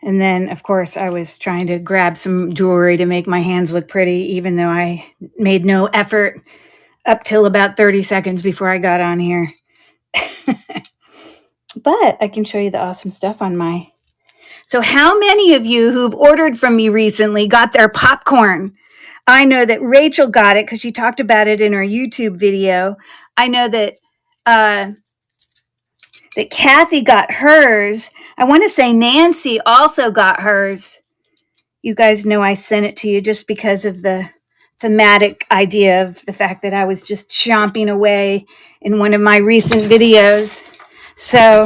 And then, of course, I was trying to grab some jewelry to make my hands look pretty, even though I made no effort up till about 30 seconds before I got on here. But I can show you the awesome stuff on my... So how many of you who've ordered from me recently got their popcorn? I know that Rachel got it because she talked about it in her YouTube video. I know that that Kathy got hers. I want to say Nancy also got hers. You guys know I sent it to you just because of the thematic idea of the fact that I was just chomping away in one of my recent videos. So,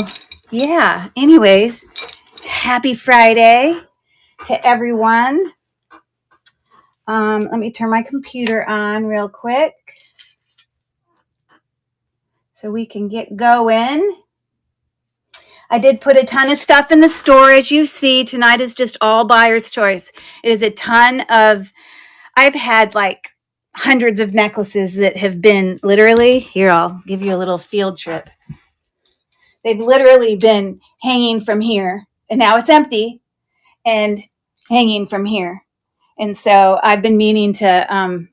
yeah, anyways, happy Friday to everyone. Let me turn my computer on real quick so we can get going. I did put a ton of stuff in the store. As you see, tonight is just all buyer's choice. It is a ton of, I've had like hundreds of necklaces that have been literally, here, I'll give you a little field trip. They've literally been hanging from here, and now it's empty, and hanging from here. And so I've been meaning to,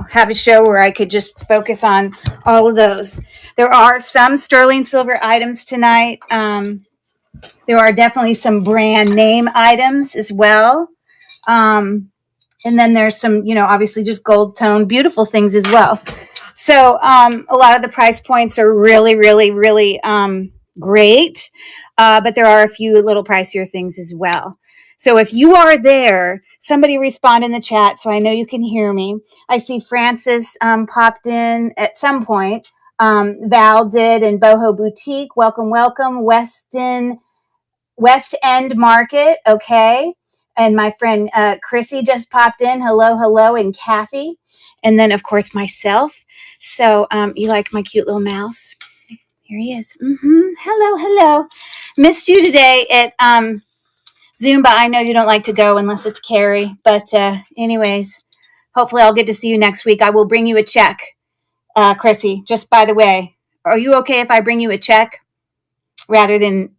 have a show where I could just focus on all of those. There are some sterling silver items tonight. There are definitely some brand name items as well. And then there's some, obviously just gold tone, beautiful things as well. So a lot of the price points are really, really, really great. But there are a few little pricier things as well. So if you are there, somebody respond in the chat so I know you can hear me. I see Francis popped in at some point. Val did, and Boho Boutique. Welcome, welcome. West End Market. Okay. And my friend Chrissy just popped in. Hello, hello. And Kathy. And then, of course, myself. So you like my cute little mouse? Here he is. Hello, hello. Missed you today at Zumba. I know you don't like to go unless it's Carrie. But anyways, hopefully I'll get to see you next week. I will bring you a check, Chrissy. Just by the way, are you okay if I bring you a check rather than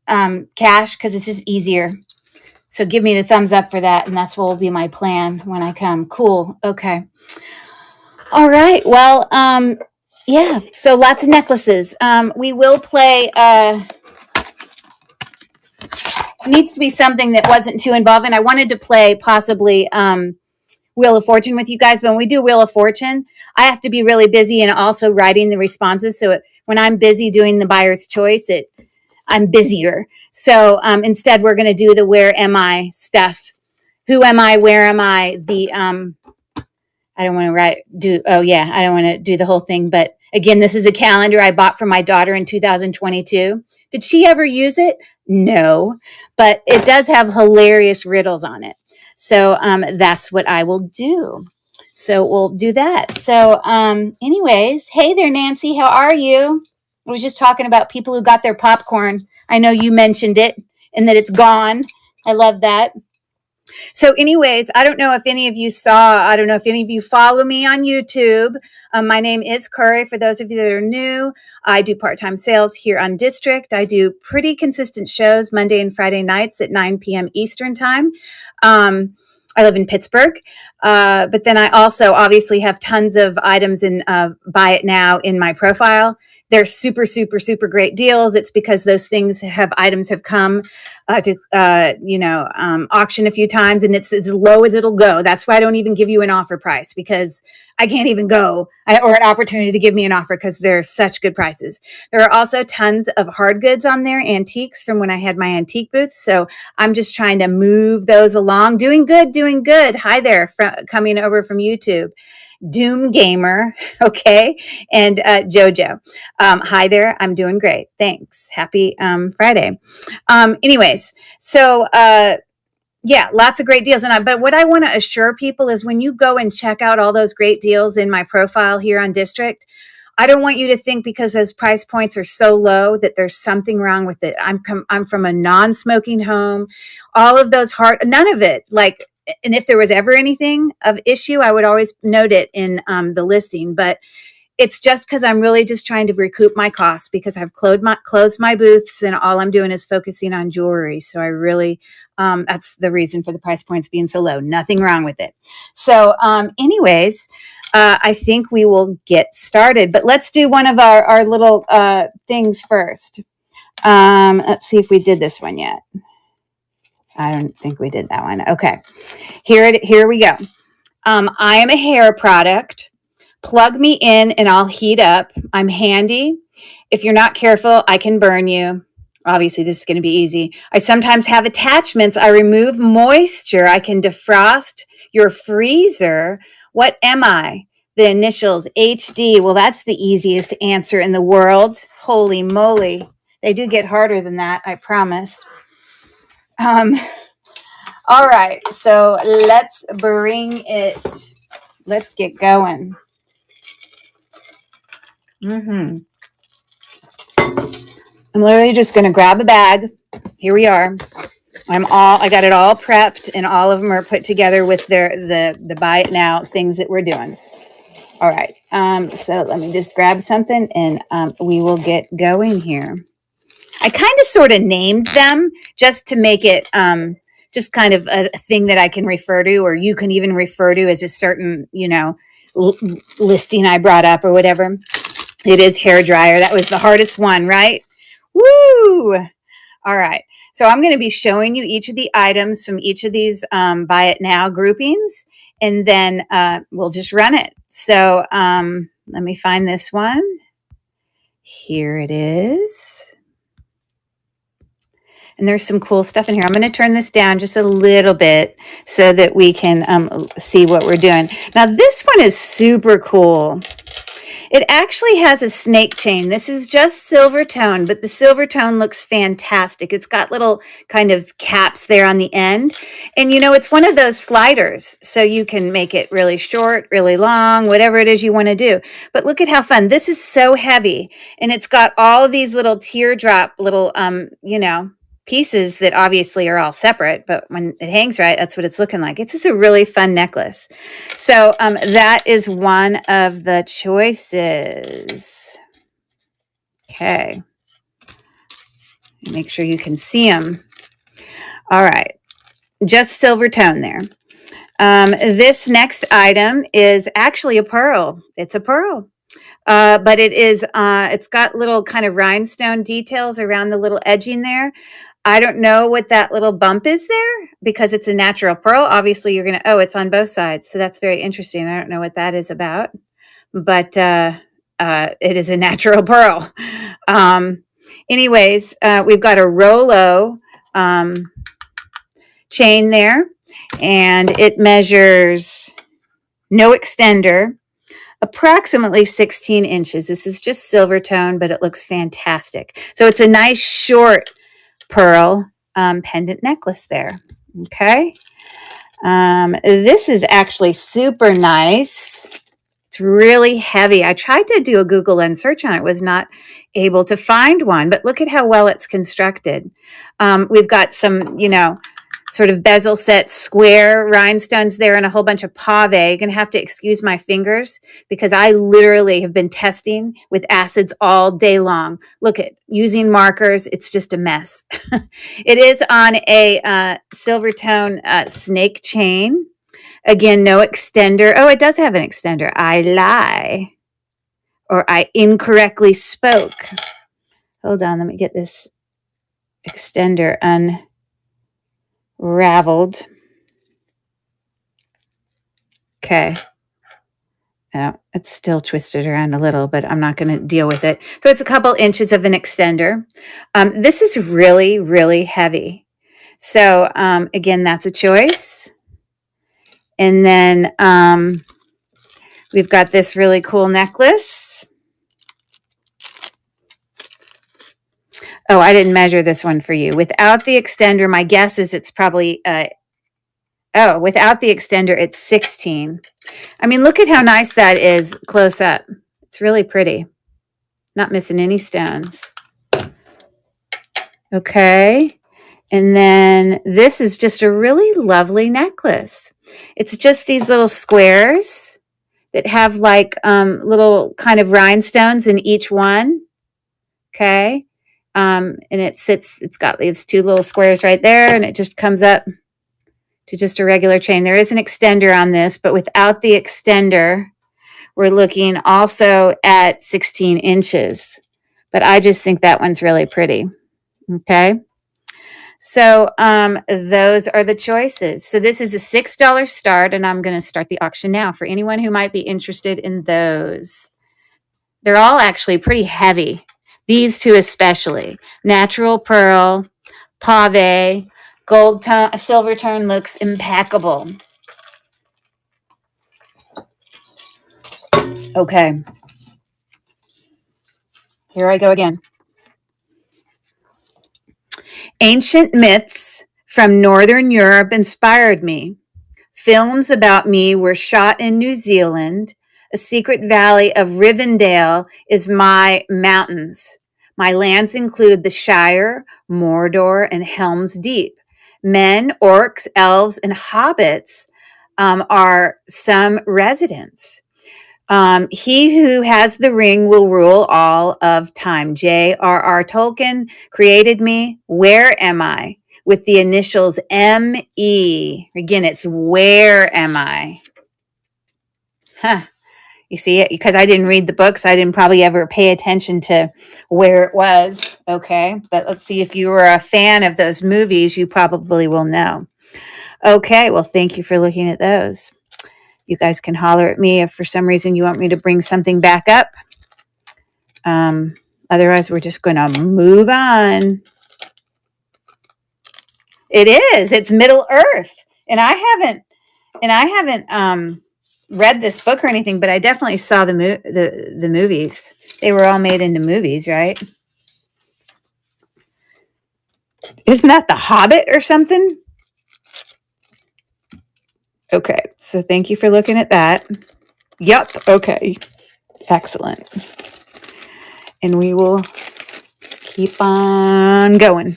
cash? Because it's just easier. So give me the thumbs up for that. And that's what will be my plan when I come. Cool. Okay. All right. Well, yeah. So lots of necklaces. We will play... needs to be something that wasn't too involving. I wanted to play possibly Wheel of Fortune with you guys. But when we do Wheel of Fortune, I have to be really busy and also writing the responses. So when I'm busy doing the buyer's choice, I'm busier. So instead, we're going to do the where am I stuff. Who am I? Where am I? I don't want to I don't want to do the whole thing. But again, this is a calendar I bought for my daughter in 2022. Did she ever use it? No, but it does have hilarious riddles on it. So that's what I will do. So we'll do that. So anyways, hey there, Nancy. How are you? I was just talking about people who got their popcorn. I know you mentioned it and that it's gone. I love that. So anyways, I don't know if any of you follow me on YouTube. My name is Curry. For those of you that are new, I do part-time sales here on District. I do pretty consistent shows Monday and Friday nights at 9 p.m. Eastern time. I live in Pittsburgh, but then I also obviously have tons of items in Buy It Now in my profile. They're super, super, super great deals. It's because those items have come to auction a few times, and it's as low as it'll go. That's why I don't even give you an offer price, because I can't even go or an opportunity to give me an offer because they're such good prices. There are also tons of hard goods on there, antiques from when I had my antique booth. So I'm just trying to move those along. Doing good. Hi there, coming over from YouTube. Doom Gamer, okay, and Jojo. Hi there, I'm doing great. Thanks. Happy Friday. Anyways, so yeah, lots of great deals. But what I want to assure people is when you go and check out all those great deals in my profile here on District, I don't want you to think because those price points are so low that there's something wrong with it. I'm from a non-smoking home. All of those none of it, like. And if there was ever anything of issue, I would always note it in the listing. But it's just because I'm really just trying to recoup my costs because I've closed my booths and all I'm doing is focusing on jewelry. So I really, that's the reason for the price points being so low. Nothing wrong with it. So anyways, I think we will get started, but let's do one of our little things first. Let's see if we did this one yet. I don't think we did that one. Okay, here we go. I am a hair product. Plug me in and I'll heat up. I'm handy. If you're not careful, I can burn you. Obviously, this is going to be easy. I sometimes have attachments. I remove moisture. I can defrost your freezer. What am I? The initials HD. Well, that's the easiest answer in the world. Holy moly. They do get harder than that, I promise. All right, so let's bring it. Let's get going. I'm literally just going to grab a bag. Here we are. I got it all prepped, and all of them are put together with the buy it now things that we're doing. All right. So let me just grab something, and we will get going here. I kind of sort of named them just to make it just kind of a thing that I can refer to, or you can even refer to as a certain, listing I brought up or whatever. It is hair dryer. That was the hardest one, right? Woo! All right. So I'm going to be showing you each of the items from each of these buy it now groupings, and then we'll just run it. So let me find this one. Here it is. And there's some cool stuff in here. I'm going to turn this down just a little bit so that we can see what we're doing. Now, this one is super cool. It actually has a snake chain. This is just silver tone, but the silver tone looks fantastic. It's got little kind of caps there on the end. And it's one of those sliders. So you can make it really short, really long, whatever it is you want to do. But look at how fun. This is so heavy. And it's got all of these little teardrop little, pieces that obviously are all separate, but when it hangs right, that's what it's looking like. It's just a really fun necklace. So that is one of the choices. Okay. Make sure you can see them. All right. Just silver tone there. This next item is actually a pearl. It's a pearl. But it's got little kind of rhinestone details around the little edging there. I don't know what that little bump is there because it's a natural pearl. Obviously, it's on both sides. So that's very interesting. I don't know what that is about, but it is a natural pearl. Anyways, we've got a Rolo chain there, and it measures, no extender, approximately 16 inches. This is just silver tone, but it looks fantastic. So it's a nice short pearl pendant necklace there. Okay. This is actually super nice. It's really heavy. I tried to do a Google Lens search on it, was not able to find one, but look at how well it's constructed. We've got some, sort of bezel set square rhinestones there and a whole bunch of pave. You're going to have to excuse my fingers because I literally have been testing with acids all day long. Look at using markers. It's just a mess. It is on a silver tone snake chain. Again, no extender. Oh, it does have an extender. I lie. Or I incorrectly spoke. Hold on. Let me get this extender unraveled. Okay. Now, it's still twisted around a little, but I'm not going to deal with it. So it's a couple inches of an extender. This is really, really heavy. So again, that's a choice. And then we've got this really cool necklace. Oh, I didn't measure this one for you. Without the extender, my guess is it's probably, without the extender, it's 16. I mean, look at how nice that is close up. It's really pretty. Not missing any stones. Okay. And then this is just a really lovely necklace. It's just these little squares that have like little kind of rhinestones in each one. Okay. And it's got these two little squares right there, and it just comes up to just a regular chain. There is an extender on this, but without the extender, we're looking also at 16 inches. But I just think that one's really pretty. Okay. So those are the choices. So this is a $6 start, and I'm going to start the auction now for anyone who might be interested in those. They're all actually pretty heavy. These two especially. Natural pearl, pave, gold tone, silver tone looks impeccable. Okay. Here I go again. Ancient myths from Northern Europe inspired me. Films about me were shot in New Zealand. A secret valley of Rivendell is my mountains. My lands include the Shire, Mordor, and Helm's Deep. Men, orcs, elves, and hobbits are some residents. He who has the ring will rule all of time. J.R.R. Tolkien created me. Where am I? With the initials M.E. Again, it's where am I? Huh. You see it? Because I didn't read the books, I didn't probably ever pay attention to where it was. Okay. But let's see, if you were a fan of those movies, you probably will know. Okay. Well, thank you for looking at those. You guys can holler at me if for some reason you want me to bring something back up. Otherwise, we're just going to move on. It is. It's Middle Earth, and I haven't read this book or anything, but I definitely saw the movies. They were all made into movies, right? Isn't that The Hobbit or something? Okay, so thank you for looking at that. Yep. Okay. Excellent. And we will keep on going.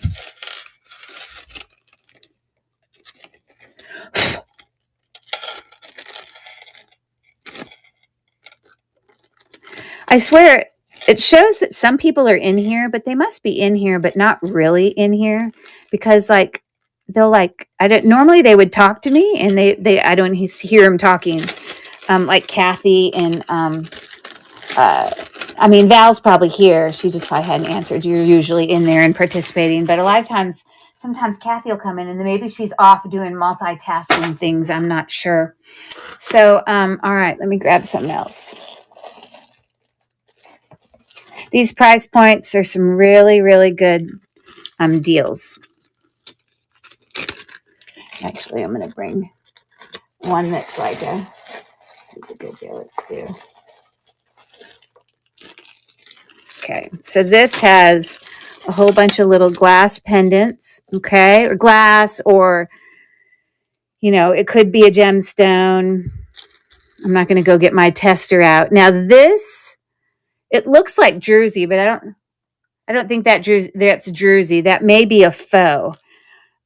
I swear, it shows that some people are in here, but they must be in here, but not really in here, because like they'll like normally they would talk to me, and they I don't hear them talking. Like Kathy and I mean Val's probably here. She just probably hadn't answered. You're usually in there and participating, but a lot of times, sometimes Kathy will come in, and maybe she's off doing multitasking things. I'm not sure. So all right, let me grab something else. These price points are some really, really good deals. Actually, I'm going to bring one that's like a super good deal. Let's do. Okay, so this has a whole bunch of little glass pendants, okay, or glass, or, you know, it could be a gemstone. I'm not going to go get my tester out. Now this, it looks like Jersey, but I don't think that's Jersey. That may be a faux.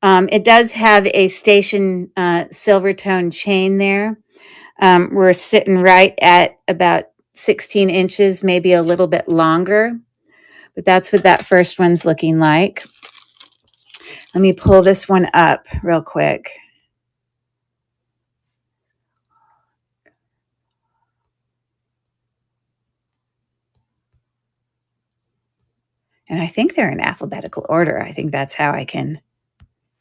It does have a station silver tone chain there. We're sitting right at about 16 inches, maybe a little bit longer. But that's what that first one's looking like. Let me pull this one up real quick. And I think they're in alphabetical order. I think that's how I can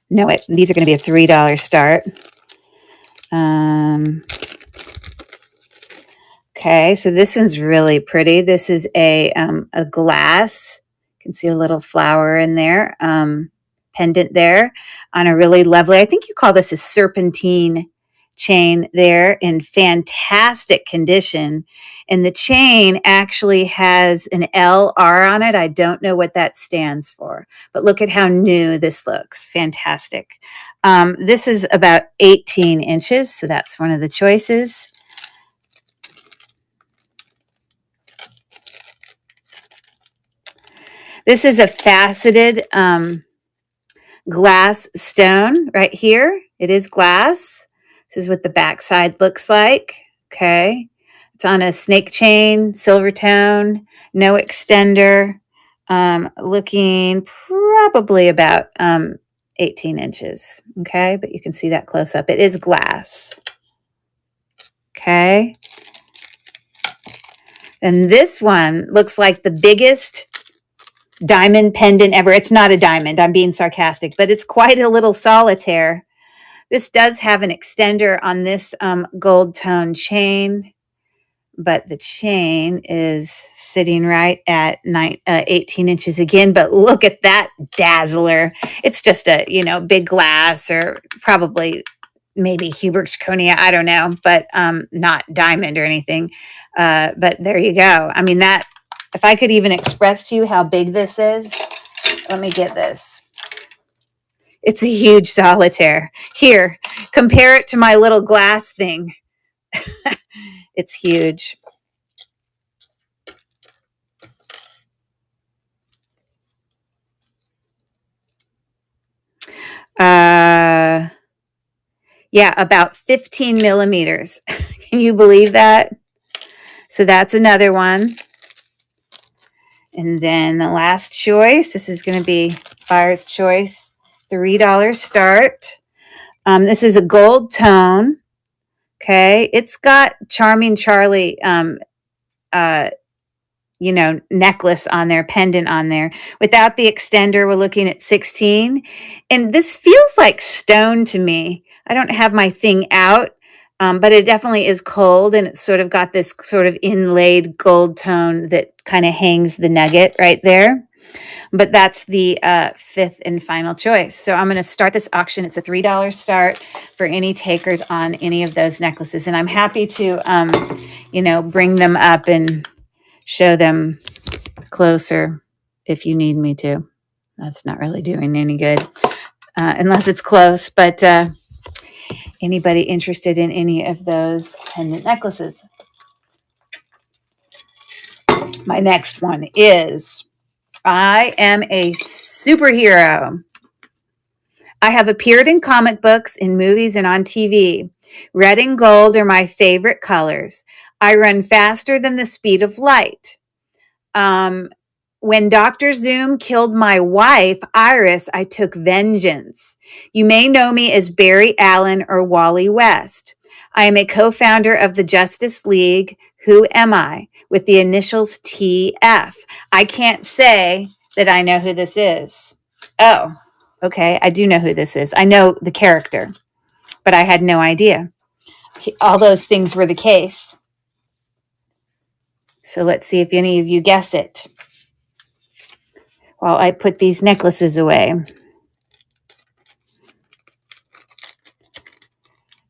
know it. These are going to be a $3 start. Okay, so this one's really pretty. This is a glass. You can see a little flower in there. Pendant there on a really lovely, I think you call this a serpentine chain there, in fantastic condition. And the chain actually has an LR on it. I don't know what that stands for, but look at how new this looks. Fantastic. This is about 18 inches, so that's one of the choices. This is a faceted glass stone right here. It is glass. This is what the backside looks like. Okay. It's on a snake chain, silver tone, no extender, looking probably about 18 inches. Okay, but you can see that close up. It is glass. Okay. And this one looks like the biggest diamond pendant ever. It's not a diamond. I'm being sarcastic, but it's quite a little solitaire. This does have an extender on this gold tone chain, but the chain is sitting right at 18 inches again. But look at that dazzler. It's just a, big glass, or probably maybe Hubert's Zirconia. I don't know, but not diamond or anything. But there you go. I mean, that, if I could even express to you how big this is, let me get this. It's a huge solitaire. Here, compare it to my little glass thing. It's huge. Yeah, about 15 millimeters. Can you believe that? So that's another one. And then the last choice, this is going to be buyer's choice, $3 start. This is a gold tone. Okay, it's got Charming Charlie, necklace on there, pendant on there. Without the extender, we're looking at 16. And this feels like stone to me. I don't have my thing out, but it definitely is cold, and it's sort of got this sort of inlaid gold tone that kind of hangs the nugget right there. But that's the fifth and final choice. So I'm going to start this auction. It's a $3 start for any takers on any of those necklaces. And I'm happy to, bring them up and show them closer if you need me to. That's not really doing any good unless it's close. But anybody interested in any of those pendant necklaces? My next one is, I am a superhero. I have appeared in comic books, in movies, and on TV. Red and gold are my favorite colors. I run faster than the speed of light. When Dr. Zoom killed my wife, Iris, I took vengeance. You may know me as Barry Allen or Wally West. I am a co-founder of the Justice League. Who am I? With the initials TF. I can't say that I know who this is. Oh, okay. I do know who this is. I know the character, but I had no idea. All those things were the case. So let's see if any of you guess it while I put these necklaces away.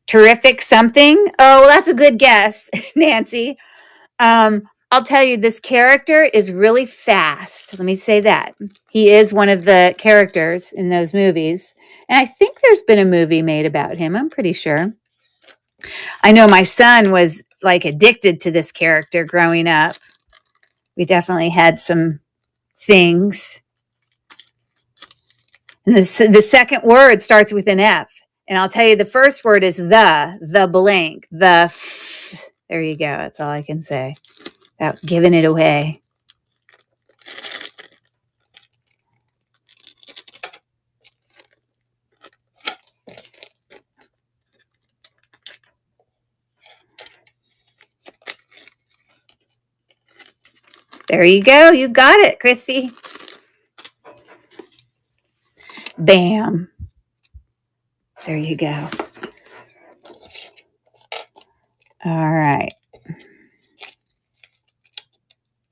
Terrific something. Oh, that's a good guess, Nancy. I'll tell you, this character is really fast. Let me say that. He is one of the characters in those movies. And I think there's been a movie made about him. I'm pretty sure. I know my son was like addicted to this character growing up. We definitely had some things. And the second word starts with an F. And I'll tell you, the first word is the blank, there you go. That's all I can say without giving it away. There you go. You got it, Chrissy. Bam. There you go. All right.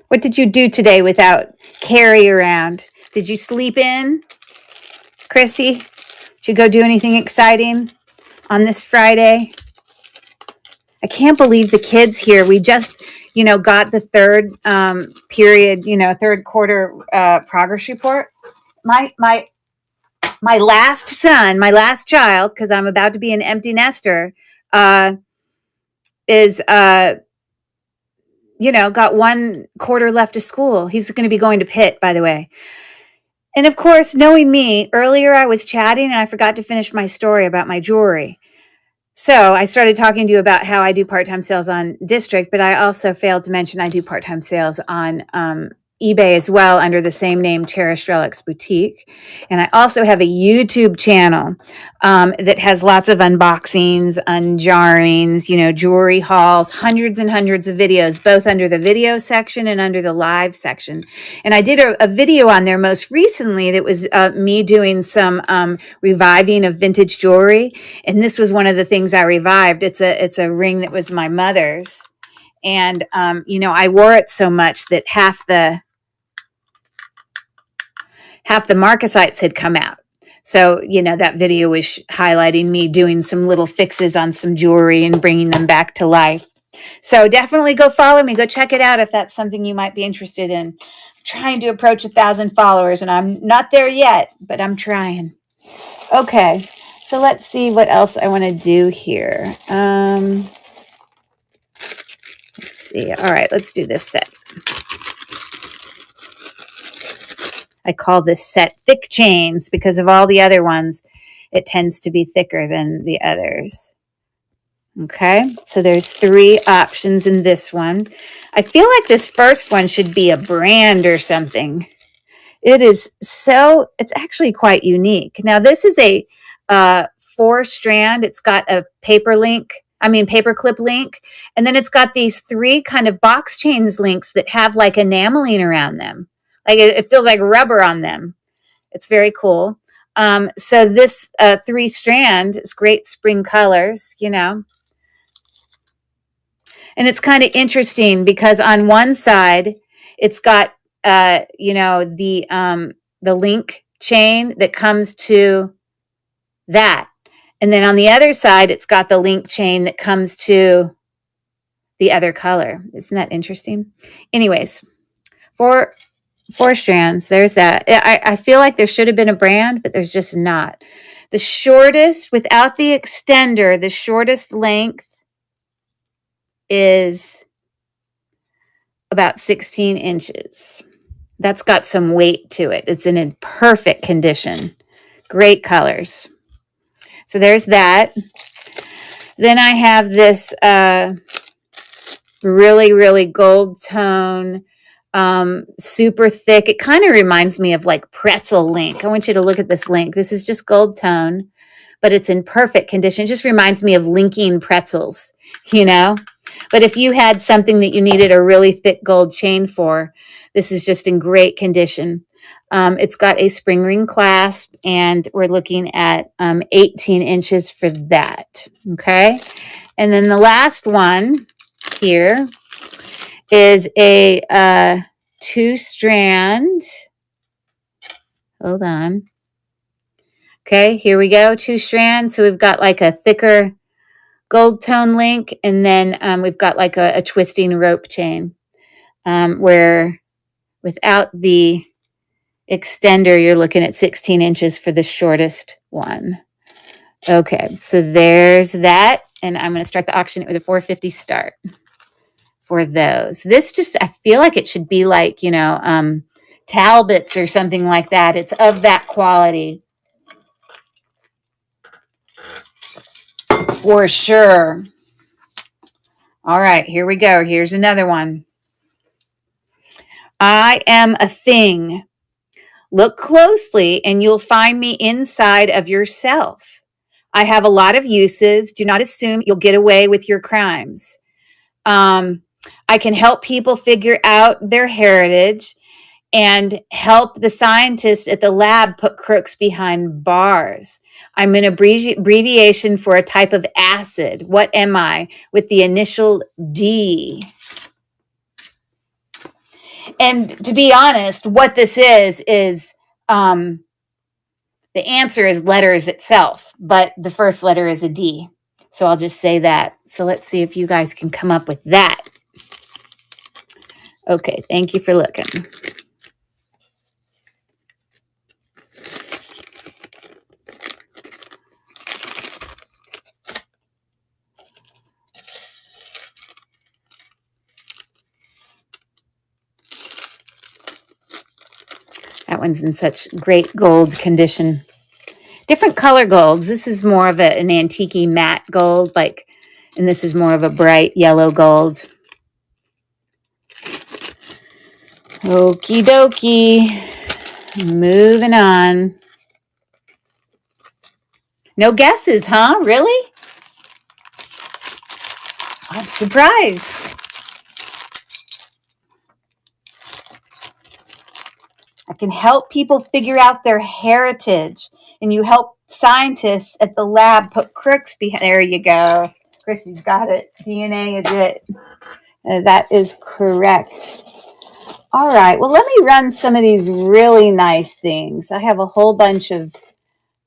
What did you do today without Carrie around? Did you sleep in, Chrissy? Did you go do anything exciting on this Friday? I can't believe the kids here. We just, got the third period, third quarter progress report. My last son, my last child, because I'm about to be an empty nester, is got 1 quarter left of school. He's going to be going to Pitt, by the way. And of course, knowing me, earlier I was chatting and I forgot to finish my story about my jewelry. So I started talking to you about how I do part-time sales on District, but I also failed to mention I do part-time sales on eBay as well under the same name, Cherish Relics Boutique. And I also have a YouTube channel that has lots of unboxings, unjarrings, jewelry hauls, hundreds and hundreds of videos, both under the video section and under the live section. And I did a video on there most recently that was me doing some reviving of vintage jewelry. And this was one of the things I revived. It's a ring that was my mother's. And, I wore it so much that half the marcasites had come out. So, that video was highlighting me doing some little fixes on some jewelry and bringing them back to life. So definitely go follow me. Go check it out if that's something you might be interested in. I'm trying to approach 1,000 followers, and I'm not there yet, but I'm trying. Okay, so let's see what else I want to do here. Let's see. All right, let's do this set. I call this set thick chains because of all the other ones. It tends to be thicker than the others. Okay, so there's 3 options in this one. I feel like this first one should be a brand or something. It's actually quite unique. Now, this is a 4-strand. It's got a paper clip link, and then it's got these 3 kind of box chains links that have like enameling around them. Like it feels like rubber on them. It's very cool. So this 3-strand is great spring colors, And it's kind of interesting because on one side, it's got, the link chain that comes to that. And then on the other side, it's got the link chain that comes to the other color. Isn't that interesting? Anyways, 4 strands, there's that. I feel like there should have been a brand, but there's just not. The shortest, without the extender, the shortest length is about 16 inches. That's got some weight to it. It's in perfect condition. Great colors. So there's that. Then I have this really, really gold tone, super thick. It kind of reminds me of like pretzel link. I want you to look at this link. This is just gold tone, but it's in perfect condition. It just reminds me of linking pretzels, But if you had something that you needed a really thick gold chain for, this is just in great condition. It's got a spring ring clasp, and we're looking at 18 inches for that. Okay. And then the last one here is a 2-strand. Hold on. Okay, here we go. 2 strands. So we've got like a thicker gold tone link, and then we've got like a twisting rope chain where without the extender, you're looking at 16 inches for the shortest one. Okay, so there's that. And I'm going to start the auction with a $450 start for those. This just, I feel like it should be like, Talbots or something like that. It's of that quality. For sure. All right, here we go. Here's another one. I am a thing. Look closely and you'll find me inside of yourself. I have a lot of uses. Do not assume you'll get away with your crimes. I can help people figure out their heritage and help the scientists at the lab put crooks behind bars. I'm an abbreviation for a type of acid. What am I? With the initial D. And to be honest, what this is the answer is letters itself, but the first letter is a D. So I'll just say that. So let's see if you guys can come up with that. Okay, thank you for looking. That one's in such great gold condition. different color golds. This is more of an antique matte gold, like, and this is more of a bright yellow gold. Okie dokie. Moving on. No guesses, huh? Really? I'm surprised. I can help people figure out their heritage, and you help scientists at the lab put crooks behind. There you go. Chrissy's got it. DNA is it. That is correct. All right. Well, let me run some of these really nice things. I have a whole bunch of,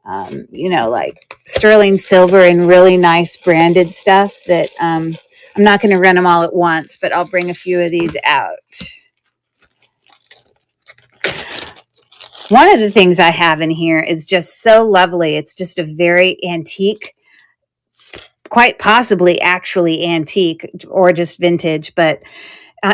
like sterling silver and really nice branded stuff that I'm not going to run them all at once, but I'll bring a few of these out. One of the things I have in here is just so lovely. It's just a very antique, quite possibly actually antique or just vintage, but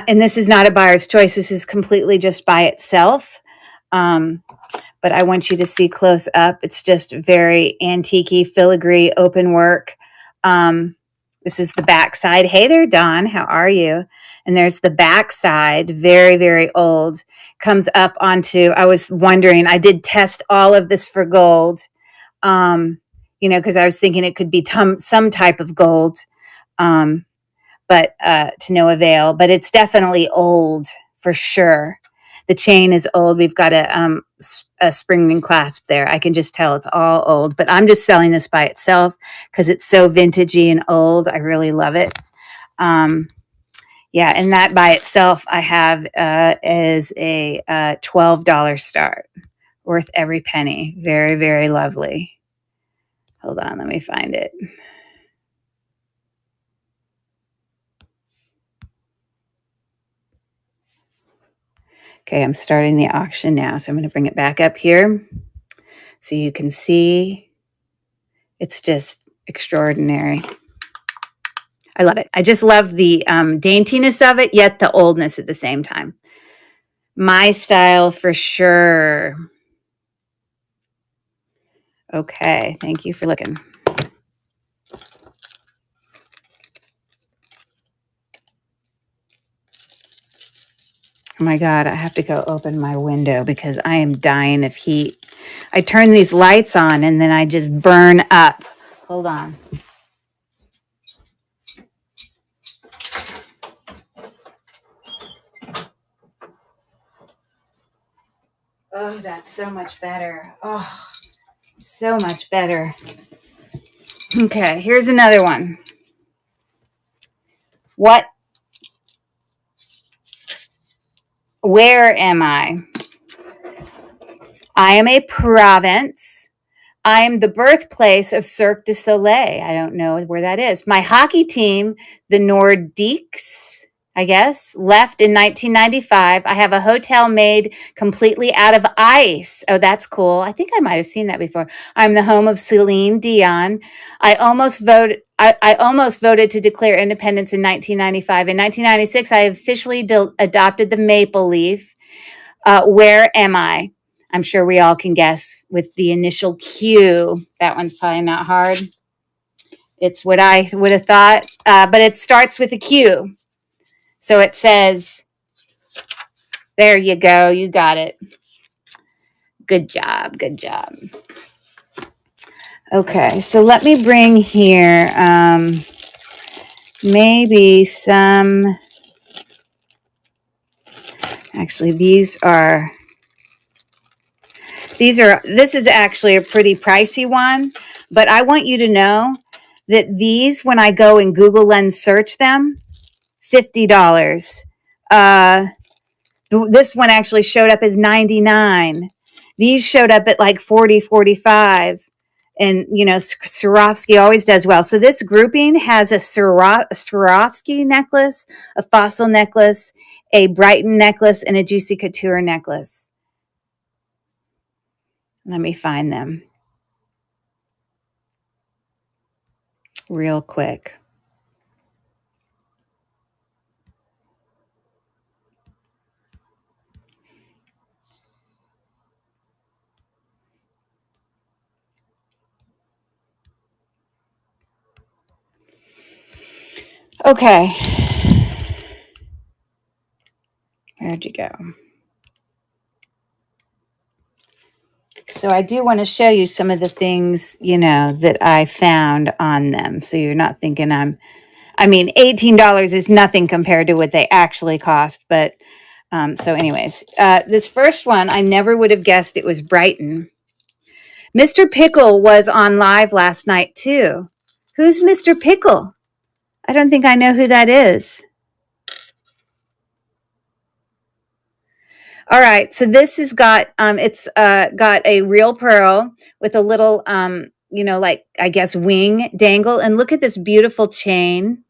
and this is not a buyer's choice. This is completely just by itself. But I want you to see close up. It's just very antique-y, filigree, open work. This is the back side. Hey there, Dawn. How are you? And there's the back side, very, very old. Comes up onto, I was wondering, I did test all of this for gold, because I was thinking it could be some type of gold, but to no avail. But it's definitely old for sure. The chain is old. We've got a spring clasp there. I can just tell it's all old, but I'm just selling this by itself because it's so vintagey and old. I really love it. Yeah, and that by itself I have as a $12 start. Worth every penny. Very, very lovely. Hold on, let me find it. Okay, I'm starting the auction now, so I'm going to bring it back up here so you can see. It's just extraordinary. I love it. I just love the daintiness of it, yet the oldness at the same time. My style for sure. Okay, thank you for looking. Oh my God, I have to go open my window because I am dying of heat. I turn these lights on and then I just burn up. Hold on. Oh, that's so much better. Oh, so much better. Okay, here's another one. Where am I? I am a province. I am the birthplace of Cirque du Soleil. I don't know where that is. My hockey team, the Nordiques, I guess, left in 1995. I have a hotel made completely out of ice. Oh, that's cool. I think I might have seen that before. I'm the home of Celine Dion. I almost voted to declare independence in 1995. In 1996, I officially adopted the maple leaf. Where am I? I'm sure we all can guess with the initial Q. That one's probably not hard. It's what I would have thought, but it starts with a Q. So it says, there you go. You got it. Good job. Good job. Okay, so let me bring here maybe some. Actually, this is actually a pretty pricey one, but I want you to know that these, when I go and Google Lens search them, $50. This one actually showed up as $99. These showed up at like $40, $45. And, Swarovski always does well. So this grouping has a Swarovski necklace, a fossil necklace, a Brighton necklace, and a Juicy Couture necklace. Let me find them real quick. Okay. Where'd you go? So I do want to show you some of the things, that I found on them. So you're not thinking $18 is nothing compared to what they actually cost. But so anyways, this first one, I never would have guessed it was Brighton. Mr. Pickle was on live last night too. Who's Mr. Pickle? I don't think I know who that is. All right, so this has got it's got a real pearl with a little like I guess wing dangle, and look at this beautiful chain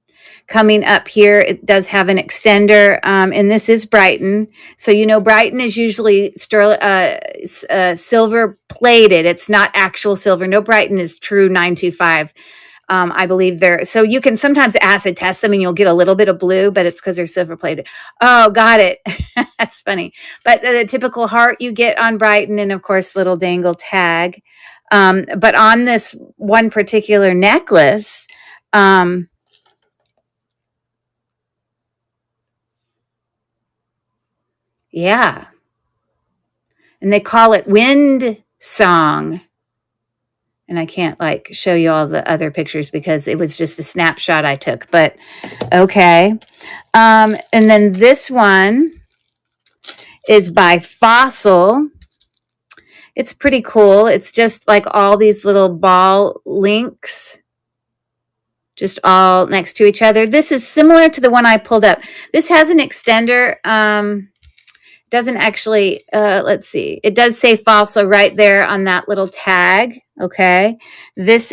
coming up here. It does have an extender, and this is Brighton. So Brighton is usually silver plated. It's not actual silver. No, Brighton is true 925. I believe they're, so you can sometimes acid test them and you'll get a little bit of blue, but it's because they're silver plated. Oh, got it. That's funny. But the typical heart you get on Brighton, and of course, little dangle tag. But on this one particular necklace, yeah. And they call it Wind Song. And I can't show you all the other pictures because it was just a snapshot I took, but okay. And then this one is by Fossil. It's pretty cool. It's just like all these little ball links, just all next to each other. This is similar to the one I pulled up. This has an extender. Doesn't actually, let's see. It does say Fossil right there on that little tag. Okay. This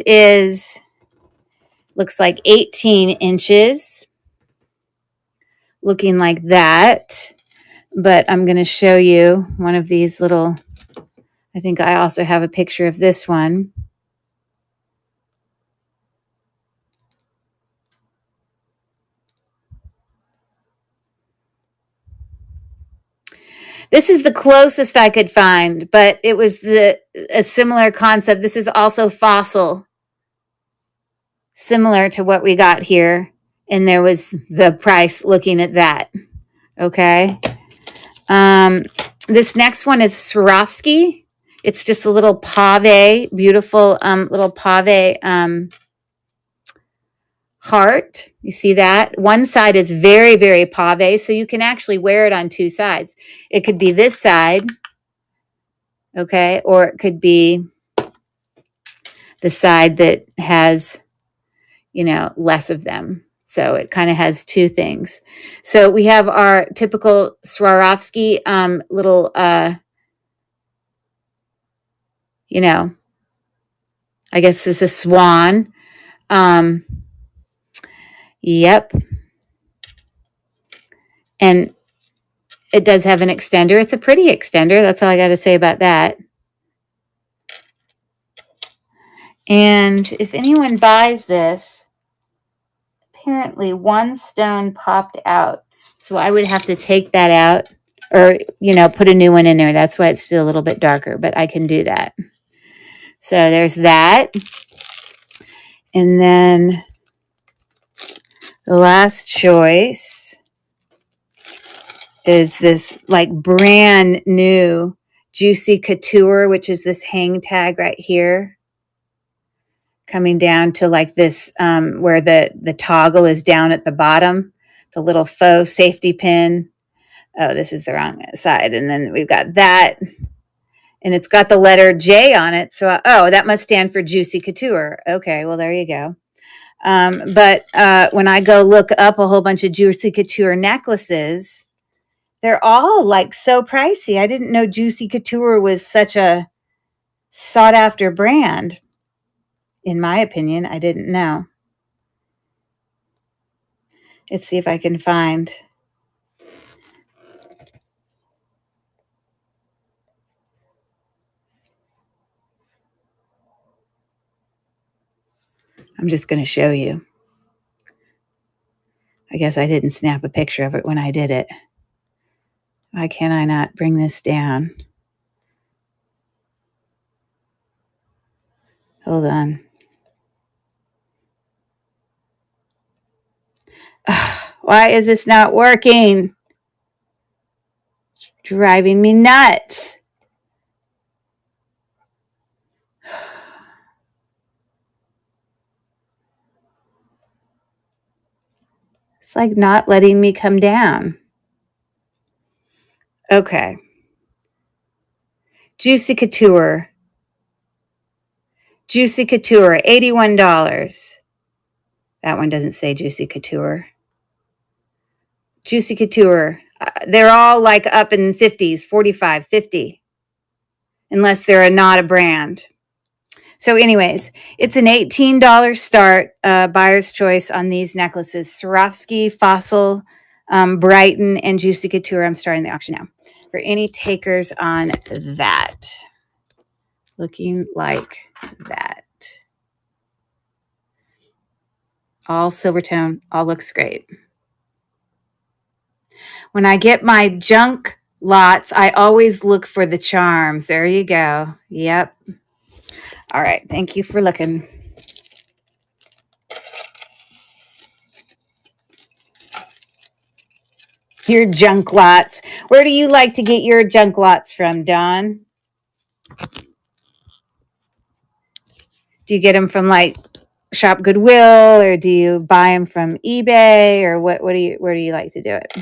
looks like 18 inches. Looking like that. But I'm going to show you one of these little, I think I also have a picture of this one. This is the closest I could find, but it was a similar concept. This is also Fossil, similar to what we got here. And there was the price looking at that. Okay. This next one is Swarovski. It's just a little pave, beautiful little pave heart. You see that? One side is very, very pave, so you can actually wear it on two sides. It could be this side, okay, or it could be the side that has, less of them. So it kind of has two things. So we have our typical Swarovski little, I guess this is a swan. Yep. And it does have an extender. It's a pretty extender. That's all I got to say about that. And if anyone buys this, apparently one stone popped out. So I would have to take that out or, put a new one in there. That's why it's still a little bit darker, but I can do that. So there's that. And then the last choice is this brand new Juicy Couture, which is this hang tag right here. Coming down to this where the toggle is down at the bottom, the little faux safety pin. Oh, this is the wrong side. And then we've got that. And it's got the letter J on it. So, that must stand for Juicy Couture. Okay, well, there you go. But when I go look up a whole bunch of Juicy Couture necklaces, they're all so pricey. I didn't know Juicy Couture was such a sought after brand. In my opinion, I didn't know. Let's see if I can find. I'm just going to show you. I guess I didn't snap a picture of it when I did it. Why can I not bring this down? Hold on. Why is this not working? It's driving me nuts. It's like not letting me come down. Okay. Juicy Couture. Juicy Couture, $81. That one doesn't say Juicy Couture. Juicy Couture. They're all like up in 50s, 45, 50. Unless they're not a brand. So anyways, it's an $18 start, buyer's choice on these necklaces. Swarovski, Fossil, Brighton, and Juicy Couture. I'm starting the auction now. For any takers on that. Looking like that. All silver tone. All looks great. When I get my junk lots, I always look for the charms. There you go. Yep. All right. Thank you for looking. Your junk lots. Where do you like to get your junk lots from, Dawn? Do you get them from like Shop Goodwill, or do you buy them from eBay, or where do you like to do it?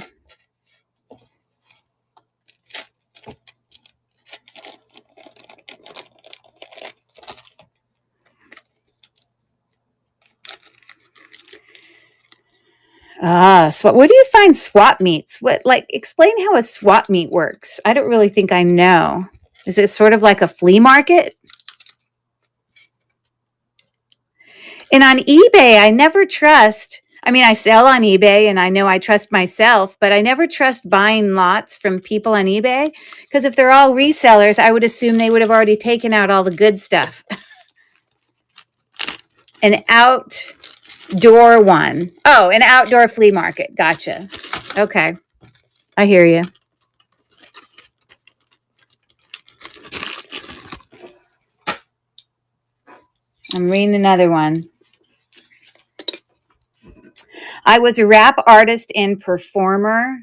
Where do you find swap meets? Explain how a swap meet works. I don't really think I know. Is it sort of like a flea market? And on eBay, I never trust. I mean, I sell on eBay and I know I trust myself, but I never trust buying lots from people on eBay, because if they're all resellers, I would assume they would have already taken out all the good stuff. An outdoor one. Oh, an outdoor flea market. Gotcha. Okay. I hear you. I'm reading another one. I was a rap artist and performer.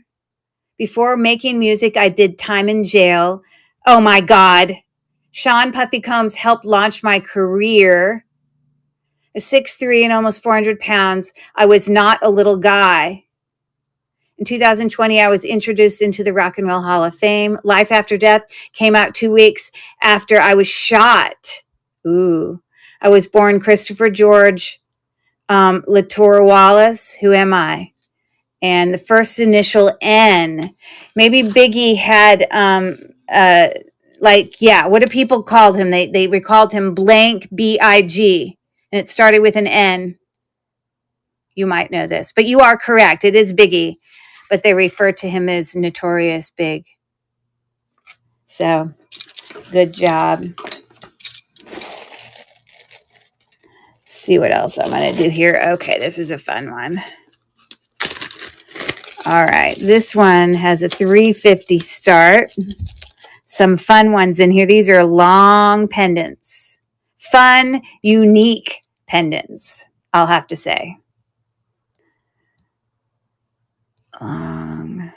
Before making music, I did time in jail. Oh my God. Sean Puffy Combs helped launch my career. At 6'3" and almost 400 pounds, I was not a little guy. In 2020, I was introduced into the Rock and Roll Hall of Fame. Life After Death came out 2 weeks after I was shot. Ooh. I was born Christopher George Latour Wallace. Who am I? And the first initial N. Maybe Biggie had, what do people call him? They recalled him blank B-I-G. And it started with an N. You might know this. But you are correct. It is Biggie. But they refer to him as Notorious Big. So, good job. See what else I'm going to do here. Okay, this is a fun one. All right, this one has a $350 start. Some fun ones in here. These are long pendants. Fun, unique pendants, I'll have to say. Long.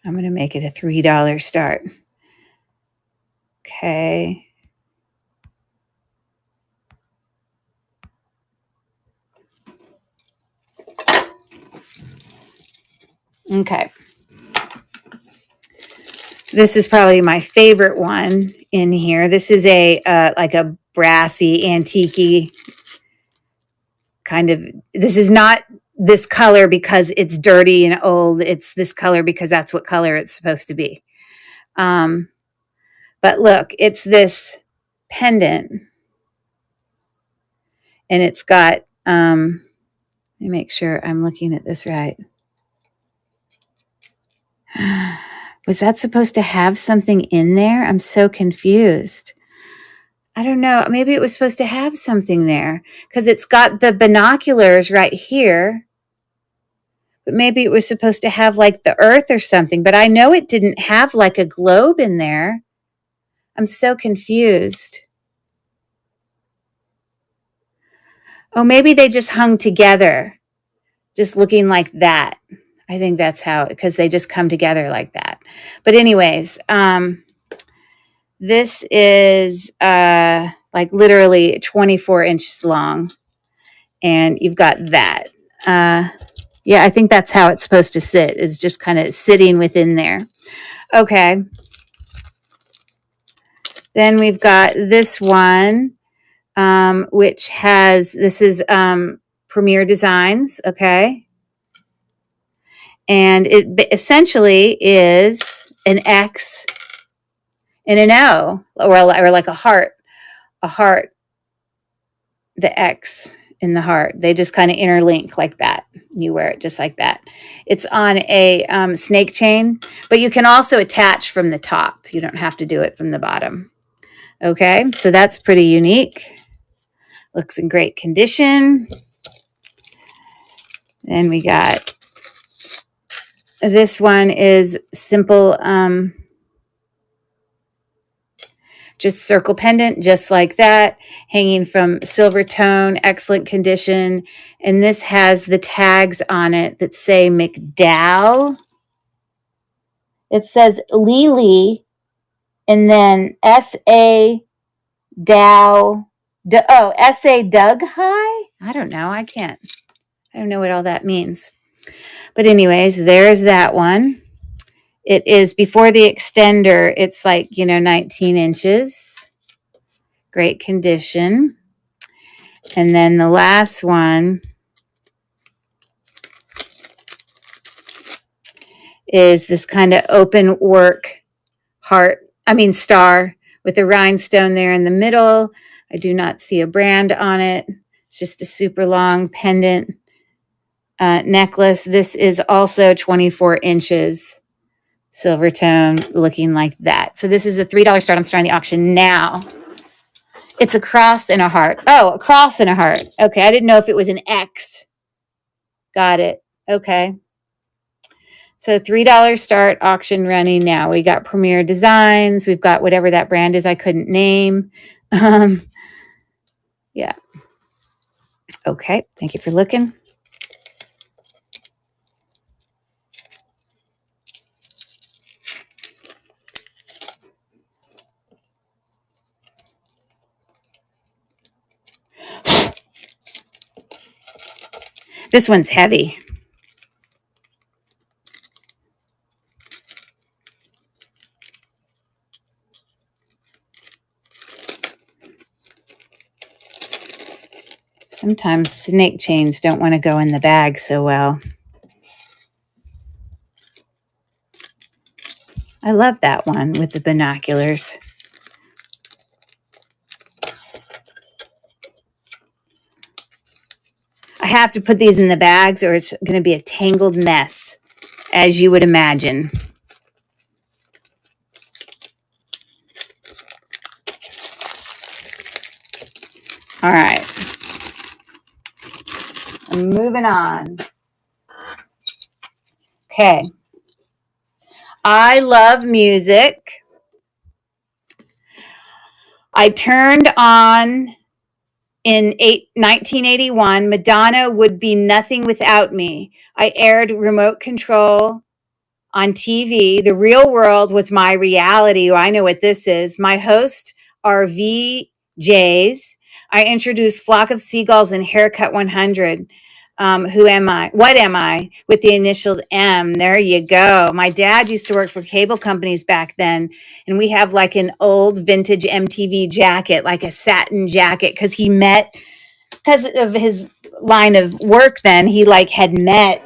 I'm going to make it a $3 start. Okay. Okay. This is probably my favorite one in here. This is a like a brassy, antique-y kind of. This is not this color because it's dirty and old. It's this color because that's what color it's supposed to be. But look, it's this pendant. And it's got, let me make sure I'm looking at this right. Was that supposed to have something in there? I'm so confused. I don't know. Maybe it was supposed to have something there because it's got the binoculars right here. But maybe it was supposed to have like the earth or something. But I know it didn't have like a globe in there. I'm so confused. Oh, maybe they just hung together, just looking like that. I think that's how, because they just come together like that. But anyways, this is like literally 24 inches long, and you've got that. Yeah, I think that's how it's supposed to sit, is just kind of sitting within there. Okay. Then we've got this one, which has, this is Premier Designs, okay? And it essentially is an X and an O, or like a heart, the X in the heart. They just kind of interlink like that. You wear it just like that. It's on a snake chain, but you can also attach from the top. You don't have to do it from the bottom. Okay, so that's pretty unique. Looks in great condition. Then we got, this one is simple, just circle pendant, just like that, hanging from silver tone, excellent condition. And this has the tags on it that say McDowell. It says Lily, and then S.A. Dow. S.A. Doug High? I don't know. I don't know what all that means. But anyways, there's that one. It is before the extender. It's like, 19 inches. Great condition. And then the last one is this kind of open work star with a rhinestone there in the middle. I do not see a brand on it. It's just a super long pendant necklace. This is also 24 inches, silver tone, looking like that. So this is a $3 start. I'm starting the auction now. It's a cross and a heart. Oh, a cross and a heart. Okay, I didn't know if it was an X. Got it. Okay. So $3 start, auction running now. We got Premier Designs. We've got whatever that brand is I couldn't name. Yeah. Okay, thank you for looking. This one's heavy. Sometimes snake chains don't want to go in the bag so well. I love that one with the binoculars. I have to put these in the bags or it's going to be a tangled mess, as you would imagine. All right. I'm moving on. Okay. I love music. I turned on in 1981, Madonna Would Be Nothing Without Me. I aired remote control on TV. The real world was my reality. Well, I know what this is. My hosts are VJs. I introduced Flock of Seagulls and Haircut 100. Who am I? What am I? With the initials M. There you go. My dad used to work for cable companies back then, and we have like an old vintage MTV jacket, like a satin jacket, because of his line of work then, he had met,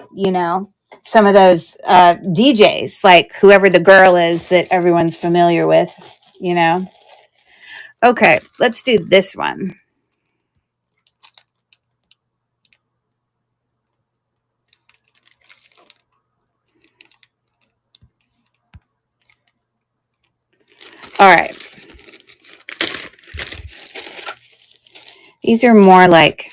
some of those DJs, like whoever the girl is that everyone's familiar with, Okay, let's do this one. All right. These are more like,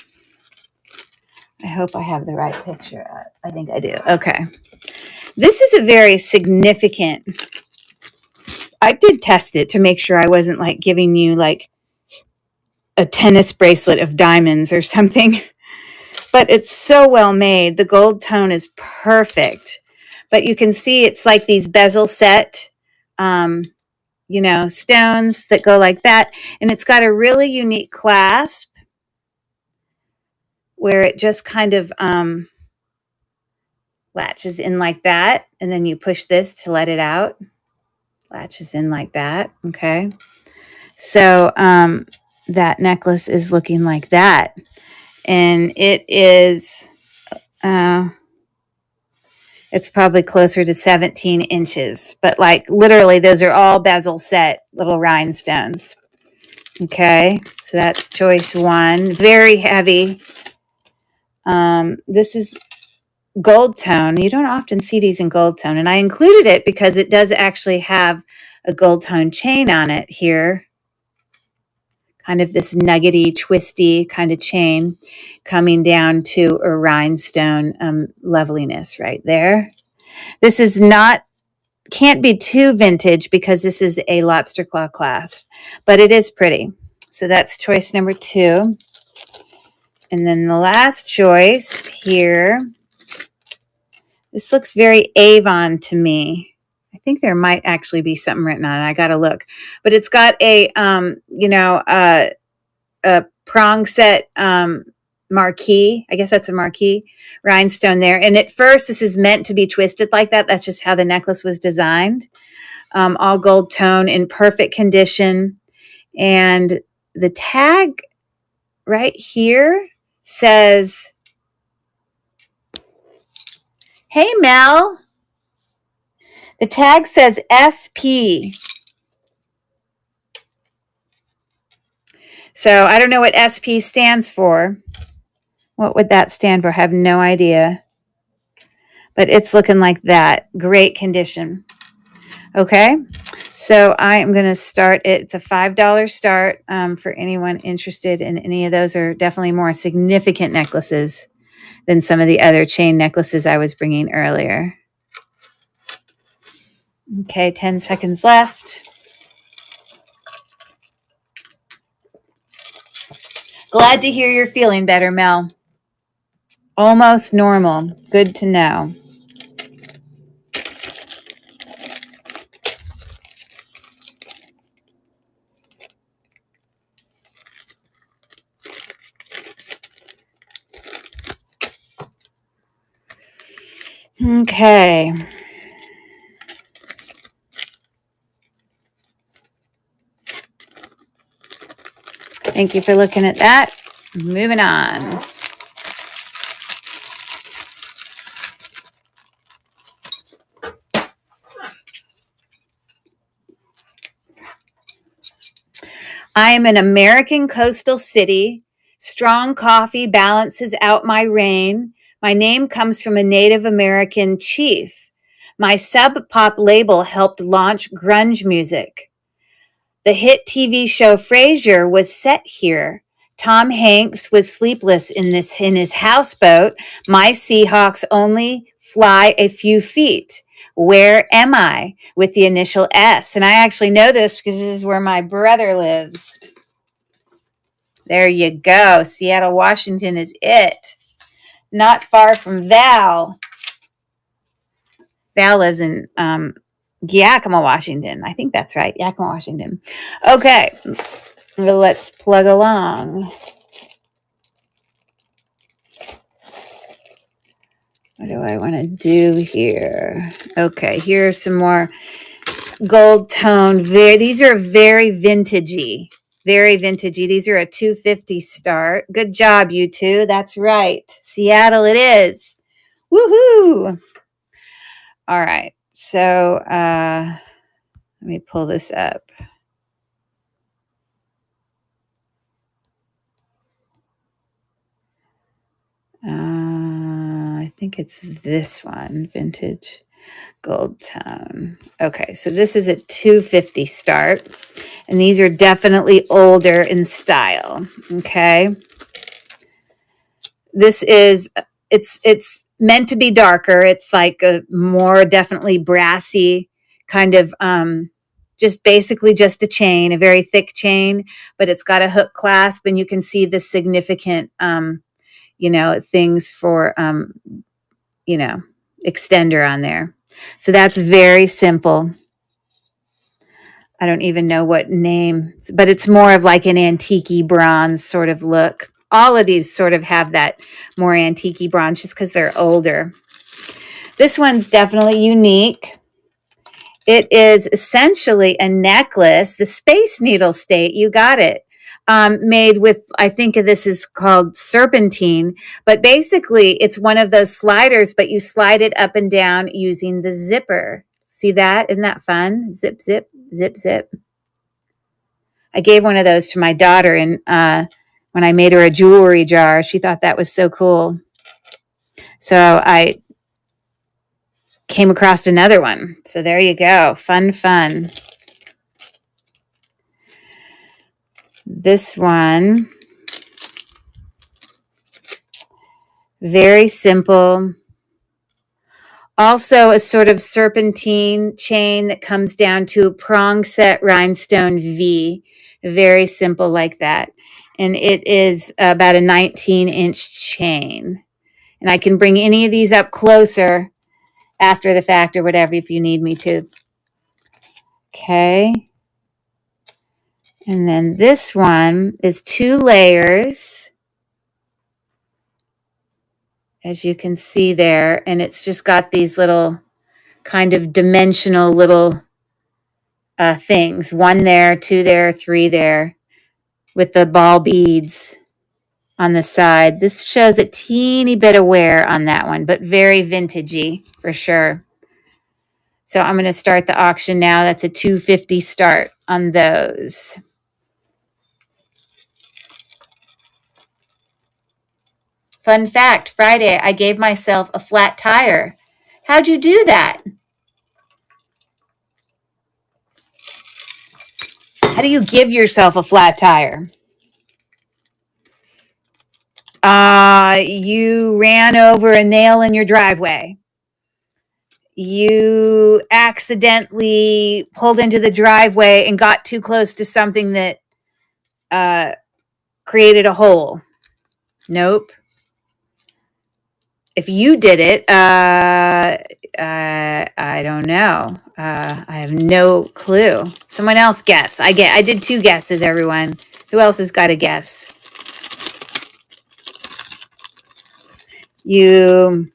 I hope I have the right picture. I think I do. Okay. This is a very significant, I did test it to make sure I wasn't giving you a tennis bracelet of diamonds or something. But it's so well made. The gold tone is perfect. But you can see it's like these bezel set, stones that go like that. And it's got a really unique clasp where it just kind of latches in like that. And then you push this to let it out. Latches in like that. Okay. So that necklace is looking like that. And it is, it's probably closer to 17 inches. But like literally, those are all bezel set little rhinestones. Okay. So that's choice one. Very heavy. This is gold tone. You don't often see these in gold tone. And I included it because it does actually have a gold tone chain on it here. Kind of this nuggety, twisty kind of chain coming down to a rhinestone loveliness right there. This is can't be too vintage because this is a lobster claw clasp, but it is pretty. So that's choice number two. And then the last choice here, this looks very Avon to me. I think there might actually be something written on it. I got to look, but it's got a prong set marquee. I guess that's a marquee rhinestone there. And at first, this is meant to be twisted like that. That's just how the necklace was designed. All gold tone in perfect condition. And the tag right here says, "Hey, Mel." The tag says SP. So I don't know what SP stands for. What would that stand for? I have no idea. But it's looking like that. Great condition. Okay. So I am going to start it. It's a $5 start for anyone interested in any of those. Are definitely more significant necklaces than some of the other chain necklaces I was bringing earlier. Okay, 10 seconds left. Glad to hear you're feeling better, Mel. Almost normal. Good to know. Okay. Thank you for looking at that. Moving on. I am an American coastal city. Strong coffee balances out my rain. My name comes from a Native American chief. My sub-pop label helped launch grunge music. The hit TV show Frasier was set here. Tom Hanks was sleepless in his houseboat. My Seahawks only fly a few feet. Where am I? With the initial S. And I actually know this because this is where my brother lives. There you go. Seattle, Washington is it. Not far from Val. Val lives in Yakima, Washington. I think that's right. Yakima, Washington. Okay. Let's plug along. What do I want to do here? Okay, here's some more gold tone. These are very vintagey. Very vintagey. These are a 250 start. Good job, you two. That's right. Seattle it is. Woohoo! All right. So let me pull this up. I think it's this one, vintage gold tone. Okay, so this is a 250 start, and these are definitely older in style. Okay, this is it's meant to be darker. It's like a more definitely brassy kind of just basically just a chain, a very thick chain, but it's got a hook clasp, and you can see the significant, things for, extender on there. So that's very simple. I don't even know what name, but it's more of like an antique bronze sort of look. All of these sort of have that more antique bronze just because they're older. This one's definitely unique. It is essentially a necklace, the Space Needle State, you got it, made with, I think this is called serpentine, but basically it's one of those sliders, but you slide it up and down using the zipper. See that? Isn't that fun? Zip, zip, zip, zip. I gave one of those to my daughter, and when I made her a jewelry jar, she thought that was so cool. So I came across another one. So there you go. Fun, fun. This one, very simple. Also a sort of serpentine chain that comes down to a prong set rhinestone V. Very simple like that. And it is about a 19-inch chain. And I can bring any of these up closer after the fact or whatever if you need me to. Okay. And then this one is 2 layers, as you can see there. And it's just got these little kind of dimensional little things. 1 there, 2 there, 3 there, with the ball beads on the side. This shows a teeny bit of wear on that one, but very vintagey for sure. So I'm going to start the auction now. That's a $250 start on those. Fun fact, Friday, I gave myself a flat tire. How'd you do that? How do you give yourself a flat tire? You ran over a nail in your driveway. You accidentally pulled into the driveway and got too close to something that created a hole. Nope. If you did it, I don't know. I have no clue. Someone else guess. I did 2 guesses, everyone. Who else has got a guess? You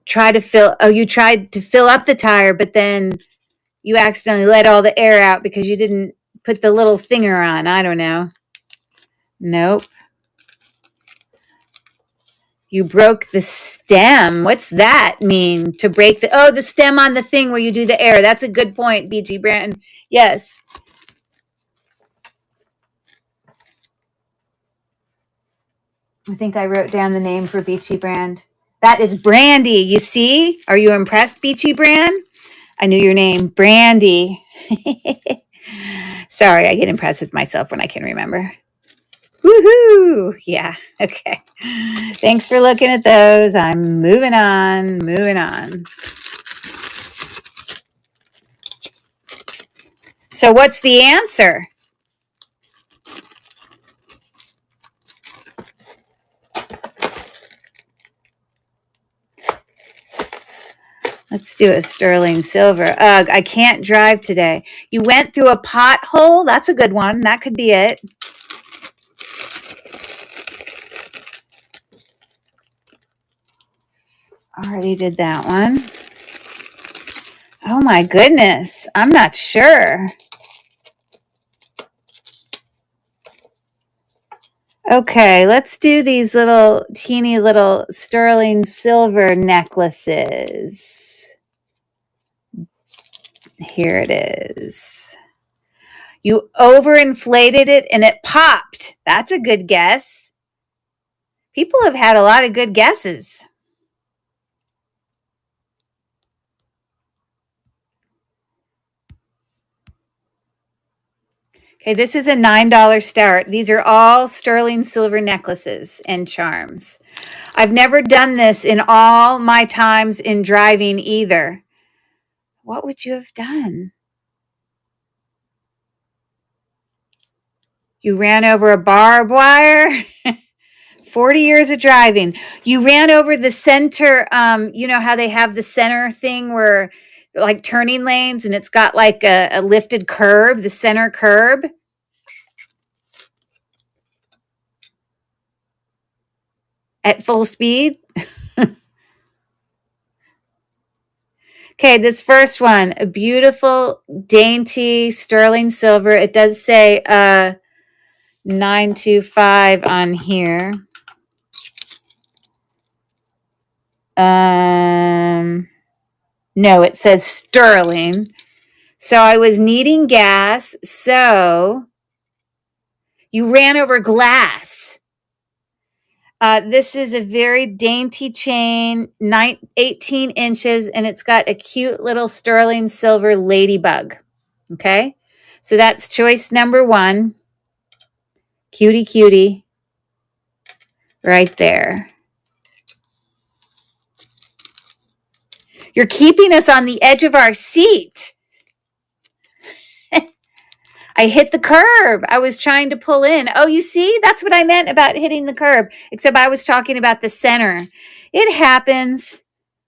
tried to fill up the tire, but then you accidentally let all the air out because you didn't put the little thinger on. I don't know. Nope. You broke the stem. What's that mean? To break the stem on the thing where you do the air. That's a good point, BG Brandon. Yes. I think I wrote down the name for Beachy Brand. That is Brandy. You see? Are you impressed, Beachy Brand? I knew your name, Brandy. Sorry, I get impressed with myself when I can remember. Woohoo! Yeah, okay. Thanks for looking at those. I'm moving on. So what's the answer? Let's do a sterling silver. Ugh, I can't drive today. You went through a pothole? That's a good one. That could be it. Already did that one. Oh my goodness. I'm not sure. Okay, let's do these little teeny little sterling silver necklaces. Here it is. You overinflated it and it popped. That's a good guess. People have had a lot of good guesses. Okay, this is a $9 start. These are all sterling silver necklaces and charms. I've never done this in all my times in driving either. What would you have done? You ran over a barbed wire? 40 years of driving. You ran over the center, you know how they have the center thing where like turning lanes and it's got like a lifted curb, the center curb. At full speed. Okay, this first one, a beautiful, dainty sterling silver. It does say 925 on here. No, it says sterling. So I was needing gas. So you ran over glass. This is a very dainty chain, 18 inches, and it's got a cute little sterling silver ladybug. Okay, so that's choice number one. Cutie, cutie, right there. You're keeping us on the edge of our seat. I hit the curb. I was trying to pull in. Oh, you see? That's what I meant about hitting the curb, except I was talking about the center. It happens.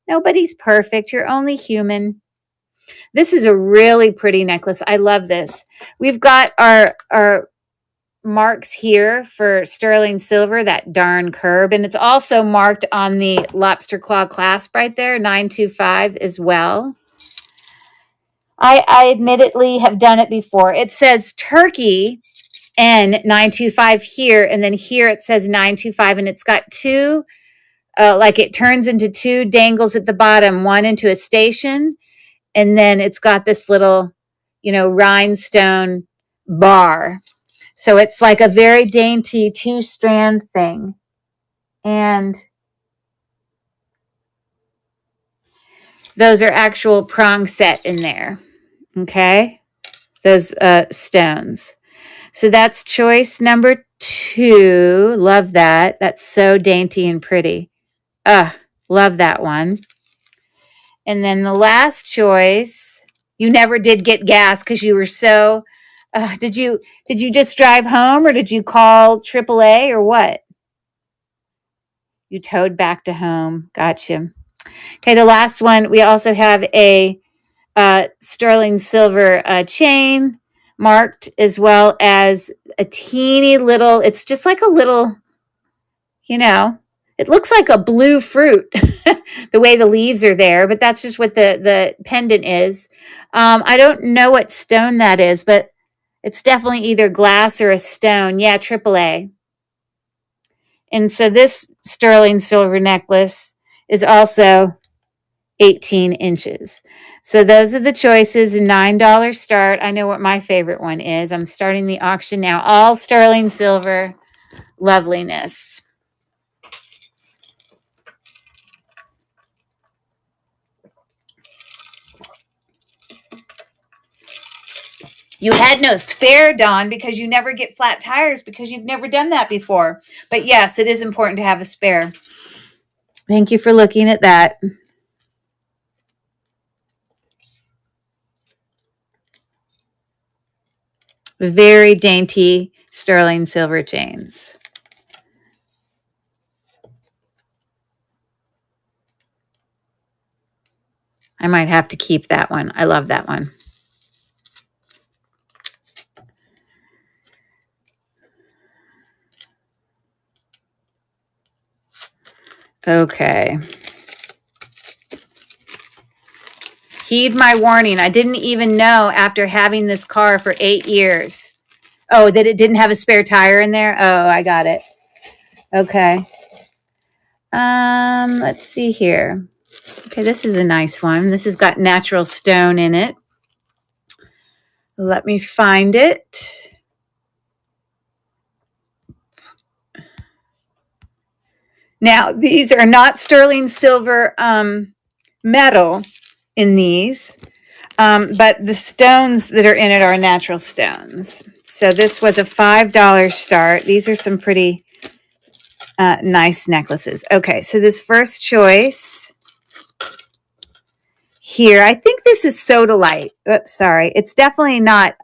Nobody's perfect. You're only human. This is a really pretty necklace. I love this. We've got our marks here for sterling silver, that darn curb. And it's also marked on the lobster claw clasp right there, 925 as well. I admittedly have done it before. It says Turkey and 925 here, and then here it says 925, and it's got two, like it turns into two dangles at the bottom, one into a station, and then it's got this little, rhinestone bar. So it's like a very dainty two-strand thing. And those are actual prong set in there. Okay? Those stones. So that's choice number 2. Love that. That's so dainty and pretty. Love that one. And then the last choice, you never did get gas because you were so... did you just drive home or did you call AAA or what? You towed back to home. Gotcha. Okay, the last one, we also have a sterling silver chain marked, as well as a teeny little, it's just like a little, it looks like a blue fruit the way the leaves are there, but that's just what the pendant is. I don't know what stone that is, but it's definitely either glass or a stone. Yeah, AAA. And so this sterling silver necklace is also 18 inches. So those are the choices. $9 start. I know what my favorite one is. I'm starting the auction now. All sterling silver loveliness. You had no spare, Dawn, because you never get flat tires because you've never done that before. But yes, it is important to have a spare. Thank you for looking at that. Very dainty sterling silver chains. I might have to keep that one. I love that one. Okay. Heed my warning. I didn't even know after having this car for 8 years. Oh, that it didn't have a spare tire in there? Oh, I got it. Okay. Let's see here. Okay, this is a nice one. This has got natural stone in it. Let me find it. Now, these are not sterling silver metal in these, but the stones that are in it are natural stones. So this was a $5 start. These are some pretty nice necklaces. Okay, so this first choice here, I think this is Sodalite. Oops, sorry. It's definitely not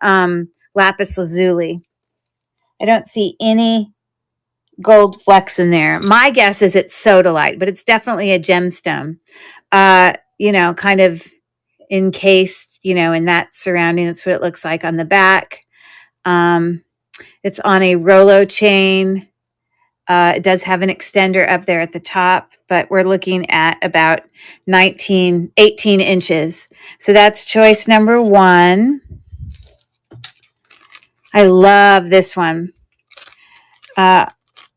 lapis lazuli. I don't see any gold flecks in there. My guess is it's Sodalite, but it's definitely a gemstone. You know, kind of encased, you know, in that surrounding. That's what it looks like on the back. It's on a Rolo chain. It does have an extender up there at the top, but we're looking at about 18 inches. So that's choice number 1. I love this one.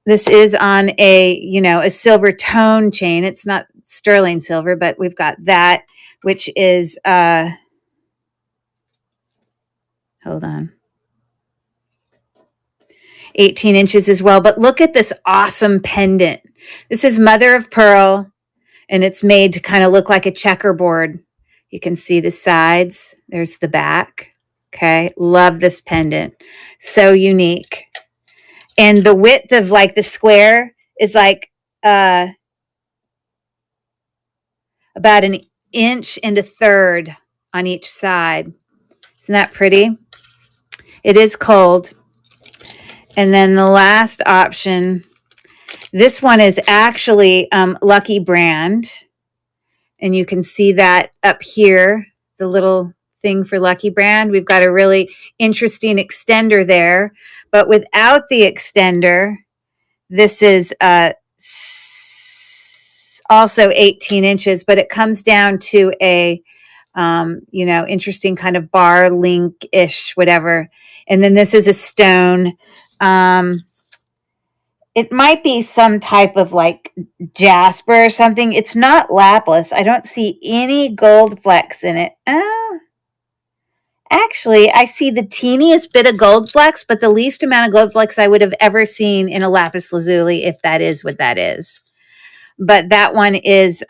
This is on a, you know, a silver tone chain. It's not sterling silver, but we've got that, which is, hold on, 18 inches as well. But look at this awesome pendant. This is mother of pearl, and it's made to kind of look like a checkerboard. You can see the sides. There's the back. Okay. Love this pendant. So unique. And the width of like the square is like about an inch and a third on each side. Isn't that pretty? It is cold. And then the last option, this one is actually Lucky Brand. And you can see that up here, the little thing for Lucky Brand. We've got a really interesting extender there. But without the extender, this is also 18 inches, but it comes down to a, you know, interesting kind of bar link-ish, whatever. And then this is a stone. It might be some type of like jasper or something. It's not lapis. I don't see any gold flecks in it. Actually, I see the teeniest bit of gold flecks, but the least amount of gold flecks I would have ever seen in a lapis lazuli, if that is what that is. But that one is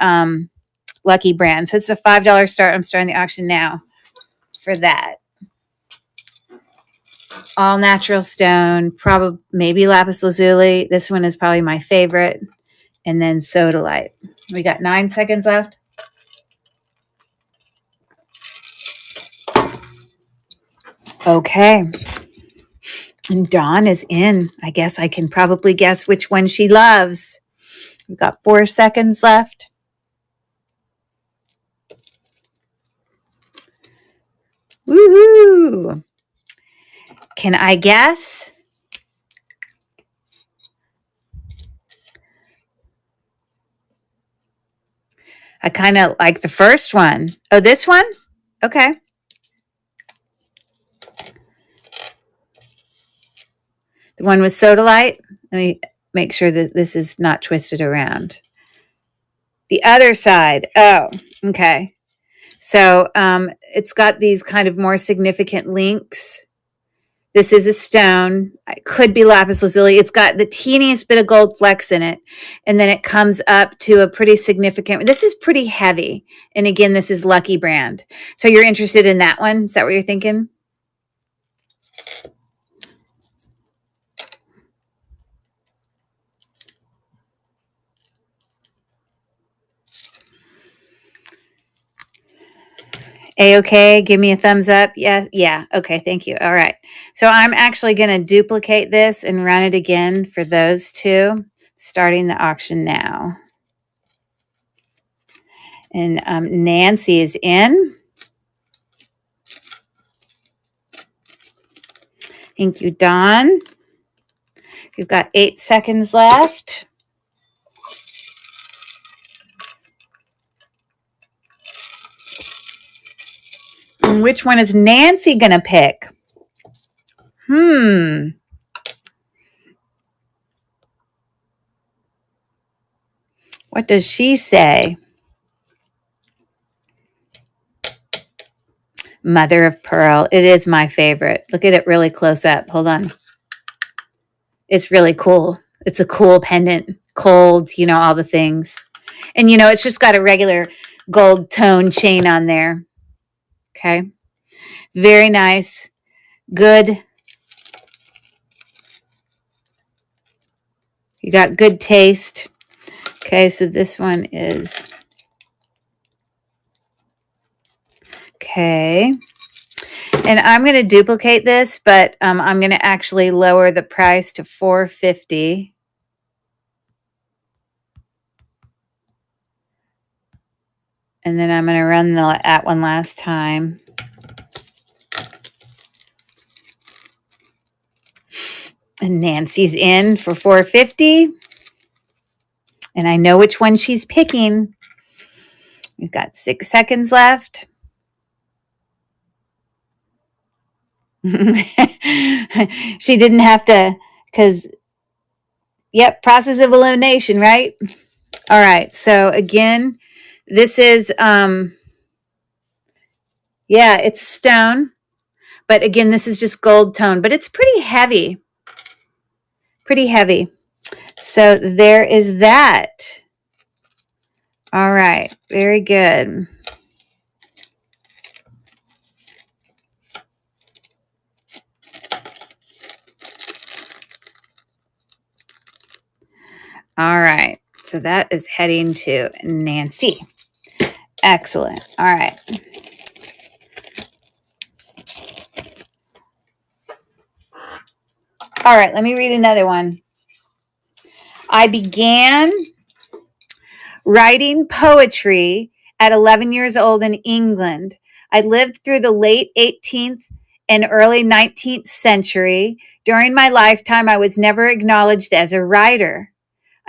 Lucky Brand. So it's a $5 start. I'm starting the auction now for that. All natural stone, probably maybe lapis lazuli. This one is probably my favorite. And then Sodalite. We got 9 seconds left. Okay. And Dawn is in. I guess I can probably guess which one she loves. We've got 4 seconds left. Woohoo! Can I guess? I kind of like the first one. Oh, this one? Okay. The one with Sodalite. Let me make sure that this is not twisted around. The other side. Oh, okay. So it's got these kind of more significant links. This is a stone. It could be lapis lazuli. It's got the teeniest bit of gold flecks in it. And then it comes up to a pretty significant, this is pretty heavy. And again, this is Lucky Brand. So you're interested in that one? Is that what you're thinking? A-okay, give me a thumbs up. Yes, yeah, okay, thank you. All right. So I'm actually going to duplicate this and run it again for those two, starting the auction now. And Nancy is in. Thank you, Dawn. We've got 8 seconds left. And which one is Nancy going to pick? What does she say? Mother of Pearl. It is my favorite. Look at it really close up. Hold on. It's really cool. It's a cool pendant. Cold, you know, all the things. And, you know, it's just got a regular gold tone chain on there. Okay. Very nice. Good You got good taste. Okay, so this one is, okay. And I'm going to duplicate this, but I'm going to actually lower the price to $4.50. And then I'm going to run that one last time. And Nancy's in for $4.50. And I know which one she's picking. We've got 6 seconds left. She didn't have to, because, yep, process of elimination, right? All right. So again, this is, yeah, it's stone. But again, this is just gold tone, but it's pretty heavy. Pretty heavy. So there is that. All right. Very good. All right. So that is heading to Nancy. Excellent. All right. All right. Let me read another one. I began writing poetry at 11 years old in England. I lived through the late 18th and early 19th century. During my lifetime, I was never acknowledged as a writer.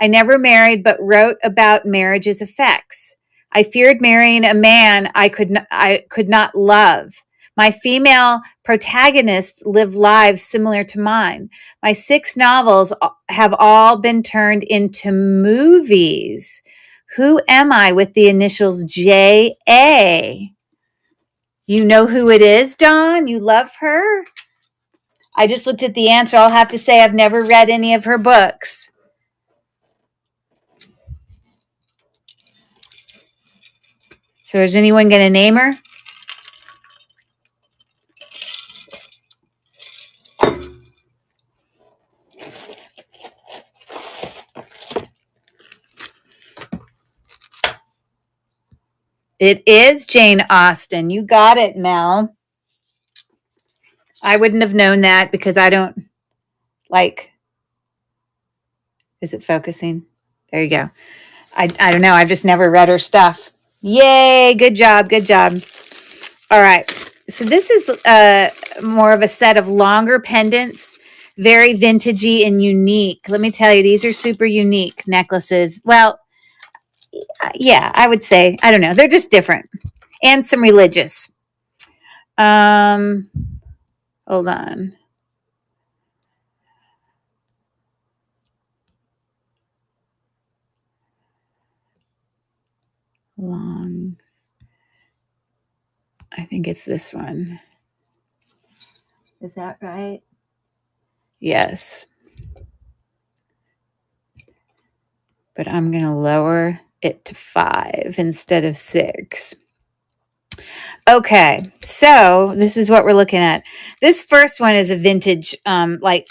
I never married, but wrote about marriage's effects. I feared marrying a man I could not love. My female protagonists live lives similar to mine. My 6 novels have all been turned into movies. Who am I with the initials J.A.? You know who it is, Dawn? You love her? I just looked at the answer. I'll have to say I've never read any of her books. So is anyone going to name her? It is Jane Austen. You got it, Mel. I wouldn't have known that because I don't like. Is it focusing? There you go. I don't know. I've just never read her stuff. Yay. Good job. Good job. All right. So this is more of a set of longer pendants, very vintagey and unique. Let me tell you, these are super unique necklaces. Well, yeah, I would say, I don't know. They're just different and some religious. Hold on. Long. I think it's this one. Is that right? Yes. But I'm going to lower it to 5 instead of 6. Okay, so this is what we're looking at. This first one is a vintage, like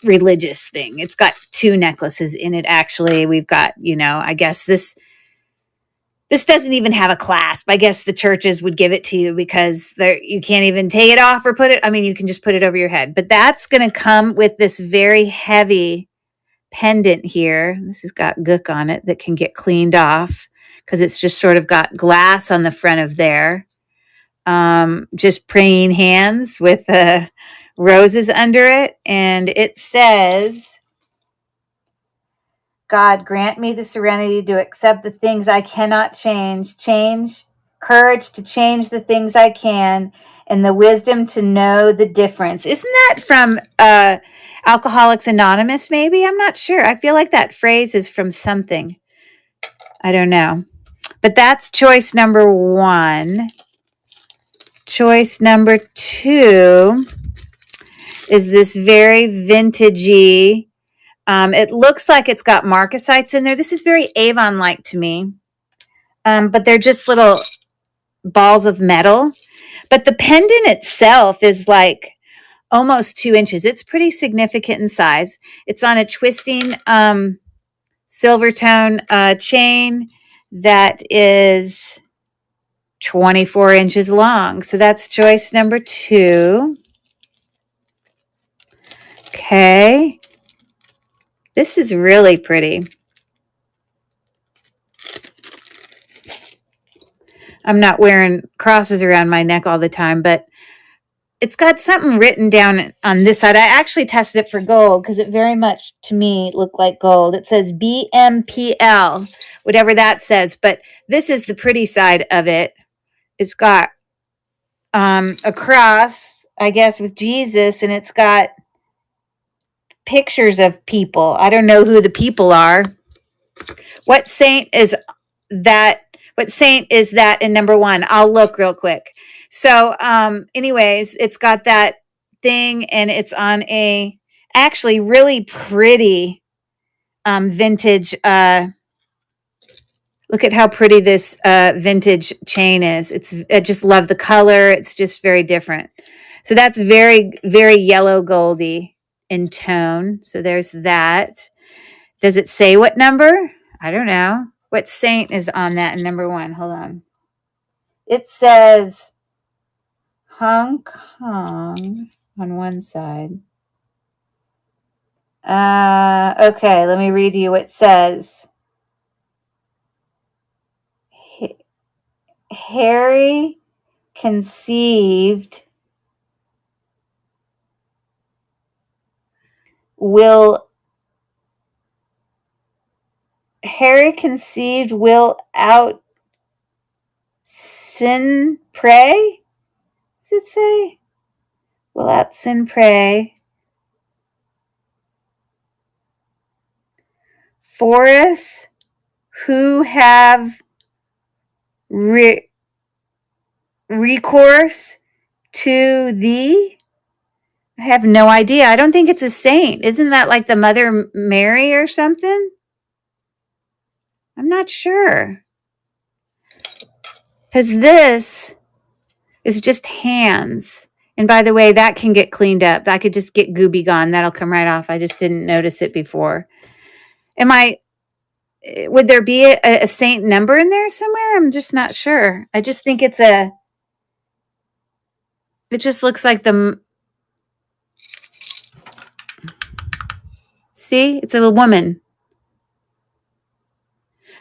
religious thing. It's got 2 necklaces in it. Actually, we've got, I guess this doesn't even have a clasp. I guess the churches would give it to you because you can't even take it off or put it. I mean, you can just put it over your head. But that's going to come with this very heavy pendant here. This has got gook on it that can get cleaned off because it's just sort of got glass on the front of there. Just praying hands with roses under it. And it says, God, grant me the serenity to accept the things I cannot change, courage to change the things I can, and the wisdom to know the difference. Isn't that from Alcoholics Anonymous, maybe? I'm not sure. I feel like that phrase is from something. I don't know. But that's choice number 1. Choice number 2 is this very vintagey. It looks like it's got marcasites in there. This is very Avon-like to me. But they're just little balls of metal. But the pendant itself is like almost 2 inches. It's pretty significant in size. It's on a twisting silver tone chain that is 24 inches long. So that's choice number 2. Okay. This is really pretty. I'm not wearing crosses around my neck all the time, but it's got something written down on this side. I actually tested it for gold because it very much, to me, looked like gold. It says BMPL, whatever that says. But this is the pretty side of it. It's got a cross, I guess, with Jesus, and it's got pictures of people. I don't know who the people are. What saint is that? What saint is that in number 1? I'll look real quick. So, anyways, it's got that thing, and it's on a actually really pretty vintage. Look at how pretty this vintage chain is. I just love the color. It's just very different. So that's very, very yellow goldy in tone. So there's that. Does it say what number? I don't know. What saint is on that in number 1? Hold on. It says Hong Kong on one side. Okay, let me read you what it says. Harry conceived will out sin pray? Does it say? Will out sin pray. Forests who have recourse to thee? I have no idea. I don't think it's a saint. Isn't that like the Mother Mary or something? I'm not sure. Because this is just hands. And by the way, that can get cleaned up. I could just get Gooby gone. That'll come right off. I just didn't notice it before. Would there be a saint number in there somewhere? I'm just not sure. I just think it just looks like see, it's a woman.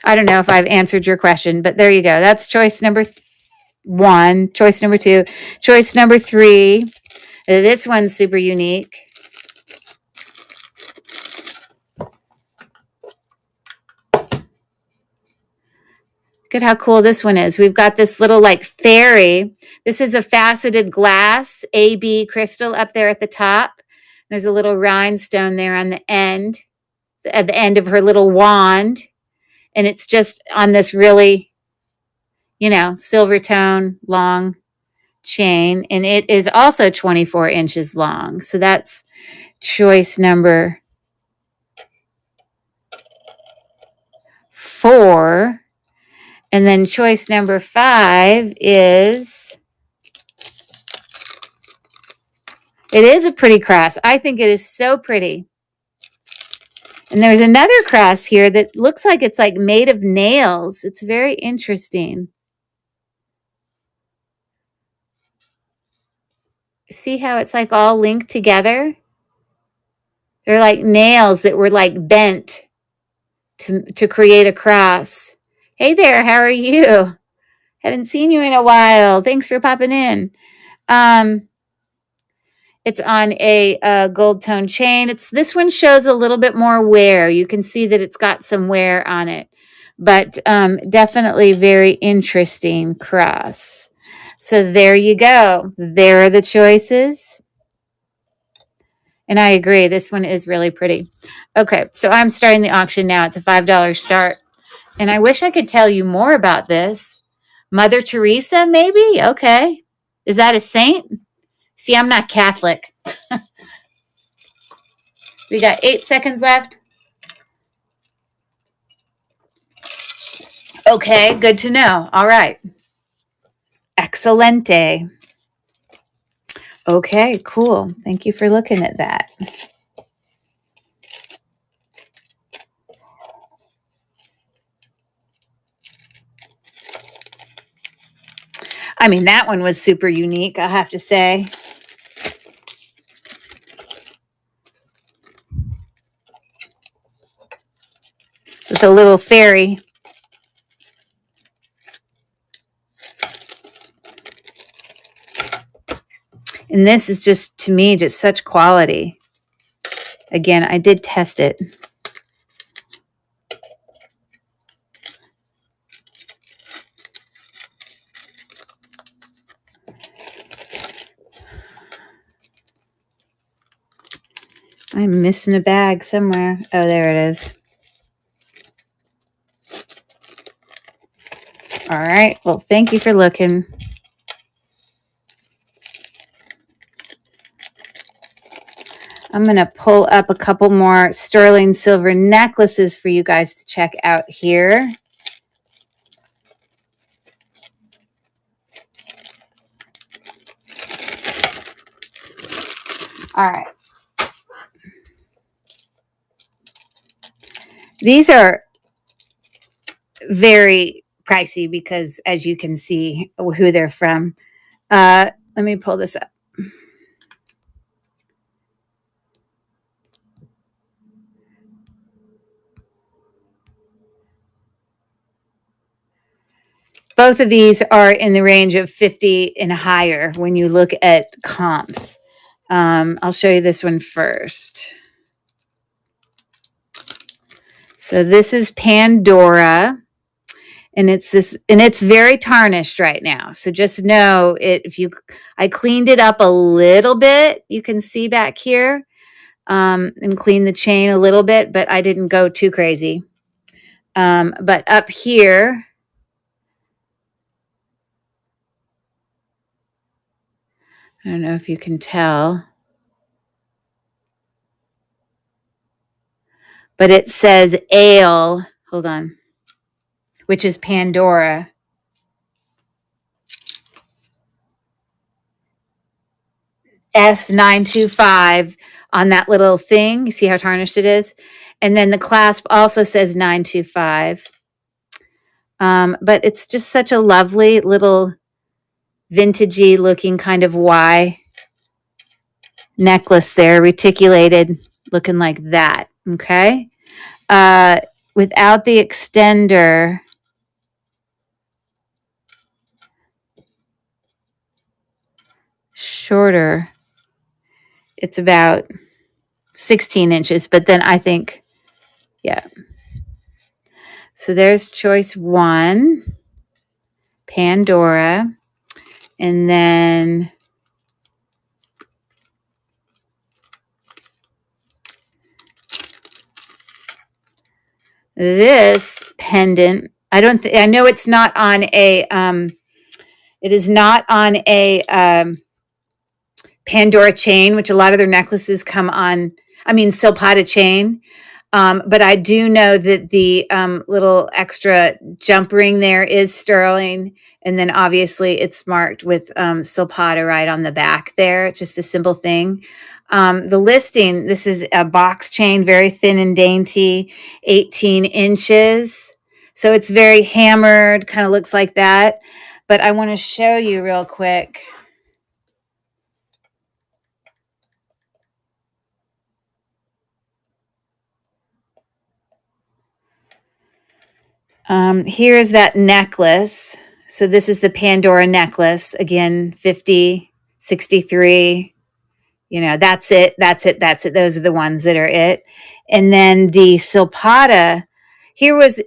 I don't know if I've answered your question, but there you go. That's choice number 1, choice number 2, choice number 3. This one's super unique. Look at how cool this one is. We've got this little like fairy. This is a faceted glass AB crystal up there at the top. There's a little rhinestone there on the end, at the end of her little wand. And it's just on this really, silver tone long chain. And it is also 24 inches long. So that's choice number 4. And then choice number 5 is, it is a pretty cross. I think it is so pretty. And there's another cross here that looks like it's like made of nails. It's very interesting. See how it's like all linked together? They're like nails that were like bent to create a cross. Hey there, how are you? Haven't seen you in a while. Thanks for popping in. It's on a gold tone chain. This one shows a little bit more wear. You can see that it's got some wear on it, but definitely very interesting cross. So there you go. There are the choices. And I agree. This one is really pretty. Okay, so I'm starting the auction now. It's a $5 start. And I wish I could tell you more about this. Mother Teresa, maybe? Okay. Is that a saint? See, I'm not Catholic. We got 8 seconds left. Okay, good to know. All right. Excelente. Okay, cool. Thank you for looking at that. I mean, that one was super unique, I'll have to say. With a little fairy. And this is just, to me, just such quality. Again, I did test it. I'm missing a bag somewhere. Oh, there it is. All right. Well, thank you for looking. I'm going to pull up a couple more sterling silver necklaces for you guys to check out here. All right. These are very pricey because, as you can see, who they're from. Let me pull this up. Both of these are in the range of 50 and higher when you look at comps. I'll show you this one first. So this is Pandora, and it's very tarnished right now. So just know it. I cleaned it up a little bit. You can see back here, and clean the chain a little bit, but I didn't go too crazy. But up here, I don't know if you can tell, but it says ale. Hold on. Which is Pandora. S925 on that little thing. You see how tarnished it is? And then the clasp also says 925. But it's just such a lovely little vintagey looking kind of Y necklace there, reticulated, looking like that. Okay. Without the extender, shorter, it's about 16 inches, but then I think, yeah. So there's choice one, Pandora. And then this pendant, I know it's not on a, it is not on a Pandora chain, which a lot of their necklaces come on, Silpata chain. But I do know that the little extra jump ring there is sterling. And then obviously it's marked with Silpata right on the back there. It's just a simple thing. The listing, this is a box chain, very thin and dainty, 18 inches. So it's very hammered, kind of looks like that. But I want to show you real quick. Here's that necklace. So this is the Pandora necklace. Again, 50, 63. That's it. Those are the ones that are it. And then the Silpata, here was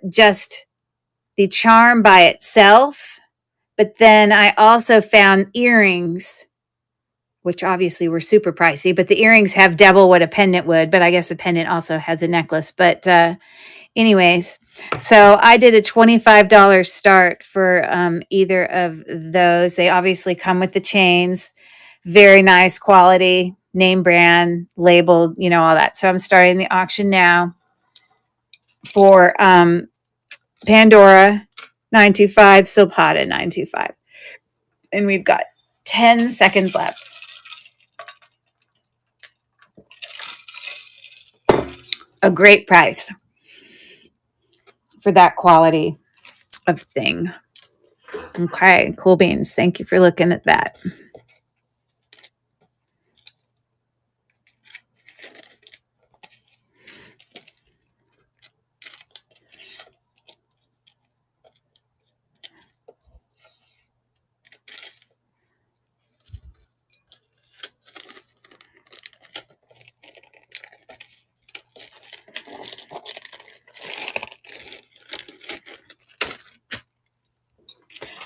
just the charm by itself. But then I also found earrings, which obviously were super pricey. But the earrings have double what a pendant would. But I guess a pendant also has a necklace. But anyways, so I did a $25 start for either of those. They obviously come with the chains. Very nice quality, name brand, labeled, all that. So I'm starting the auction now for Pandora 925, Silpata 925. And we've got 10 seconds left. A great price for that quality of thing. Okay, cool beans. Thank you for looking at that.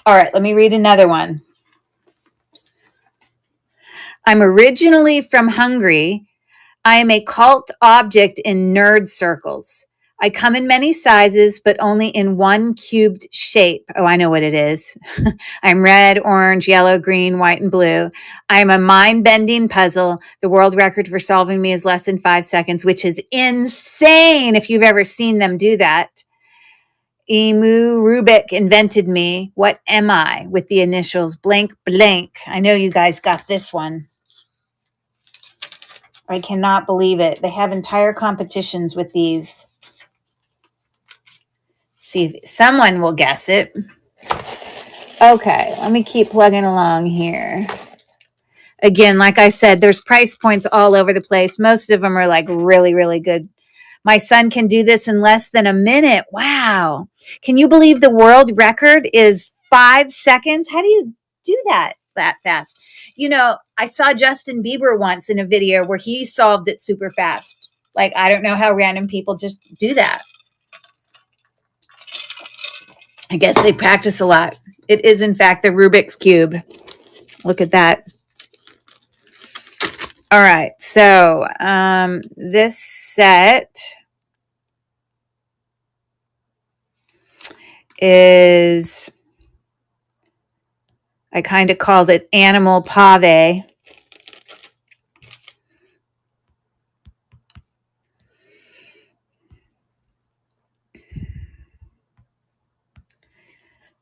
All right, let me read another one. I'm originally from Hungary. I am a cult object in nerd circles. I come in many sizes, but only in one cubed shape. Oh, I know what it is. I'm red, orange, yellow, green, white, and blue. I am a mind bending puzzle. The world record for solving me is less than 5 seconds, which is insane if you've ever seen them do that. Emu Rubik invented me. What am I? With the initials blank blank. I know you guys got this one. I cannot believe it. They have entire competitions with these. See if someone will guess it. Okay, let me keep plugging along here. Again, like I said, there's price points all over the place. Most of them are like really, really good. My son can do this in less than a minute. Wow. Can you believe the world record is 5 seconds? How do you do that fast? You know, I saw Justin Bieber once in a video where he solved it super fast. Like, I don't know how random people just do that. I guess they practice a lot. It is, in fact, the Rubik's Cube. Look at that. All right. So this set is, I kind of called it Animal Pave.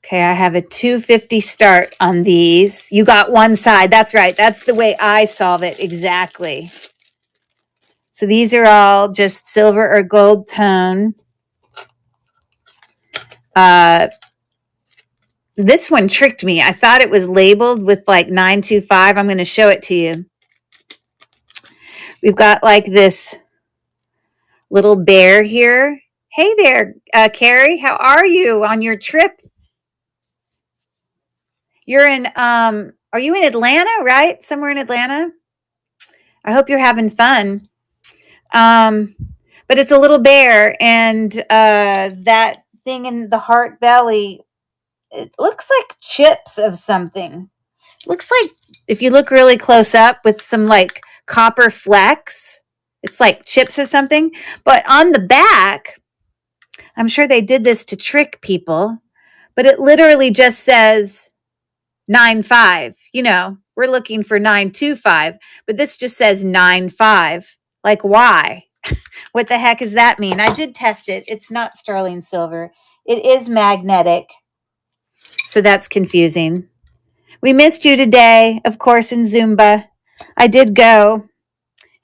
Okay, I have a 250 start on these. You got one side. That's right. That's the way I solve it exactly. So these are all just silver or gold tone. This one tricked me. I thought it was labeled with like 925. I'm going to show it to you. We've got like this little bear here. Hey there, Carrie. How are you on your trip? You're in, are you in Atlanta, right? Somewhere in Atlanta? I hope you're having fun. But it's a little bear, and that thing in the heart belly, it looks like chips of something. Looks like, if you look really close up with some like copper flecks, it's like chips of something. But on the back, I'm sure they did this to trick people, but it literally just says 95. You know, we're looking for 925, but this just says 95. Like, why? What the heck does that mean? I did test it. It's not sterling silver. It is magnetic. So that's confusing. We missed you today, of course, in Zumba. I did go,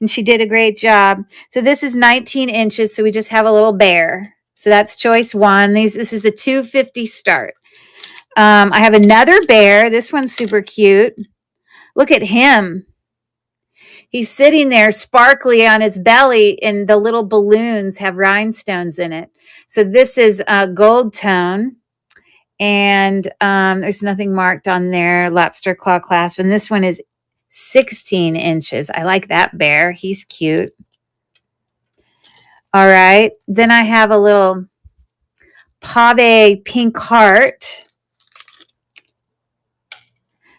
and she did a great job. So this is 19 inches, so we just have a little bear. So that's choice one. This is the 250 start. I have another bear. This one's super cute. Look at him. He's sitting there sparkly on his belly, and the little balloons have rhinestones in it. So this is a gold tone, and there's nothing marked on there. Lobster claw clasp, and this one is 16 inches. I like that bear. He's cute. All right. Then I have a little pave pink heart.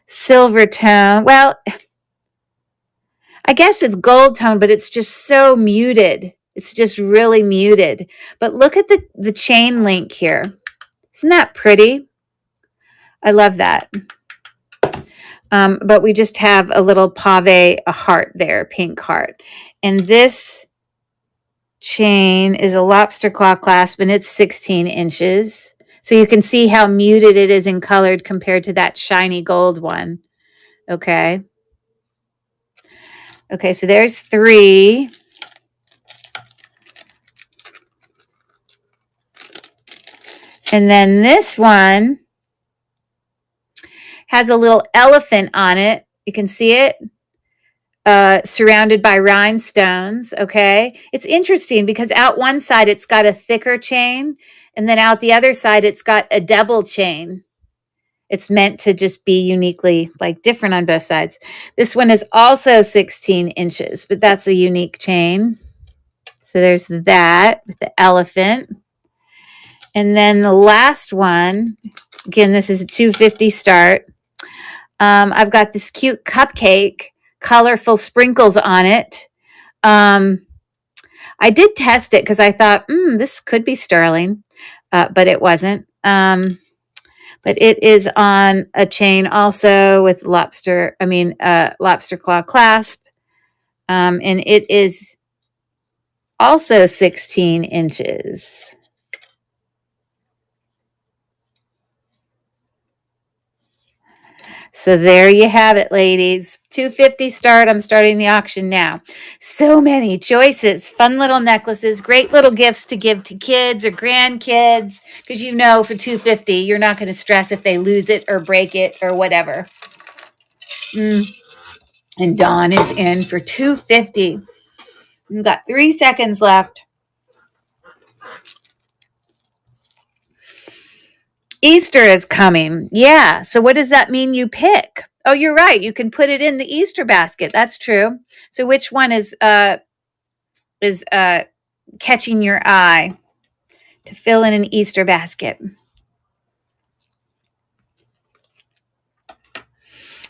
Silver tone. Well, I guess it's gold tone, but it's just so muted. It's just really muted. But look at the chain link here. Isn't that pretty? I love that. But we just have a little pave, a heart there, pink heart. And this chain is a lobster claw clasp, and it's 16 inches. So you can see how muted it is in colored compared to that shiny gold one. Okay. Okay, so there's 3. And then this one has a little elephant on it. You can see it. Surrounded by rhinestones. Okay. It's interesting because out one side it's got a thicker chain, and then out the other side it's got a double chain. It's meant to just be uniquely like different on both sides. This one is also 16 inches, but that's a unique chain. So there's that with the elephant. And then the last one, again, this is a 250 start. I've got this cute cupcake, colorful sprinkles on it. I did test it because I thought, this could be sterling, but it wasn't. But it is on a chain also with lobster claw clasp. And it is also 16 inches. So there you have it, ladies. 250 start. I'm starting the auction now. So many choices, fun little necklaces, great little gifts to give to kids or grandkids, because you know for 250 you're not going to stress if they lose it or break it or whatever. And Dawn is in for 250. We've got 3 seconds left. Easter is coming. Yeah. So what does that mean you pick? Oh, you're right. You can put it in the Easter basket. That's true. So which one is catching your eye to fill in an Easter basket?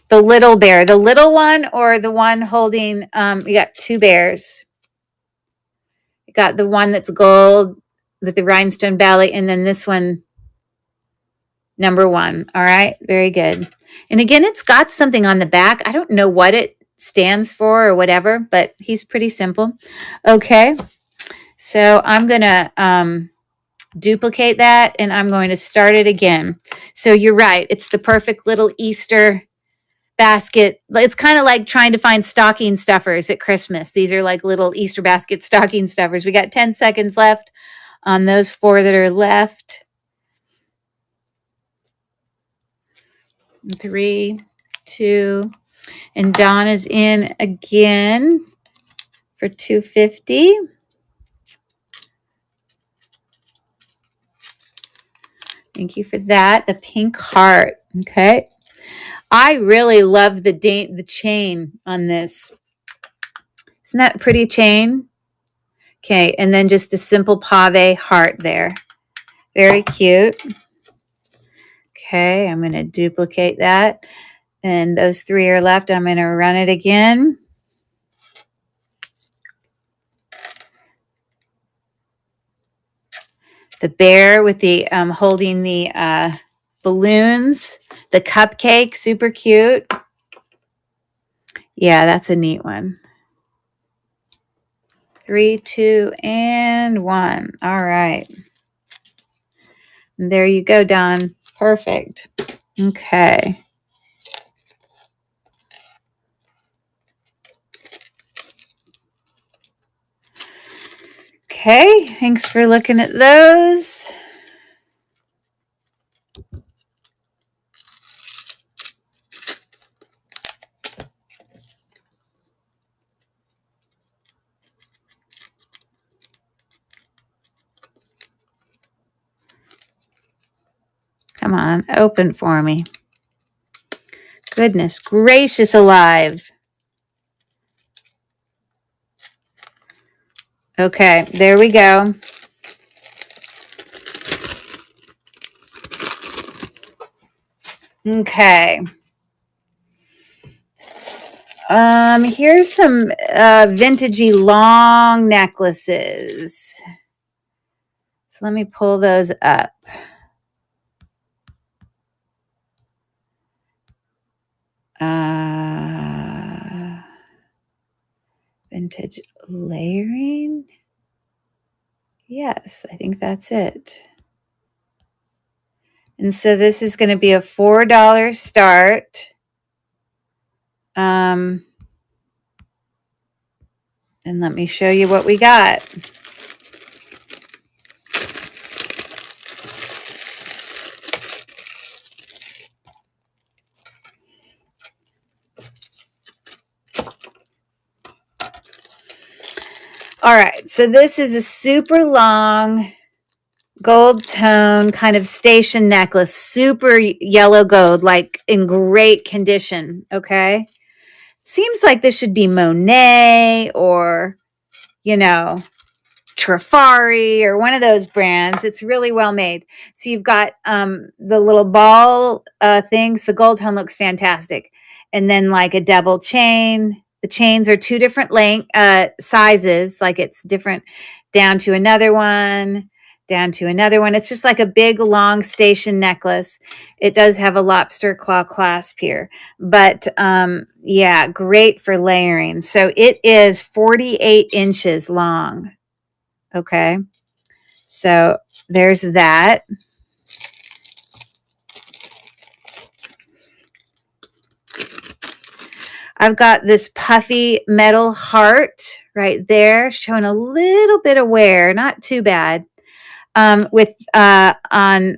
The little bear, the little one, or the one holding, you got 2 bears. You got the one that's gold with the rhinestone belly, and then this one, number 1. All right. Very good. And again, it's got something on the back. I don't know what it stands for or whatever, but he's pretty simple. Okay. So I'm going to duplicate that, and I'm going to start it again. So you're right. It's the perfect little Easter basket. It's kind of like trying to find stocking stuffers at Christmas. These are like little Easter basket stocking stuffers. We got 10 seconds left on those 4 that are left. 3, 2, and Dawn is in again for 250. Thank you for that. The pink heart. Okay. I really love the chain on this. Isn't that a pretty chain? Okay. And then just a simple pave heart there. Very cute. Okay. I'm going to duplicate that. And those 3 are left. I'm going to run it again. The bear with the holding the balloons. The cupcake, super cute. Yeah, that's a neat one. 3, 2, and 1. All right. And there you go, Dawn. Perfect. Okay. Okay, thanks for looking at those. Come on, open for me. Goodness gracious alive. Okay, there we go. Okay. Here's some vintagey long necklaces. So let me pull those up. Vintage layering. Yes, I think that's it. And so this is going to be a $4 start. And let me show you what we got. All right, so this is a super long gold tone kind of station necklace, super yellow gold, like in great condition, okay? Seems like this should be Monet or, you know, Trifari or one of those brands. It's really well made. So you've got the little ball things. The gold tone looks fantastic. And then like a double chain. The chains are two different length sizes, like it's different down to another one, down to another one. It's just like a big long station necklace. It does have a lobster claw clasp here, but yeah, great for layering. So it is 48 inches long. Okay, so there's that. I've got this puffy metal heart right there, showing a little bit of wear, not too bad. With on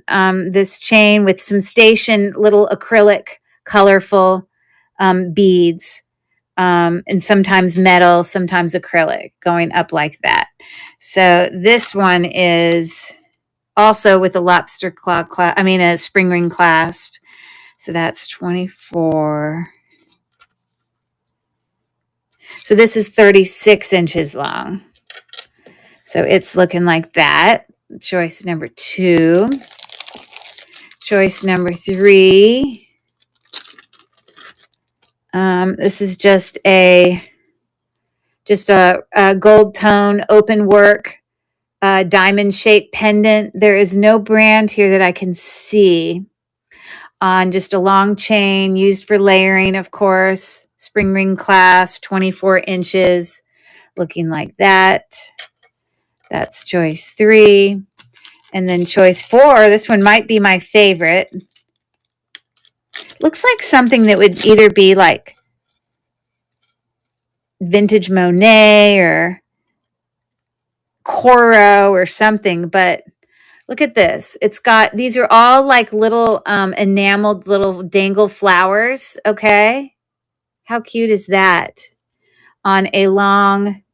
this chain with some station little acrylic, colorful beads, and sometimes metal, sometimes acrylic, going up like that. So this one is also with a lobster claw clasp, a spring ring clasp. So that's 24. So this is 36 inches long. So it's looking like that. Choice number 2. Choice number 3. This is just a gold tone open work diamond shaped pendant. There is no brand here that I can see. On just a long chain used for layering, of course. Spring ring clasp, 24 inches, looking like that. That's choice 3. And then choice 4, this one might be my favorite. Looks like something that would either be like vintage Monet or Coro or something, but look at this. It's got, these are all like little enameled little dangle flowers, okay? How cute is that? On a long,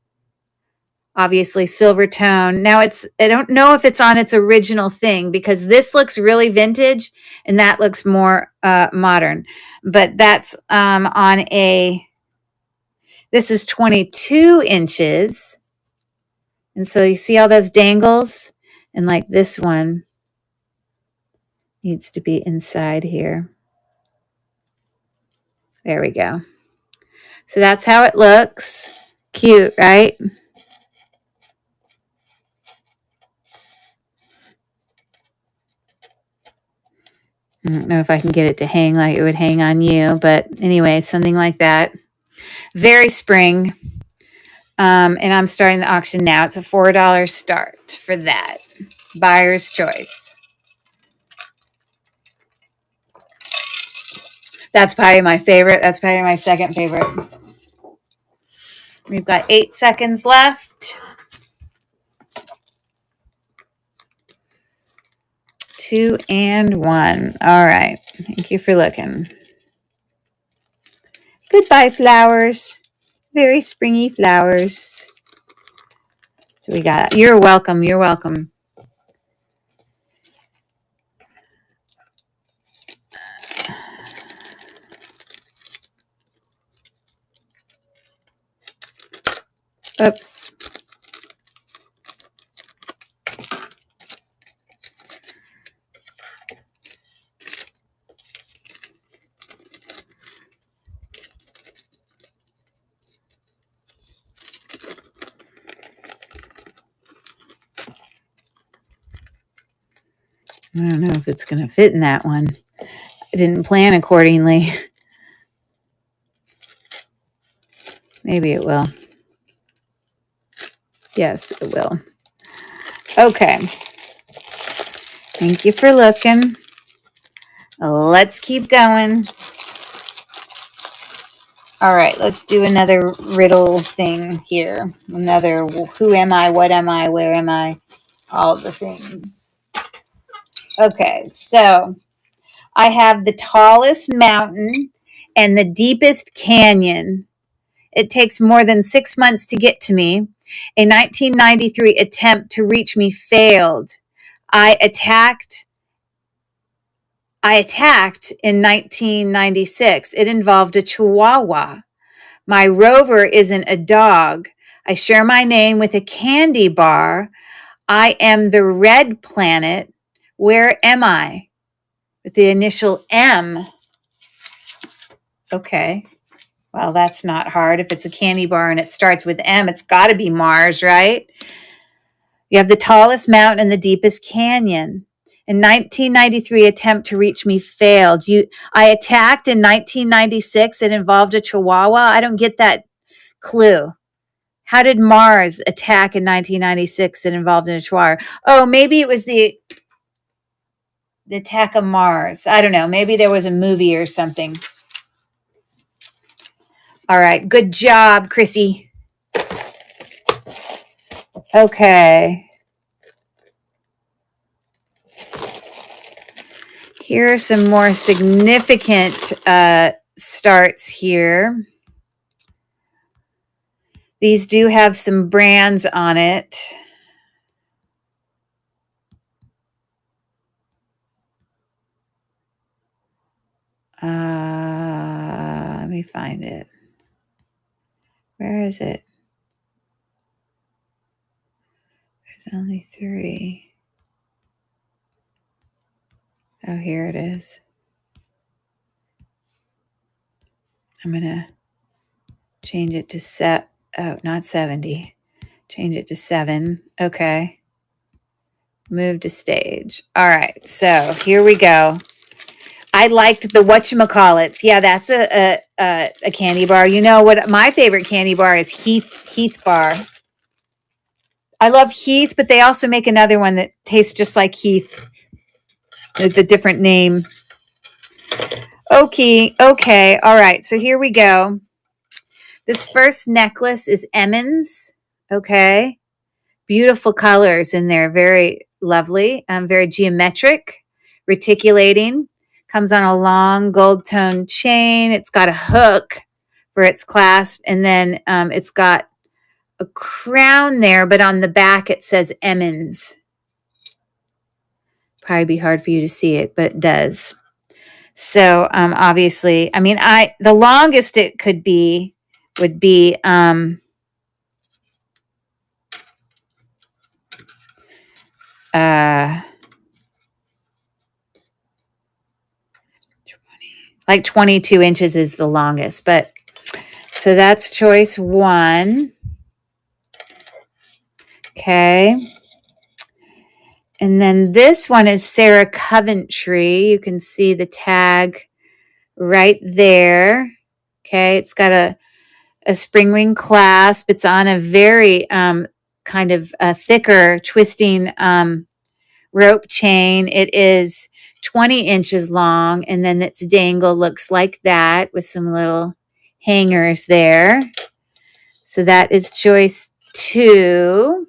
obviously silver tone. Now I don't know if it's on its original thing because this looks really vintage and that looks more modern. But that's this is 22 inches. And so you see all those dangles? And like this one needs to be inside here. There we go. So that's how it looks. Cute, right? I don't know if I can get it to hang like it would hang on you, but anyway, something like that. Very spring. And I'm starting the auction now. It's a $4 start for that. Buyer's choice. That's probably my favorite. That's probably my second favorite. We've got 8 seconds left. 2 and 1. All right. Thank you for looking. Goodbye, flowers. Very springy flowers. So we got, you're welcome. You're welcome. Oops. I don't know if it's going to fit in that one. I didn't plan accordingly. Maybe it will. Yes, it will. Okay. Thank you for looking. Let's keep going. All right, let's do another riddle thing here. Another who am I, what am I, where am I, all the things. Okay, so I have the tallest mountain and the deepest canyon. It takes more than 6 months to get to me. A 1993 attempt to reach me failed. I attacked in 1996. It involved a chihuahua. My rover isn't a dog. I share my name with a candy bar. I am the red planet. Where am I? With the initial M. Okay. Well, that's not hard. If it's a candy bar and it starts with M, it's got to be Mars, right? You have the tallest mountain and the deepest canyon. In 1993, attempt to reach me failed. I attacked in 1996. It involved a chihuahua. I don't get that clue. How did Mars attack in 1996 that involved a chihuahua? Oh, maybe it was the attack of Mars. I don't know. Maybe there was a movie or something. All right. Good job, Chrissy. Okay. Here are some more significant starts here. These do have some brands on it. Let me find it. Where is it? There's only 3. Oh, here it is. I'm going to change it to not 70. Change it to 7. Okay. Move to stage. All right. So here we go. I liked the whatchamacallits. Yeah, that's a candy bar. You know what? My favorite candy bar is Heath bar. I love Heath, but they also make another one that tastes just like Heath. The different name. Okay. All right. So here we go. This first necklace is Emmons. Okay. Beautiful colors in there. Very lovely. Very geometric. Reticulating. Comes on a long gold tone chain. It's got a hook for its clasp. And then it's got a crown there. But on the back it says Emmons. Probably be hard for you to see it, but it does. So obviously, I mean, the longest it could be would be 22 inches is the longest. But so that's choice 1. Okay. And then this one is Sarah Coventry. You can see the tag right there. Okay. It's got a spring ring clasp. It's on a very kind of thicker twisting rope chain. It is 20 inches long, and then its dangle looks like that with some little hangers there. So that is choice 2.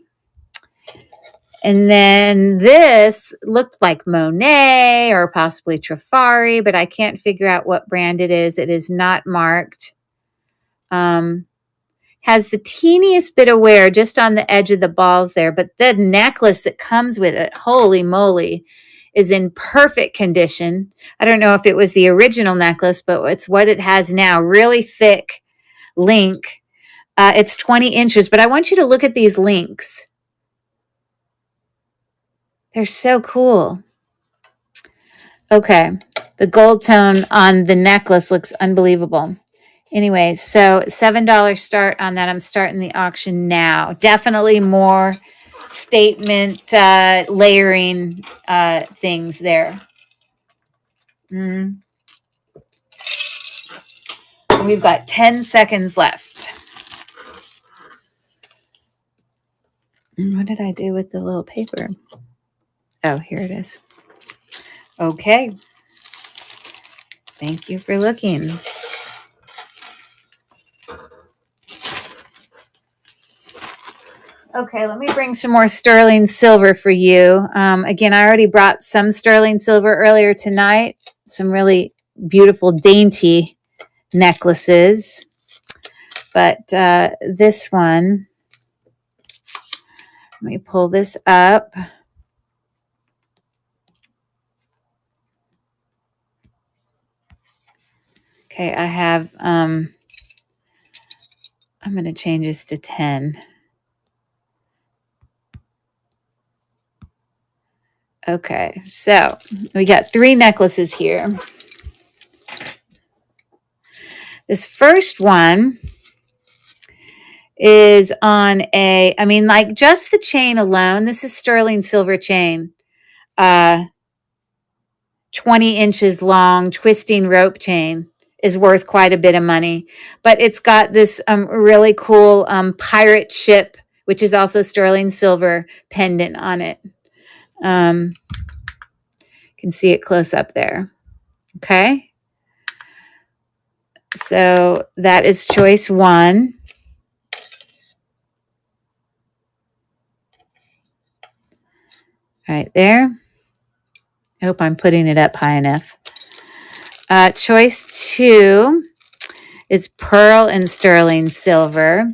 And then this looked like Monet or possibly Trifari, but I can't figure out what brand it is. It is not marked. Has the teeniest bit of wear just on the edge of the balls there, but the necklace that comes with it, holy moly, is in perfect condition. I don't know if it was the original necklace, but it's what it has now. Really thick link. It's 20 inches, but I want you to look at these links. They're so cool. Okay. The gold tone on the necklace looks unbelievable. Anyway, so $7 start on that. I'm starting the auction now. Definitely more statement layering things there. We've got 10 seconds left. What did I do with the little paper? Oh, here it is. Okay. Thank you for looking. Okay, let me bring some more sterling silver for you. Again, I already brought some sterling silver earlier tonight. Some really beautiful, dainty necklaces. But this one Let me pull this up. Okay, I have, I'm going to change this to 10. Okay, so we got 3 necklaces here. This first one is on a, I mean, like just the chain alone, this is sterling silver chain, 20 inches long, twisting rope chain is worth quite a bit of money. But it's got this really cool pirate ship, which is also sterling silver pendant on it. You can see it close up there. Okay. So that is choice 1. Right there. I hope I'm putting it up high enough. Choice 2 is pearl and sterling silver.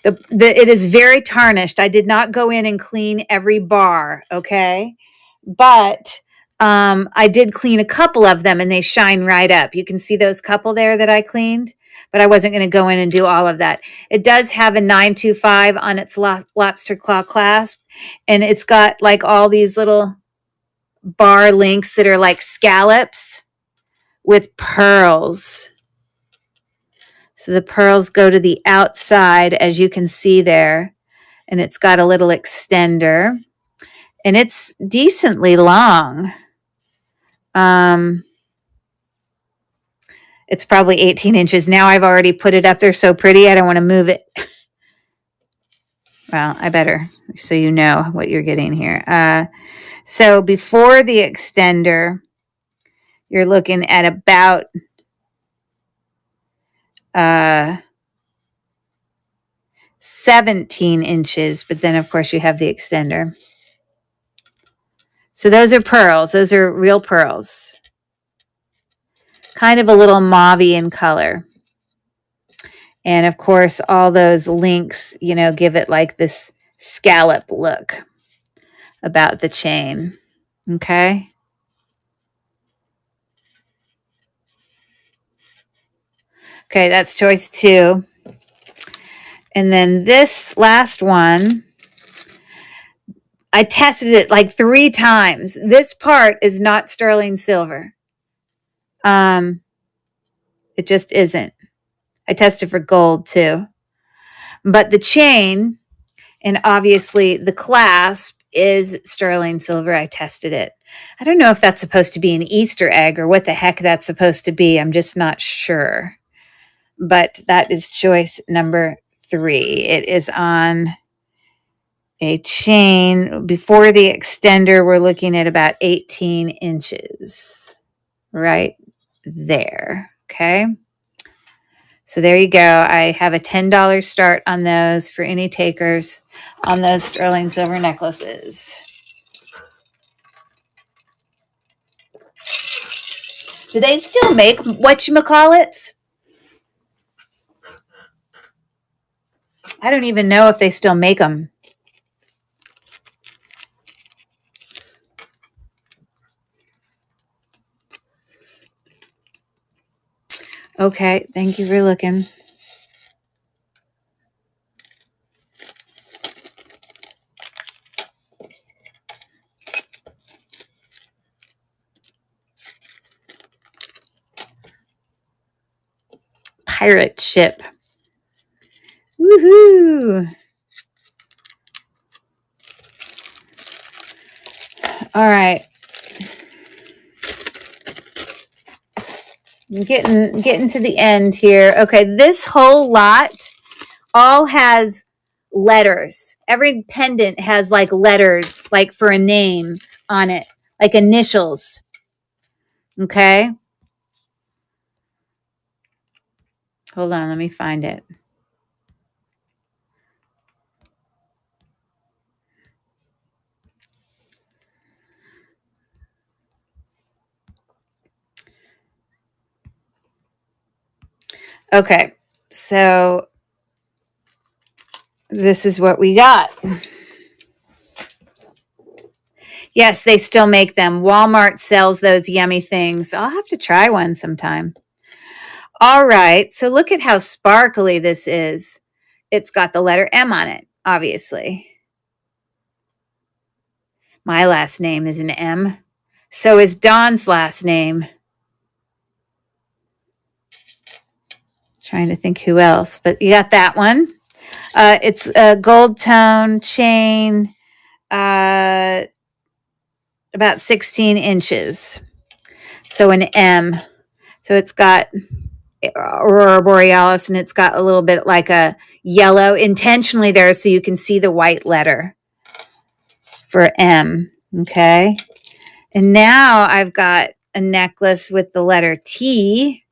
It is very tarnished. I did not go in and clean every bar, okay? But I did clean a couple of them, and they shine right up. You can see those couple there that I cleaned, but I wasn't going to go in and do all of that. It does have a 925 on its lobster claw clasp, and it's got like all these little bar links that are like scallops with pearls. So the pearls go to the outside, as you can see there, and it's got a little extender, and it's decently long. It's probably 18 inches. Now I've already put it up there so pretty, I don't want to move it. Well, I better, so you know what you're getting here. So before the extender, you're looking at about 17 inches, but then of course you have the extender. So those are pearls. Those are real pearls. Kind of a little mauve-y in color. And of course, all those links, you know, give it like this scallop look about the chain. Okay. Okay, that's choice 2. And then this last one, I tested it like 3 times. This part is not sterling silver. It just isn't. I tested for gold too. But the chain and obviously the clasp is sterling silver. I tested it. I don't know if that's supposed to be an Easter egg or what the heck that's supposed to be. I'm just not sure. But that is choice number 3. It is on a chain. Before the extender, we're looking at about 18 inches right there. Okay. So there you go. I have a $10 start on those for any takers on those sterling silver necklaces. Do they still make whatchamacallits? I don't even know if they still make them. Okay, thank you for looking. Pirate ship. Woohoo! All right. Getting to the end here. Okay, this whole lot all has letters. Every pendant has like letters, like for a name on it, like initials. Okay. Hold on, let me find it. Okay, so this is what we got. Yes, they still make them. Walmart sells those yummy things. I'll have to try one sometime. All right, so look at how sparkly this is. It's got the letter M on it, obviously. My last name is an M. So is Dawn's last name. Trying to think who else, but you got that one. It's a gold tone chain, about 16 inches. So an M. So it's got Aurora Borealis, and it's got a little bit like a yellow intentionally there so you can see the white letter for M. Okay. And now I've got a necklace with the letter T.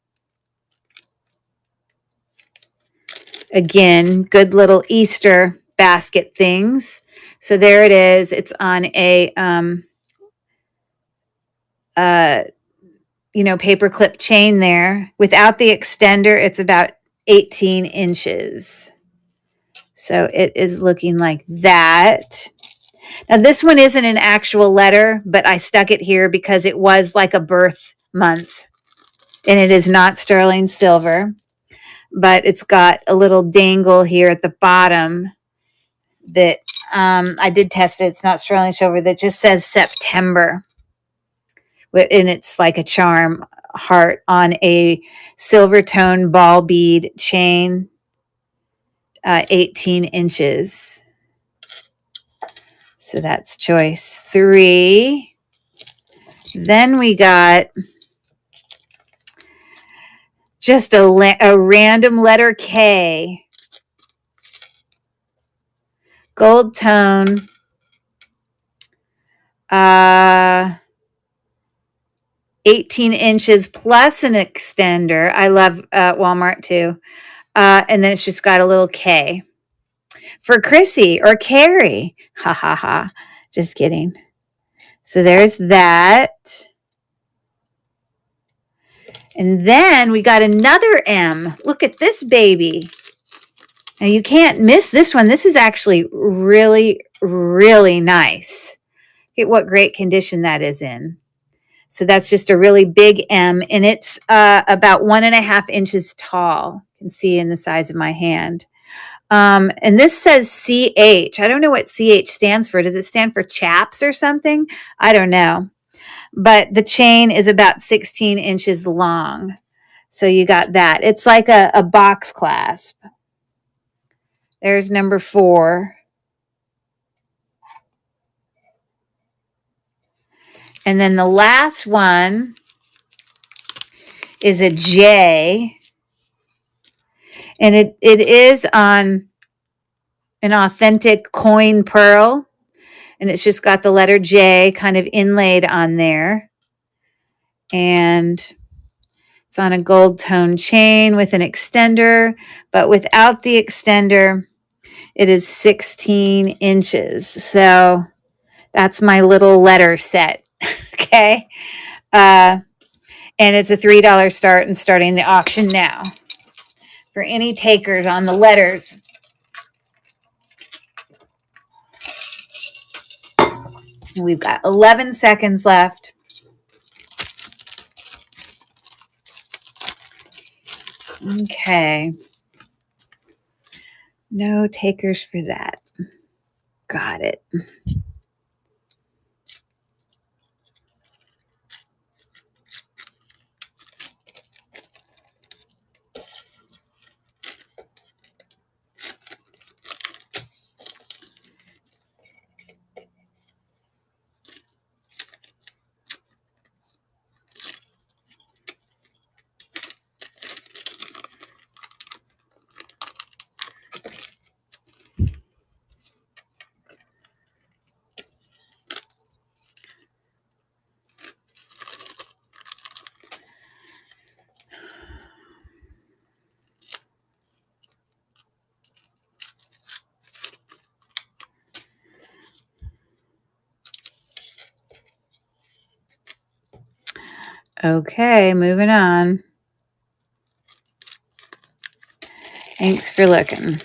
Again, good little Easter basket things. So there it is. It's on a, paper clip chain there. Without the extender, it's about 18 inches. So it is looking like that. Now, this one isn't an actual letter, but I stuck it here because it was like a birth month. And it is not sterling silver. But it's got a little dangle here at the bottom that I did test it. It's not sterling silver. That just says September. And it's like a charm heart on a silver tone ball bead chain, 18 inches. So that's choice 3. Then we got just a random letter K. Gold tone. 18 inches plus an extender. I love Walmart too. And then it's just got a little K. For Chrissy or Carrie. Ha ha ha. Just kidding. So there's that. And then we got another M. Look at this baby. Now you can't miss this one. This is actually really, really nice. Look at what great condition that is in. So that's just a really big M, and it's about 1.5 inches tall. You can see in the size of my hand. And this says CH. I don't know what CH stands for. Does it stand for chaps or something? I don't know. But the chain is about 16 inches long. So you got that. It's like a box clasp. There's number 4. And then the last one is a J. And it is on an authentic coin pearl. And it's just got the letter J kind of inlaid on there. And it's on a gold tone chain with an extender. But without the extender, it is 16 inches. So that's my little letter set. Okay. And it's a $3 start and starting the auction now. For any takers on the letters. We've got 11 seconds left. Okay. No takers for that. Got it. Okay, moving on. Thanks for looking.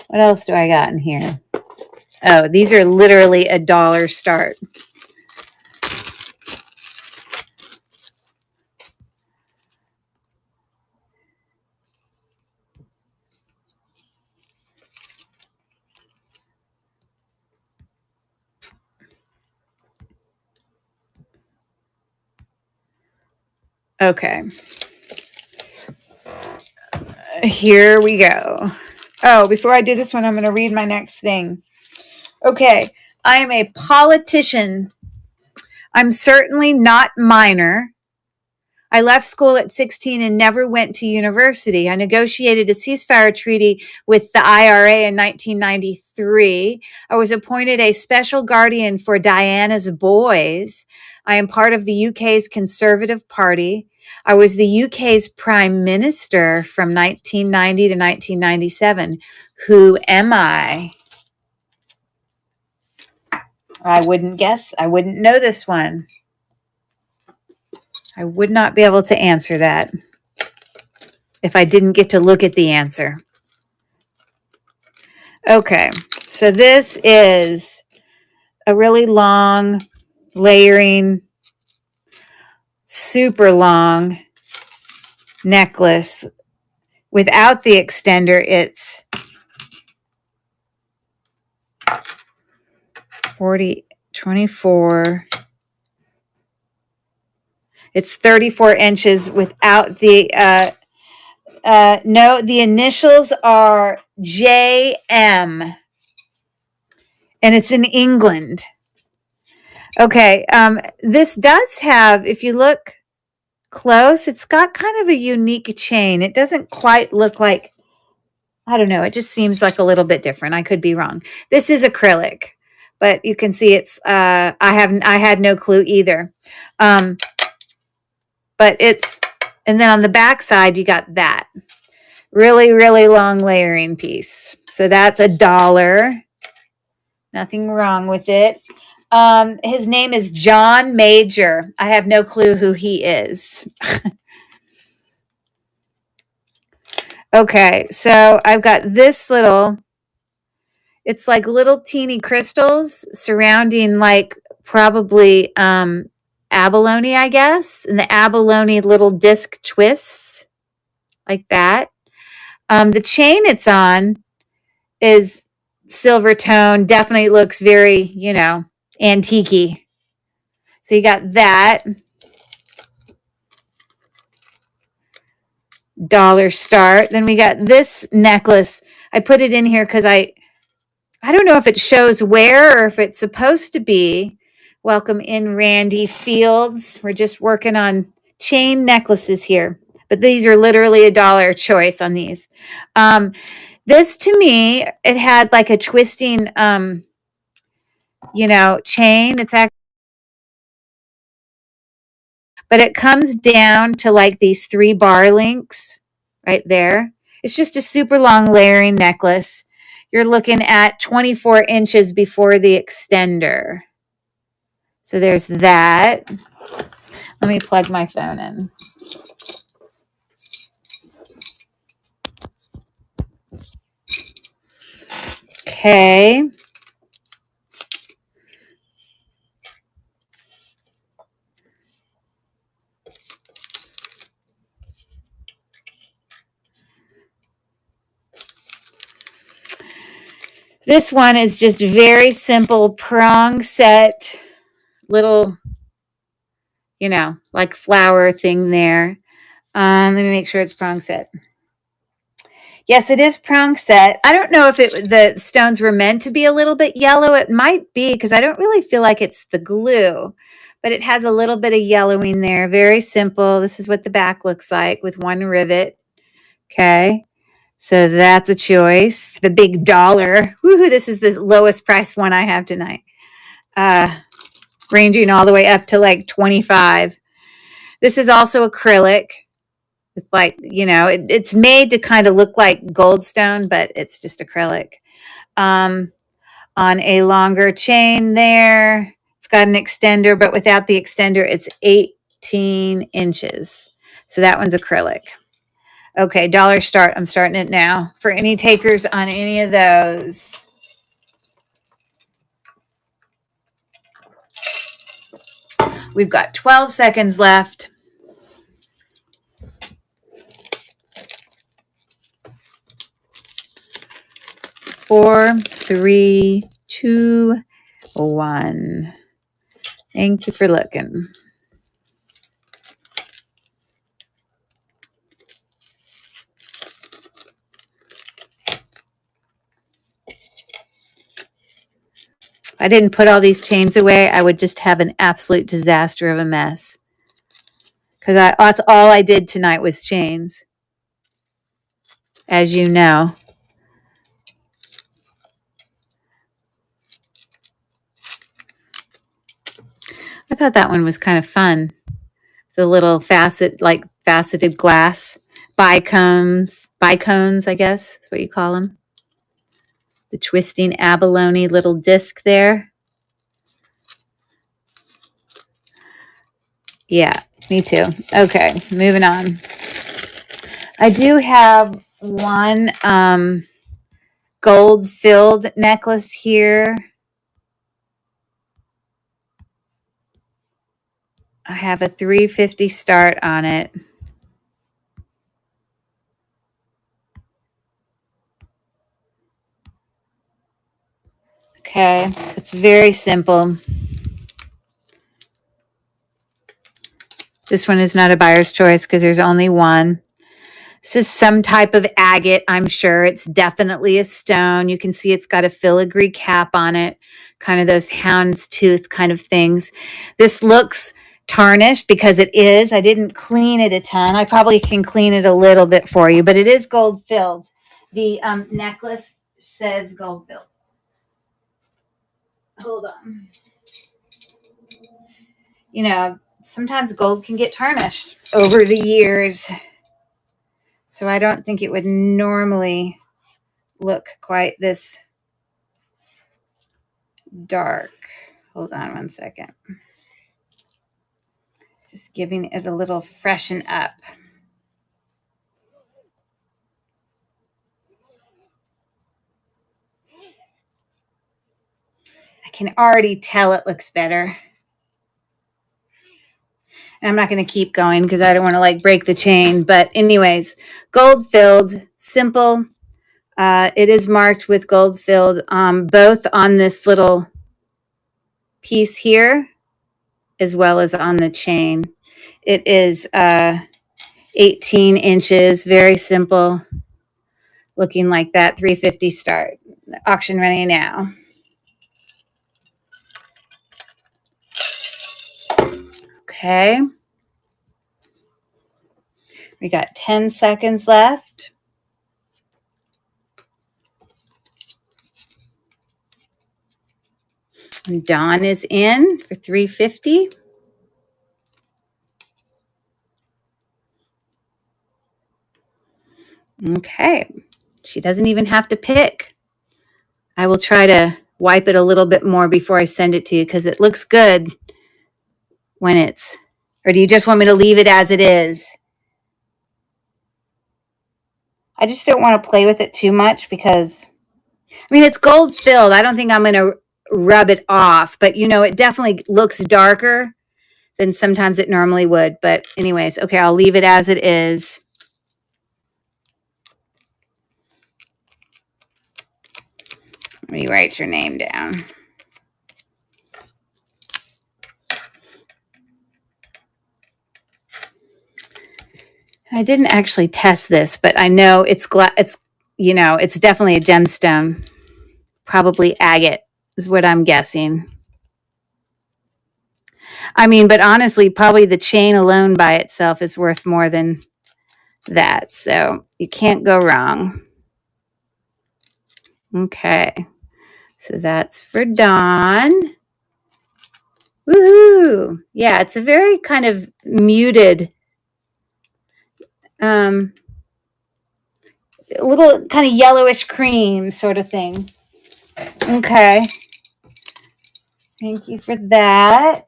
What else do I got in here? Oh, these are literally $1 start. Okay. Here we go. Oh, before I do this one, I'm going to read my next thing. Okay. I am a politician. I'm certainly not minor. I left school at 16 and never went to university. I negotiated a ceasefire treaty with the IRA in 1993. I was appointed a special guardian for Diana's boys. I am part of the UK's Conservative Party. I was the UK's prime minister from 1990 to 1997. Who am I? I wouldn't guess. I wouldn't know this one. I would not be able to answer that if I didn't get to look at the answer. Okay, so this is a really long layering, super long necklace. Without the extender, it's 24. It's 34 inches without the, no, the initials are JM, and it's in England. Okay, this does have, if you look close, it's got kind of a unique chain. It doesn't quite look like, I don't know, it just seems like a little bit different. I could be wrong. This is acrylic, but you can see it's, I had no clue either. But it's, and then on the back side, you got that really, really long layering piece. So that's $1. Nothing wrong with it. His name is John Major. I have no clue who he is. Okay, so I've got this little, it's like little teeny crystals surrounding like probably abalone, I guess. And the abalone little disc twists like that. The chain it's on is silver tone. Definitely looks very, you know, antique-y. So you got that. $1 start. Then we got this necklace. I put it in here because I don't know if it shows where or if it's supposed to be. Welcome in, Randy Fields. We're just working on chain necklaces here. But these are literally $1 choice on these. This to me, it had like a twisting, you know, chain. It's actually, but it comes down to like these 3 bar links right there. It's just a super long layering necklace. You're looking at 24 inches before the extender. So there's that. Let me plug my phone in. Okay. This one is just very simple prong set, little, you know, like flower thing there. Let me make sure it's prong set. Yes, it is prong set. I don't know if the stones were meant to be a little bit yellow. It might be because I don't really feel like it's the glue, but it has a little bit of yellowing there. Very simple. This is what the back looks like with 1 rivet. Okay. So that's a choice. The big $1. Woohoo, this is the lowest price one I have tonight. Ranging all the way up to like 25. This is also acrylic. It's like, you know, it's made to kind of look like goldstone, but it's just acrylic. On a longer chain there, it's got an extender, but without the extender, it's 18 inches. So that one's acrylic. Okay, dollar start. I'm starting it now. For any takers on any of those. We've got 12 seconds left. Four, three, two, one. Thank you for looking. If I didn't put all these chains away, I would just have an absolute disaster of a mess. Because that's all I did tonight was chains, as you know. I thought that one was kind of fun. The little faceted glass bicones, I guess is what you call them. The twisting abalone little disc there. Yeah, me too. Okay, moving on. I do have one gold filled necklace here. I have a $350 start on it. Okay, it's very simple. This one is not a buyer's choice because there's only one. This is some type of agate, I'm sure. It's definitely a stone. You can see it's got a filigree cap on it, kind of those houndstooth kind of things. This looks tarnished because it is. I didn't clean it a ton. I probably can clean it a little bit for you, but it is gold filled. The necklace says gold filled. Hold on. You know, sometimes gold can get tarnished over the years. So I don't think it would normally look quite this dark. Hold on one second. Just giving it a little freshen up. I can already tell it looks better. And I'm not going to keep going because I don't want to like break the chain. But anyways, gold filled, simple. It is marked with gold filled, both on this little piece here as well as on the chain. It is 18 inches, very simple, looking like that. $350 start. Auction running now. Okay. We got 10 seconds left. And Dawn is in for $350. Okay. She doesn't even have to pick. I will try to wipe it a little bit more before I send it to you because it looks good when it's, or do you just want me to leave it as it is? I just don't want to play with it too much because, I mean, it's gold filled. I don't think I'm going to rub it off, but you know, it definitely looks darker than sometimes it normally would. But anyways, okay, I'll leave it as it is. Let me write your name down. I didn't actually test this, but I know it's you know, it's definitely a gemstone. Probably agate is what I'm guessing. I mean, but honestly, probably the chain alone by itself is worth more than that. So you can't go wrong. Okay. So that's for Dawn. Woohoo! Yeah, it's a very kind of muted, a little kind of yellowish cream sort of thing. Okay. Thank you for that.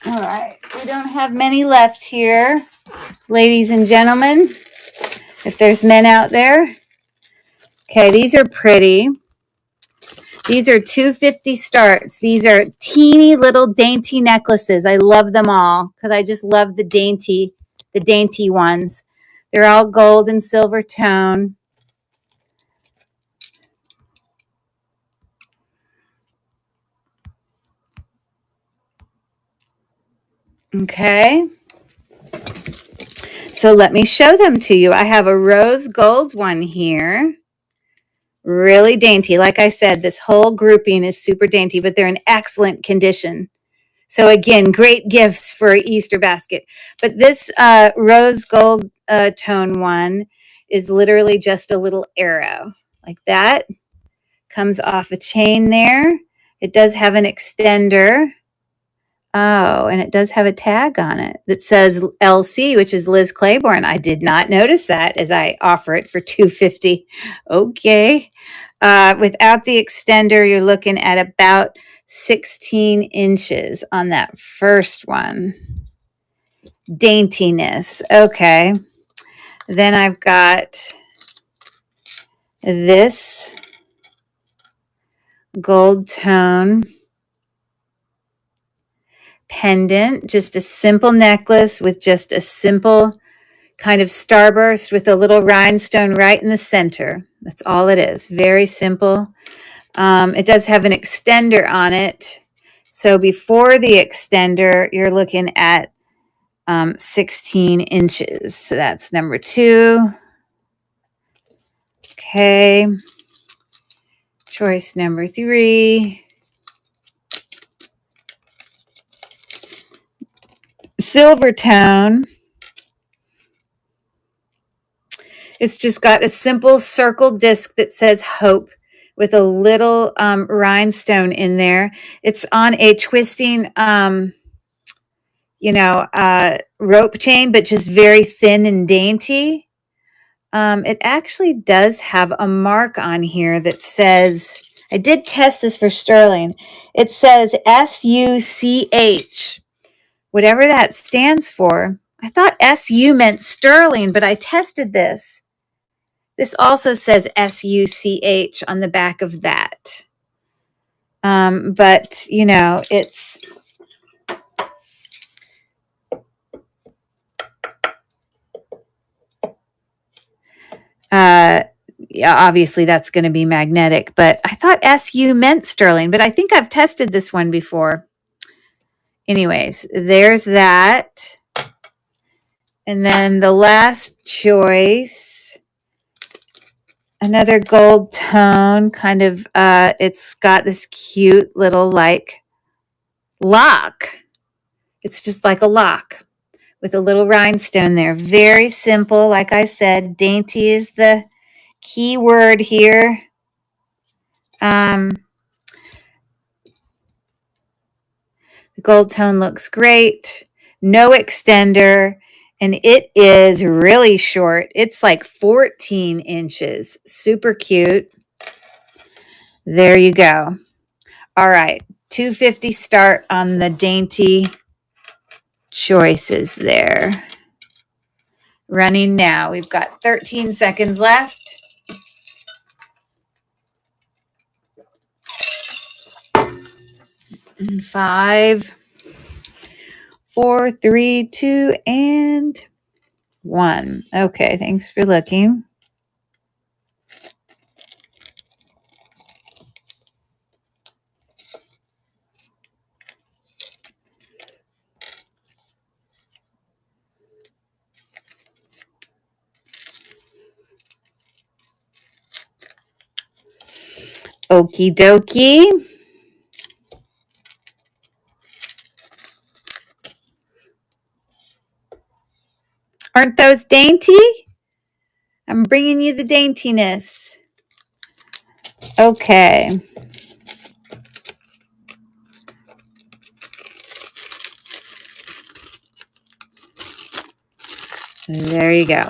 All right. We don't have many left here. ladies and gentlemen, if there's men out there. Okay, these are pretty. These are $250 starts. These are teeny little dainty necklaces. I love them all because I just love the dainty ones. They're all gold and silver tone. Okay. So let me show them to you. I have a rose gold one here. Really dainty. Like I said, this whole grouping is super dainty, but they're in excellent condition. So again, great gifts for Easter basket. But this rose gold tone one is literally just a little arrow like that. Comes off a chain there. It does have an extender. Oh, and it does have a tag on it that says LC, which is Liz Claiborne. I did not notice that as I offer it for $250. Okay. Without the extender, you're looking at about 16 inches on that first one. Daintiness. Okay. Then I've got this gold tone pendant, just a simple necklace with just a simple kind of starburst with a little rhinestone right in the center. That's all it is. Very simple. It does have an extender on it. So before the extender, you're looking at 16 inches. So that's number 2. Okay. Choice number 3. Silver tone. It's just got a simple circle disc that says hope with a little rhinestone in there. It's on a twisting, rope chain, but just very thin and dainty. It actually does have a mark on here that says, I did test this for sterling. It says SUCH, whatever that stands for. I thought SU meant sterling, but I tested this. This also says SUCH on the back of that. But, it's yeah, obviously that's going to be magnetic, but I thought SU meant sterling, but I think I've tested this one before. Anyways, there's that. And then the last choice, another gold tone, kind of, it's got this cute little like lock. It's just like a lock with a little rhinestone there. Very simple. Like I said, dainty is the key word here. The gold tone looks great. No extender. And it is really short. It's like 14 inches. Super cute. There you go. All right. $250 start on the dainty choices there. Running now. We've got 13 seconds left. And 5, 4, 3, 2, and 1. Okay, thanks for looking. Okie dokie. Aren't those dainty? I'm bringing you the daintiness. Okay. There you go.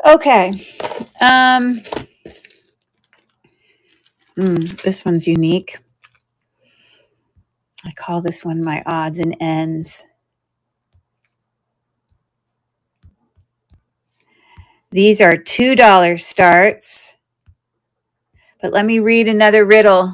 Okay. This one's unique. I call this one my odds and ends. These are $2 starts. But let me read another riddle.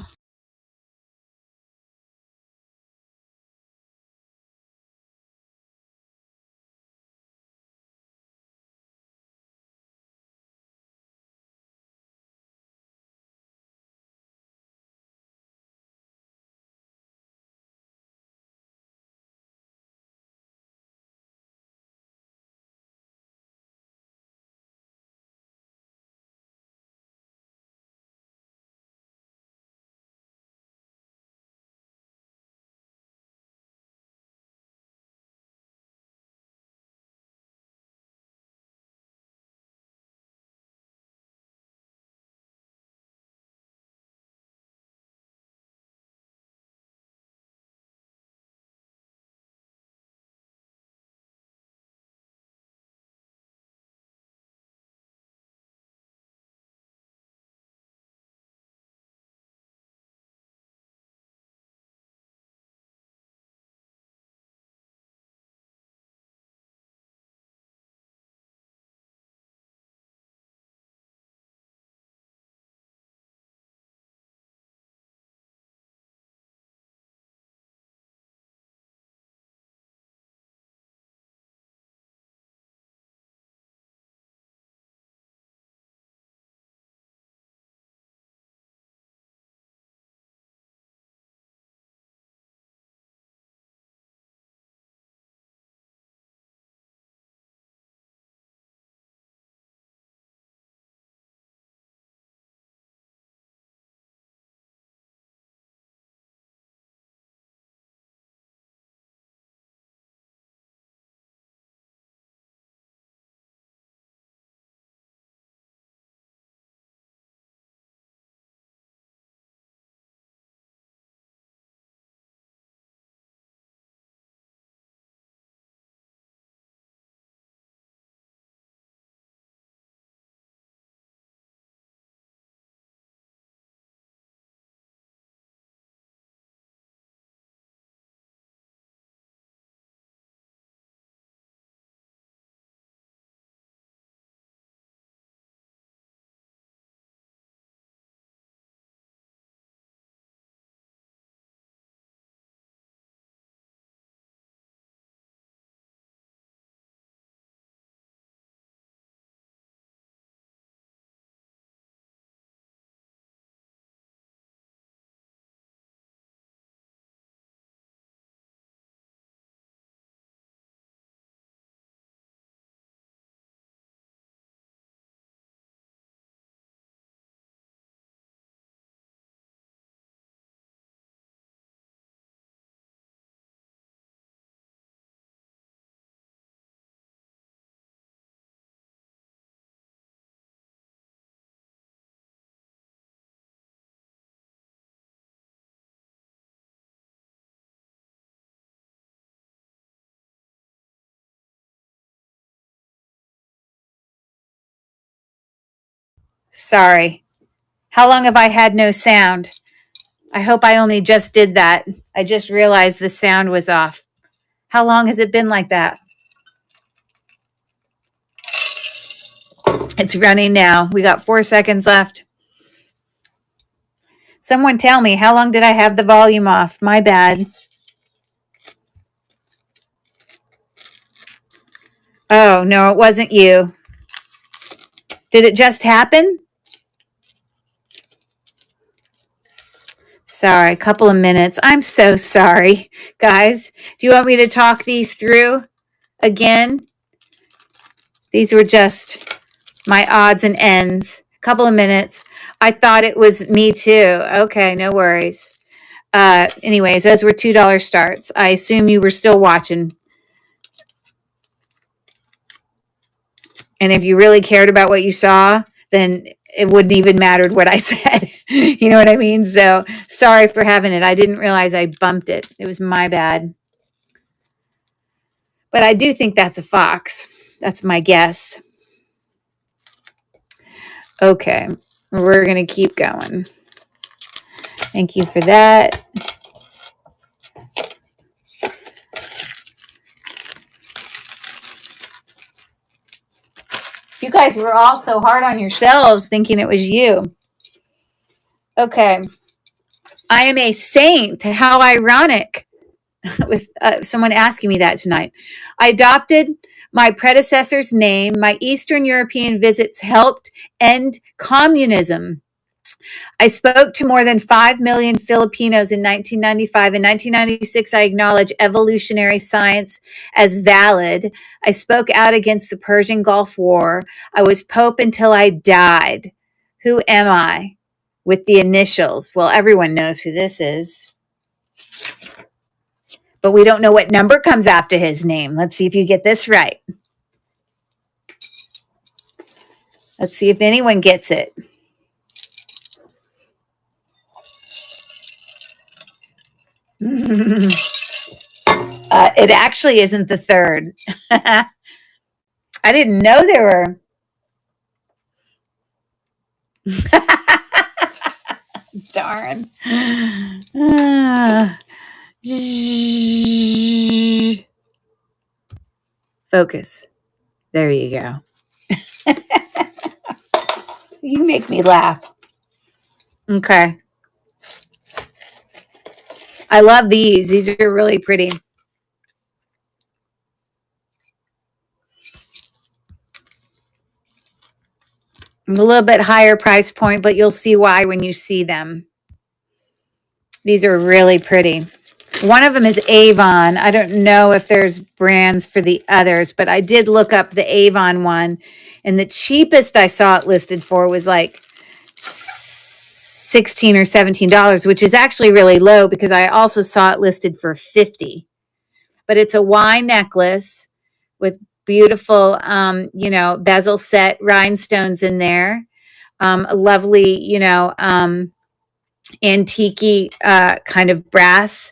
Sorry. How long have I had no sound? I hope I only just did that. I just realized the sound was off. How long has it been like that? It's running now. We got 4 seconds left. Someone tell me, how long did I have the volume off? My bad. Oh, no, it wasn't you. Did it just happen? Sorry, a couple of minutes. I'm so sorry, guys. Do you want me to talk these through again? These were just my odds and ends. A couple of minutes. I thought it was me too. Okay, no worries. Anyways, those were $2 starts. I assume you were still watching. And if you really cared about what you saw, then it wouldn't even mattered what I said. You know what I mean? So sorry for having it. I didn't realize I bumped it. It was my bad. But I do think that's a fox. That's my guess. Okay, we're going to keep going. Thank you for that. You guys were all so hard on yourselves thinking it was you. Okay. I am a saint. How ironic. With someone asking me that tonight. I adopted my predecessor's name. My Eastern European visits helped end communism. I spoke to more than 5 million Filipinos in 1995. In 1996, I acknowledged evolutionary science as valid. I spoke out against the Persian Gulf War. I was Pope until I died. Who am I? With the initials. Well, everyone knows who this is, but we don't know what number comes after his name. Let's see if you get this right. Let's see if anyone gets it. It actually isn't the third. I didn't know there were. Darn. Focus. There you go. You make me laugh. Okay. I love these. These are really pretty. A little bit higher price point, but you'll see why when you see them. These are really pretty. One of them is Avon. I don't know if there's brands for the others, but I did look up the Avon one, and the cheapest I saw it listed for was like $16 or $17, which is actually really low because I also saw it listed for $50. But it's a Y necklace with beautiful, bezel set rhinestones in there. A lovely, antique kind of brass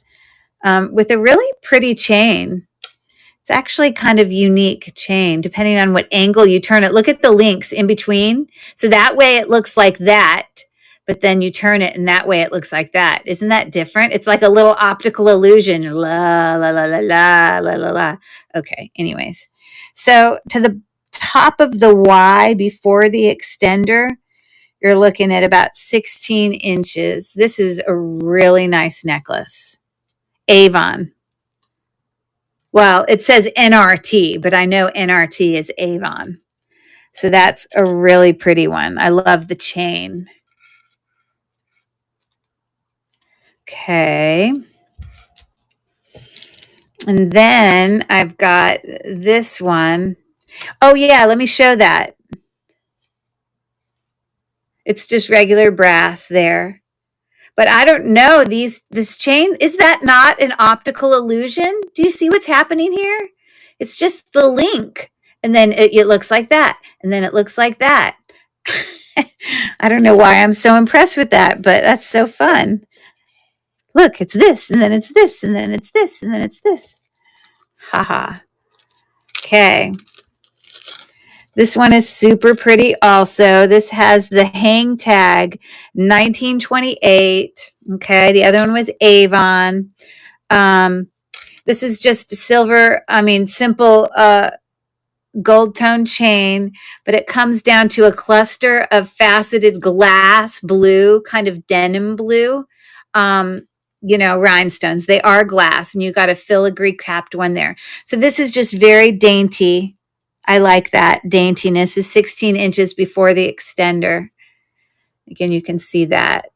with a really pretty chain. It's actually kind of unique chain, depending on what angle you turn it. Look at the links in between. So that way it looks like that, but then you turn it and that way it looks like that. Isn't that different? It's like a little optical illusion. La, la, la, la, la, la, la, la. Okay, anyways. So to the top of the Y before the extender, you're looking at about 16 inches. This is a really nice necklace. Avon. Well, it says NRT, but I know NRT is Avon. So that's a really pretty one. I love the chain. Okay. And then I've got this one. Oh, yeah, let me show that. It's just regular brass there. But I don't know, this chain, is that not an optical illusion? Do you see what's happening here? It's just the link. And then it looks like that. And then it looks like that. I don't know why I'm so impressed with that, but that's so fun. Look, it's this, and then it's this, and then it's this, and then it's this. Haha. Okay. This one is super pretty also. This has the hang tag, 1928. Okay, the other one was Avon. This is just simple gold tone chain, but it comes down to a cluster of faceted glass blue, kind of denim blue, rhinestones. They are glass, and you got a filigree capped one there. So this is just very dainty. I like that daintiness. Is 16 inches before the extender. Again, you can see that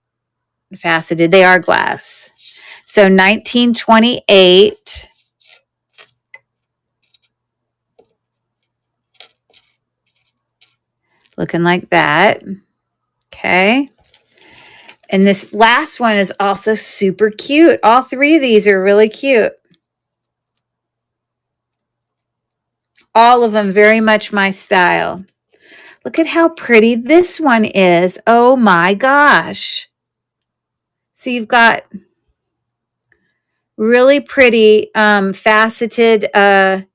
faceted. They are glass. So 1928. Looking like that. Okay. And this last one is also super cute. All three of these are really cute. All of them very much my style. Look at how pretty this one is. Oh my gosh. So you've got really pretty faceted,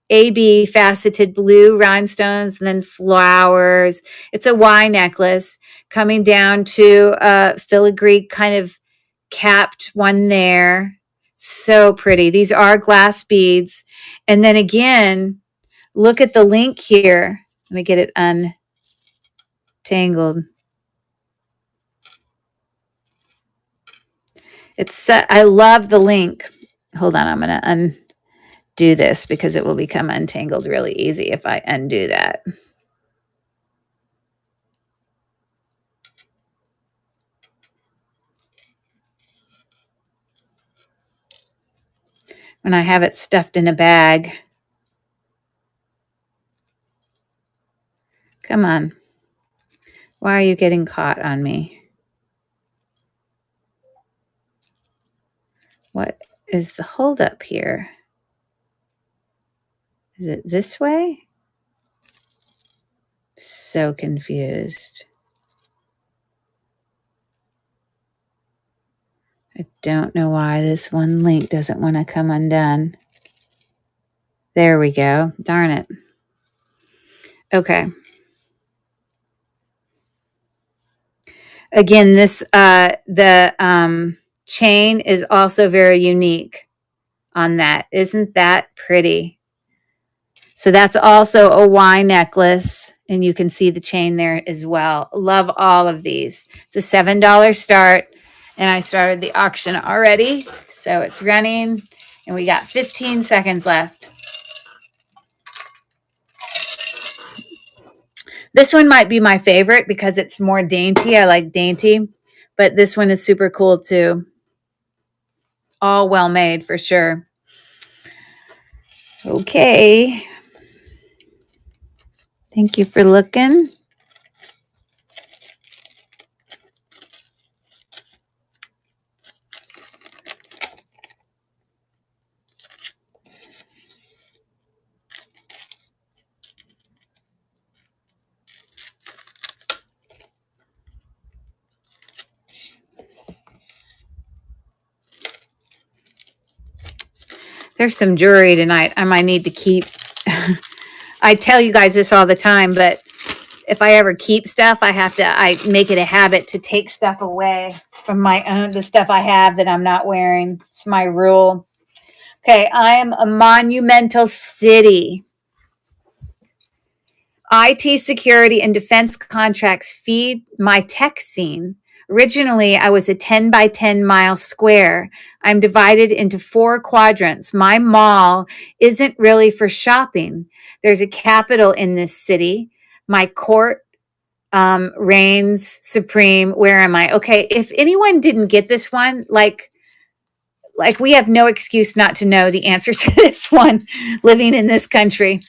AB faceted blue rhinestones, and then flowers. It's a Y necklace coming down to a filigree kind of capped one there. So pretty. These are glass beads. And then again, look at the link here. Let me get it tangled. I love the link. Hold on, I'm going to undo this because it will become untangled really easy if I undo that. When I have it stuffed in a bag. Come on. Why are you getting caught on me? What is the holdup here? Is it this way? So confused. I don't know why this one link doesn't want to come undone. There we go. Darn it. Okay. Again, this the chain is also very unique on that. Isn't that pretty? So that's also a Y necklace, and you can see the chain there as well. Love all of these. It's a $7 start, and I started the auction already, so it's running, and we got 15 seconds left. This one might be my favorite because it's more dainty. I like dainty, but this one is super cool too. All well made for sure. Okay. Thank you for looking. There's some jewelry tonight I might need to keep. I tell you guys this all the time, but if I ever keep stuff, I make it a habit to take stuff away from the stuff I have that I'm not wearing. It's my rule. Okay, I am a monumental city. IT security and defense contracts feed my tech scene. Originally, I was a 10 by 10 mile square. I'm divided into 4 quadrants. My mall isn't really for shopping. There's a capital in this city. My court reigns supreme. Where am I? Okay, if anyone didn't get this one, like we have no excuse not to know the answer to this one living in this country.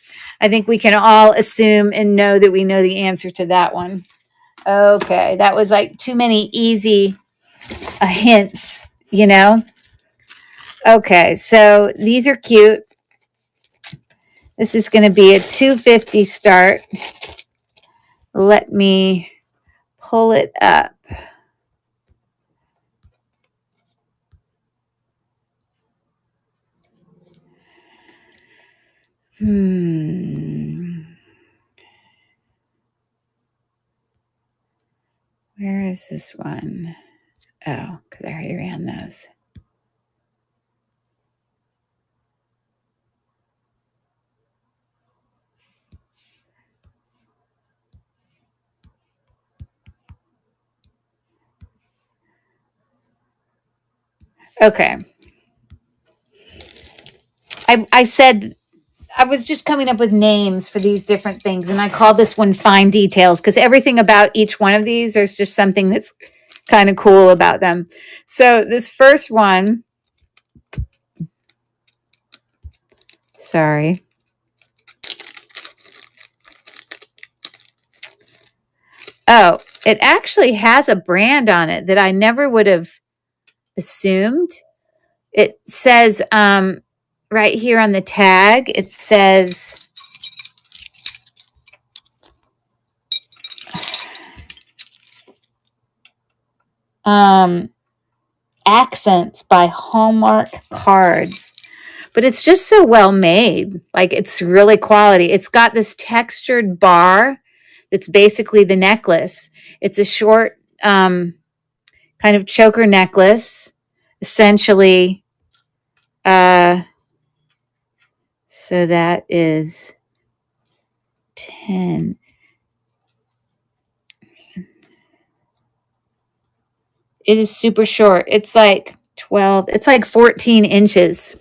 I think we can all assume and know that we know the answer to that one. Okay, that was like too many easy hints, you know? Okay, so these are cute. This is going to be a 250 start. Let me pull it up. Where is this one? Oh, because I already ran those. Okay. I said I was just coming up with names for these different things, and I call this one fine details because everything about each one of these, there's just something that's kind of cool about them. So this first one, sorry. Oh, it actually has a brand on it that I never would have assumed. It says right here on the tag, it says Accents by Hallmark Cards. But it's just so well made. Like, it's really quality. It's got this textured bar that's basically the necklace. It's a short kind of choker necklace, essentially. So that is 10. It is super short. It's like 12, it's like 14 inches.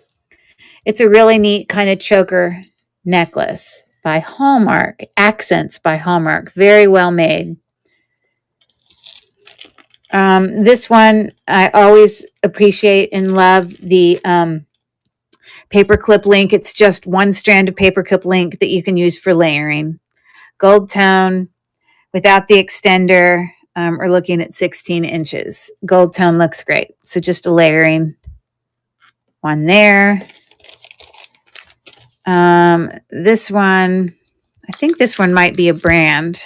It's a really neat kind of choker necklace by Hallmark. Accents by Hallmark. Very well made. This one, I always appreciate and love the paperclip link. It's just one strand of paperclip link that you can use for layering. Gold tone without the extender. We're looking at 16 inches. Gold tone looks great. So just a layering one there. This one, I think this one might be a brand.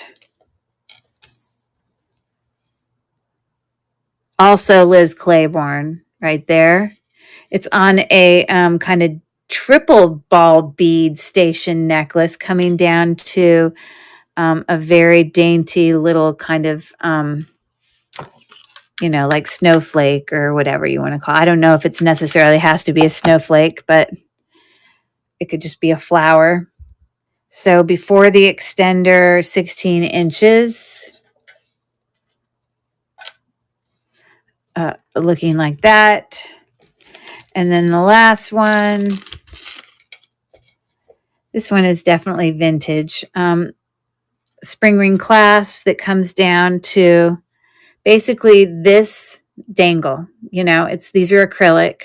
Also Liz Claiborne right there. It's on a kind of triple ball bead station necklace coming down to a very dainty little kind of, like snowflake or whatever you want to call it. I don't know if it's necessarily has to be a snowflake, but it could just be a flower. So before the extender, 16 inches. Looking like that. And then the last one. This one is definitely vintage. Spring ring clasp that comes down to basically this dangle. These are acrylic,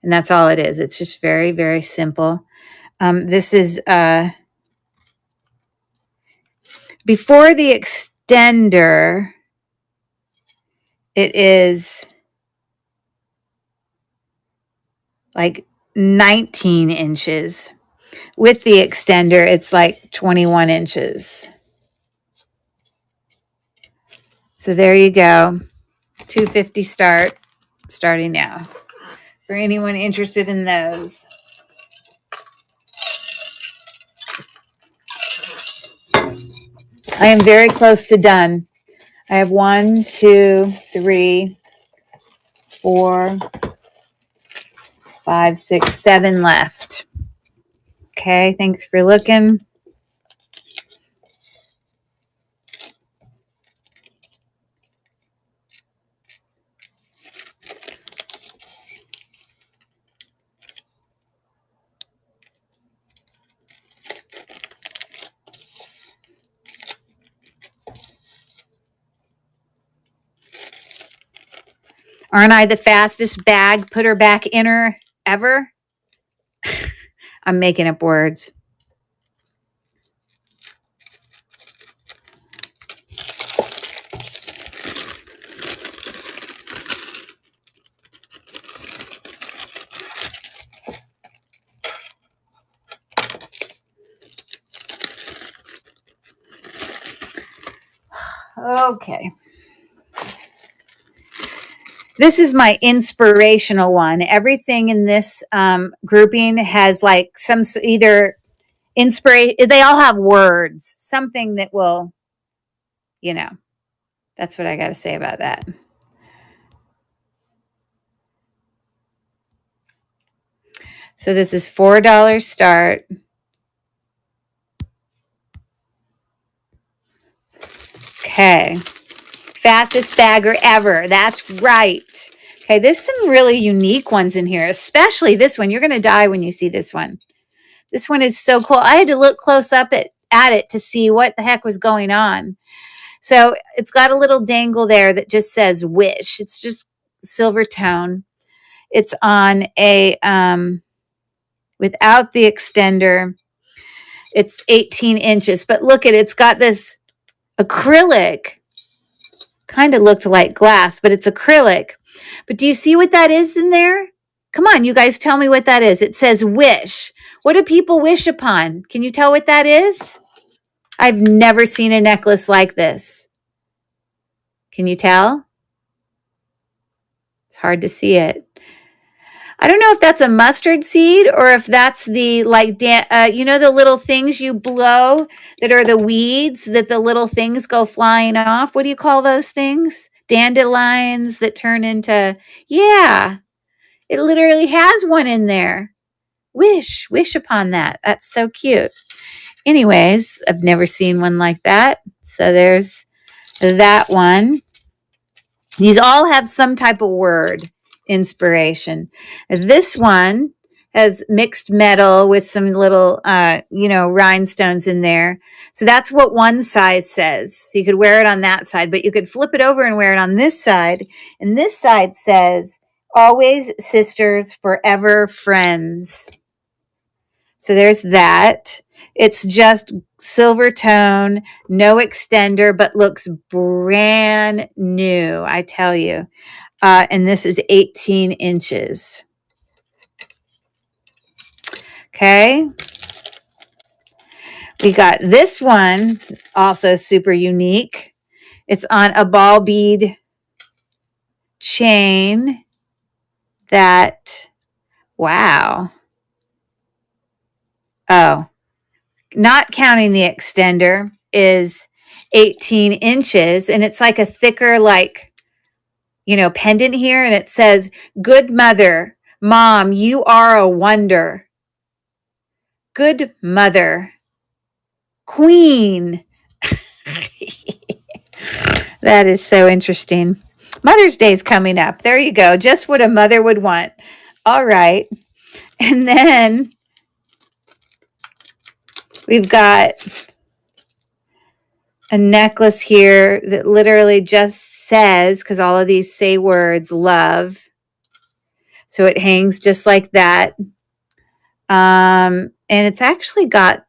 and that's all it is. It's just very, very simple. This is before the extender. It is like 19 inches. With the extender, it's like 21 inches. So there you go. $250 starting now. For anyone interested in those. I am very close to done. I have 1, 2, 3, 4, 5, 6, 7 left. Okay, thanks for looking. Aren't I the fastest bag putter back inner ever? I'm making up words. Okay. This is my inspirational one. Everything in this grouping has like some either inspiration. They all have words, something that will, that's what I got to say about that. So this is $4 start. Okay. Fastest bagger ever. That's right. Okay, there's some really unique ones in here, especially this one. You're going to die when you see this one. This one is so cool. I had to look close up at it to see what the heck was going on. So it's got a little dangle there that just says wish. It's just silver tone. It's on a, without the extender, it's 18 inches. But look it's got this acrylic. Kind of looked like glass, but it's acrylic. But do you see what that is in there? Come on, you guys tell me what that is. It says wish. What do people wish upon? Can you tell what that is? I've never seen a necklace like this. Can you tell? It's hard to see it. I don't know if that's a mustard seed or if that's the the little things you blow that are the weeds that the little things go flying off. What do you call those things? Dandelions that turn into, yeah, it literally has one in there. Wish upon that. That's so cute. Anyways, I've never seen one like that. So there's that one. These all have some type of word inspiration. This one has mixed metal with some little, rhinestones in there. So that's what one size says. So you could wear it on that side, but you could flip it over and wear it on this side. And this side says, always sisters, forever friends. So there's that. It's just silver tone, no extender, but looks brand new, I tell you. And this is 18 inches. Okay. We got this one, also super unique. It's on a ball bead chain that, wow. Oh, not counting the extender, is 18 inches. And it's like a thicker, pendant here. And it says, good mother, mom, you are a wonder. Good mother, queen. That is so interesting. Mother's Day is coming up. There you go. Just what a mother would want. All right. And then we've got a necklace here that literally just says, because all of these say words, love. So it hangs just like that. And it's actually got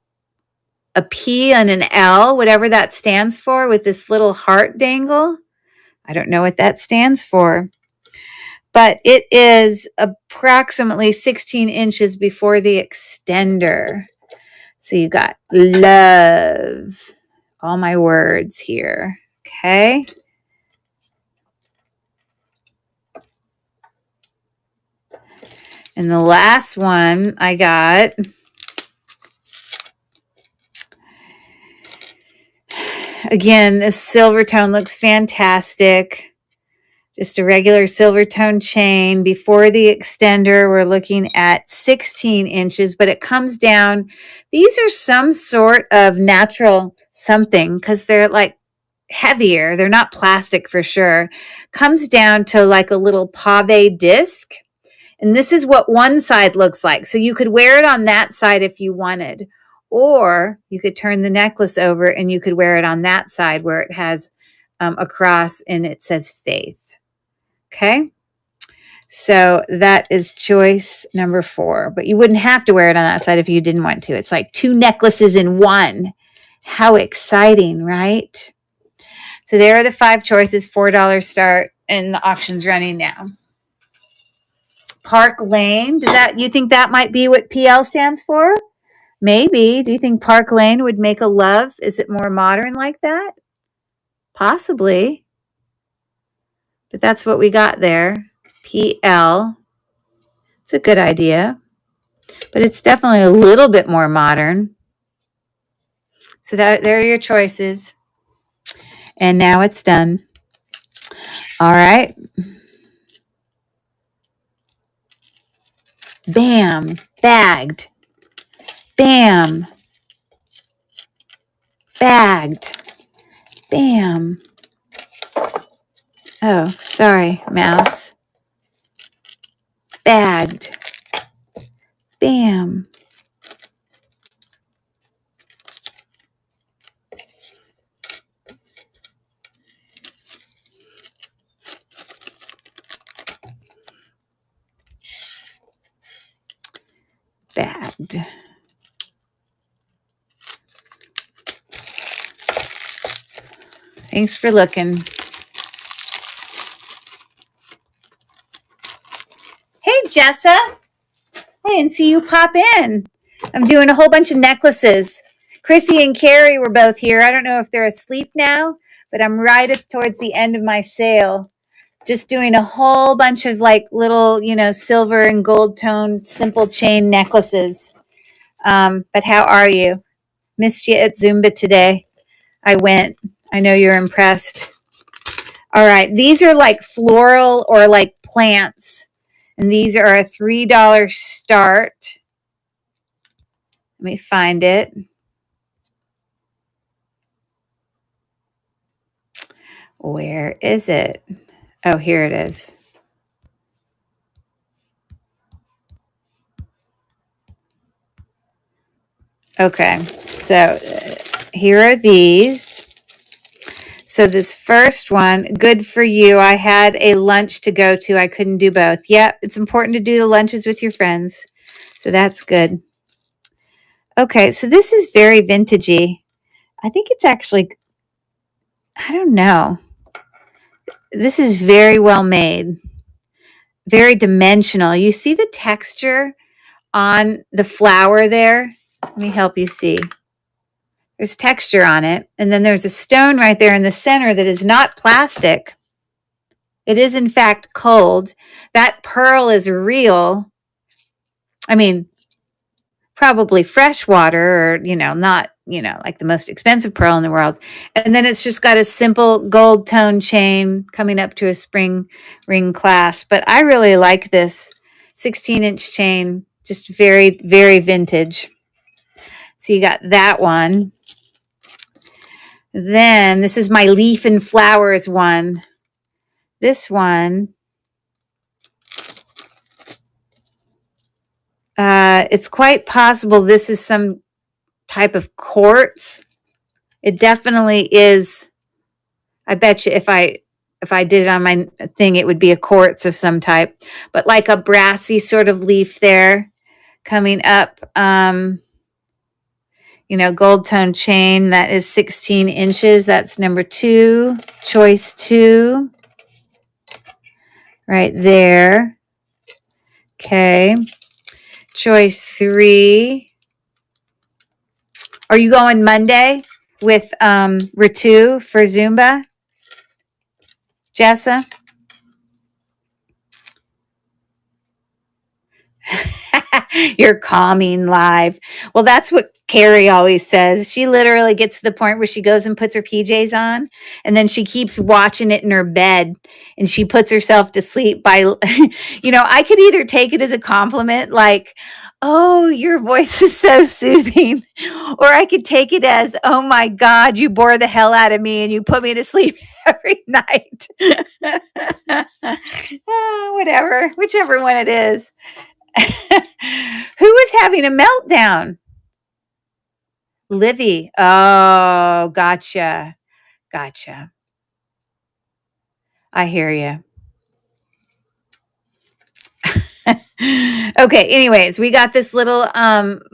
a P and an L, whatever that stands for, with this little heart dangle. I don't know what that stands for. But it is approximately 16 inches before the extender. So you got love. All my words here. Okay. And the last one I got, again, this silver tone looks fantastic. Just a regular silver tone chain. Before the extender, we're looking at 16 inches, but it comes down. These are some sort of natural something because they're like heavier. They're not plastic for sure. Comes down to like a little pave disc. And this is what one side looks like. So you could wear it on that side if you wanted. Or you could turn the necklace over and you could wear it on that side where it has a cross and it says faith. Okay, so that is choice number 4. But you wouldn't have to wear it on that side if you didn't want to. It's like 2 necklaces in one. How exciting, right? So there are the 5 choices, $4 start, and the auction's running now. Park Lane, you think that might be what PL stands for? Maybe. Do you think Park Lane would make a love? Is it more modern like that? Possibly. But that's what we got there. PL. It's a good idea. But it's definitely a little bit more modern. So there are your choices. And now it's done. All right. Bam. Bagged. Bam. Bagged. Bam. Oh, sorry, mouse. Bagged. Bam. Bagged. Thanks for looking. Hey, Jessa. I didn't see you pop in. I'm doing a whole bunch of necklaces. Chrissy and Carrie were both here. I don't know if they're asleep now, but I'm right towards the end of my sale. Just doing a whole bunch of like little, silver and gold tone simple chain necklaces. But how are you? Missed you at Zumba today. I went. I know you're impressed. All right. These are like floral or like plants. And these are a $3 start. Let me find it. Where is it? Oh, here it is. Okay, so here are these. So this first one, good for you. I had a lunch to go to. I couldn't do both. Yep, it's important to do the lunches with your friends. So that's good. Okay, so this is very vintagey. I think it's actually, I don't know. This is very well made, very dimensional. You see the texture on the flower there? Let me help you see. There's texture on it. And then there's a stone right there in the center that is not plastic. It is, in fact, cold. That pearl is real. I mean, probably fresh water or, not, like the most expensive pearl in the world. And then it's just got a simple gold tone chain coming up to a spring ring clasp. But I really like this 16-inch chain, just very, very vintage. So you got that one. Then this is my leaf and flowers one. This one, it's quite possible this is some type of quartz. It definitely is. I bet you if I did it on my thing, it would be a quartz of some type, but like a brassy sort of leaf there coming up. Gold tone chain that is 16 inches. That's number 2, choice 2, right there. Okay, choice 3. Are you going Monday with Ritu for Zumba, Jessa? You're calming live. Well, that's what Carrie always says. She literally gets to the point where she goes and puts her PJs on, and then she keeps watching it in her bed, and she puts herself to sleep by, I could either take it as a compliment, like, oh, your voice is so soothing, or I could take it as, oh my God, you bore the hell out of me and you put me to sleep every night. Whatever, whichever one it is. Who is having a meltdown? Livy. Oh, gotcha. I hear you. Okay, anyways, we got this little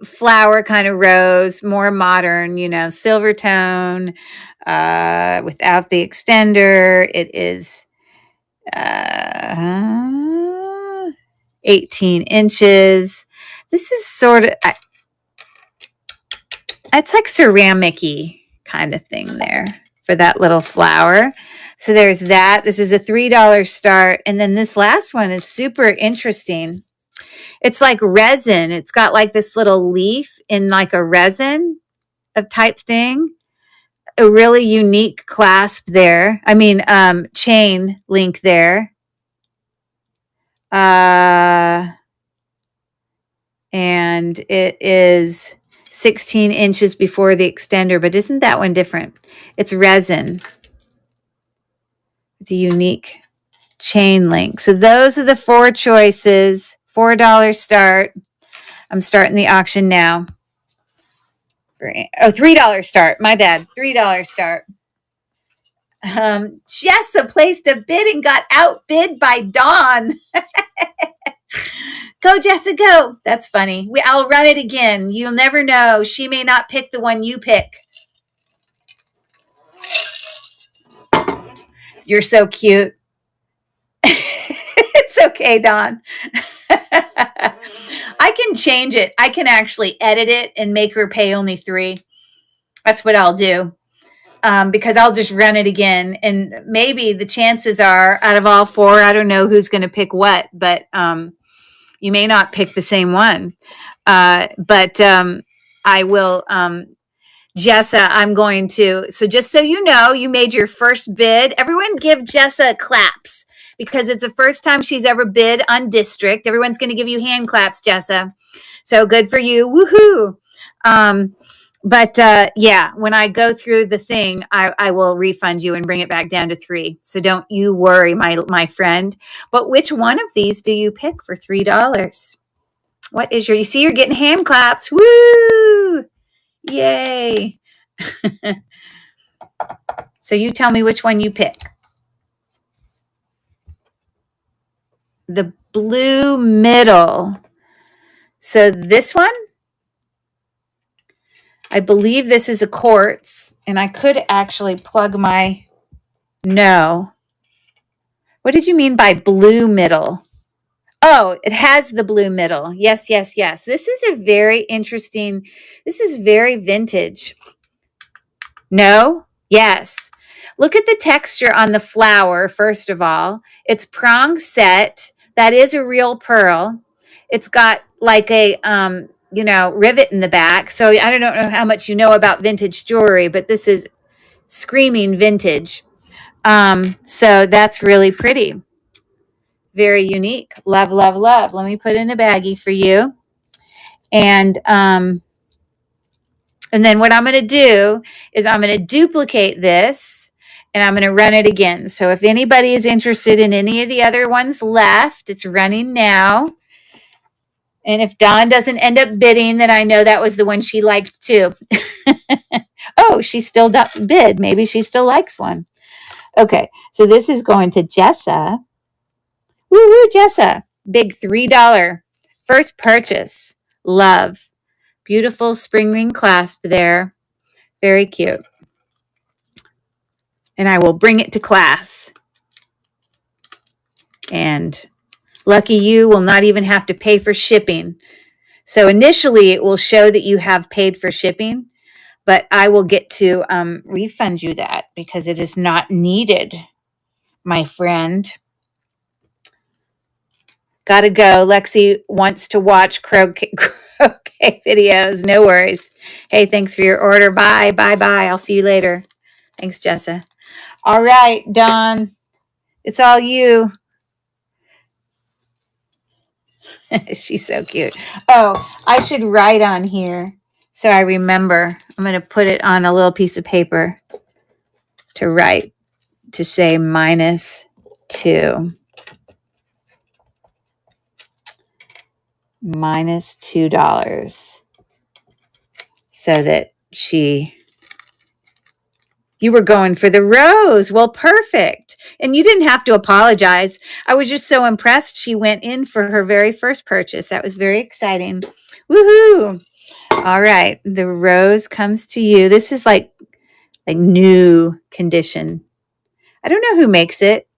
flower kind of rose, more modern, silver tone, without the extender. It is 18 inches. This is sort of, it's like ceramic-y kind of thing there for that little flower. So there's that. This is a $3 start. And then this last one is super interesting. It's like resin. It's got like this little leaf in like a resin of type thing. A really unique clasp there. I mean, chain link there. And it is 16 inches before the extender, but isn't that one different? It's resin. The unique chain link. So those are the 4 choices. $4 start. I'm starting the auction now. Oh, $3 start. My bad. $3 start. Jessa placed a bid and got outbid by Dawn. Go, Jessa, go. That's funny. I'll run it again. You'll never know. She may not pick the one you pick. You're so cute. It's okay, Dawn. I can change it. I can actually edit it and make her pay only $3. That's what I'll do. Because I'll just run it again. And maybe the chances are out of all 4, I don't know who's going to pick what, but you may not pick the same one. But I will, Jessa, I'm going to, so just so you know, you made your first bid. Everyone give Jessa claps because it's the first time she's ever bid on district. Everyone's going to give you hand claps, Jessa. So good for you. Woohoo. But yeah, when I go through the thing, I will refund you and bring it back down to 3. So don't you worry, my friend. But which one of these do you pick for $3? What is your, you see, you're getting hand claps. Woo! Yay. So you tell me which one you pick. The blue middle. So this one, I believe this is a quartz, and I could actually plug my, no. What did you mean by blue middle? Oh, it has the blue middle. Yes, yes, yes. This is a very interesting, this is very vintage. No? Yes. Look at the texture on the flower, first of all. It's prong set. That is a real pearl. It's got like a, rivet in the back. So I don't know how much you know about vintage jewelry, but this is screaming vintage. So that's really pretty. Very unique. Love, love, love. Let me put in a baggie for you. And then what I'm going to do is I'm going to duplicate this and I'm going to run it again. So if anybody is interested in any of the other ones left, it's running now. And if Dawn doesn't end up bidding, then I know that was the one she liked too. Oh, she still bid. Maybe she still likes one. Okay, so this is going to Jessa. Woo-woo, Jessa. Big $3. First purchase. Love. Beautiful spring ring clasp there. Very cute. And I will bring it to class. And lucky you will not even have to pay for shipping. So initially it will show that you have paid for shipping, but I will get to refund you that because it is not needed, my friend. Gotta go. Lexi wants to watch croquet videos. No worries. Hey, thanks for your order. Bye, bye, bye. I'll see you later. Thanks, Jessa. All right, Dawn. It's all you. She's so cute. Oh, I should write on here so I remember. I'm going to put it on a little piece of paper to write, to say -2. -$2. So that you were going for the rose. Well, perfect. And you didn't have to apologize. I was just so impressed. She went in for her very first purchase. That was very exciting. Woohoo. All right. The rose comes to you. This is like new condition. I don't know who makes it.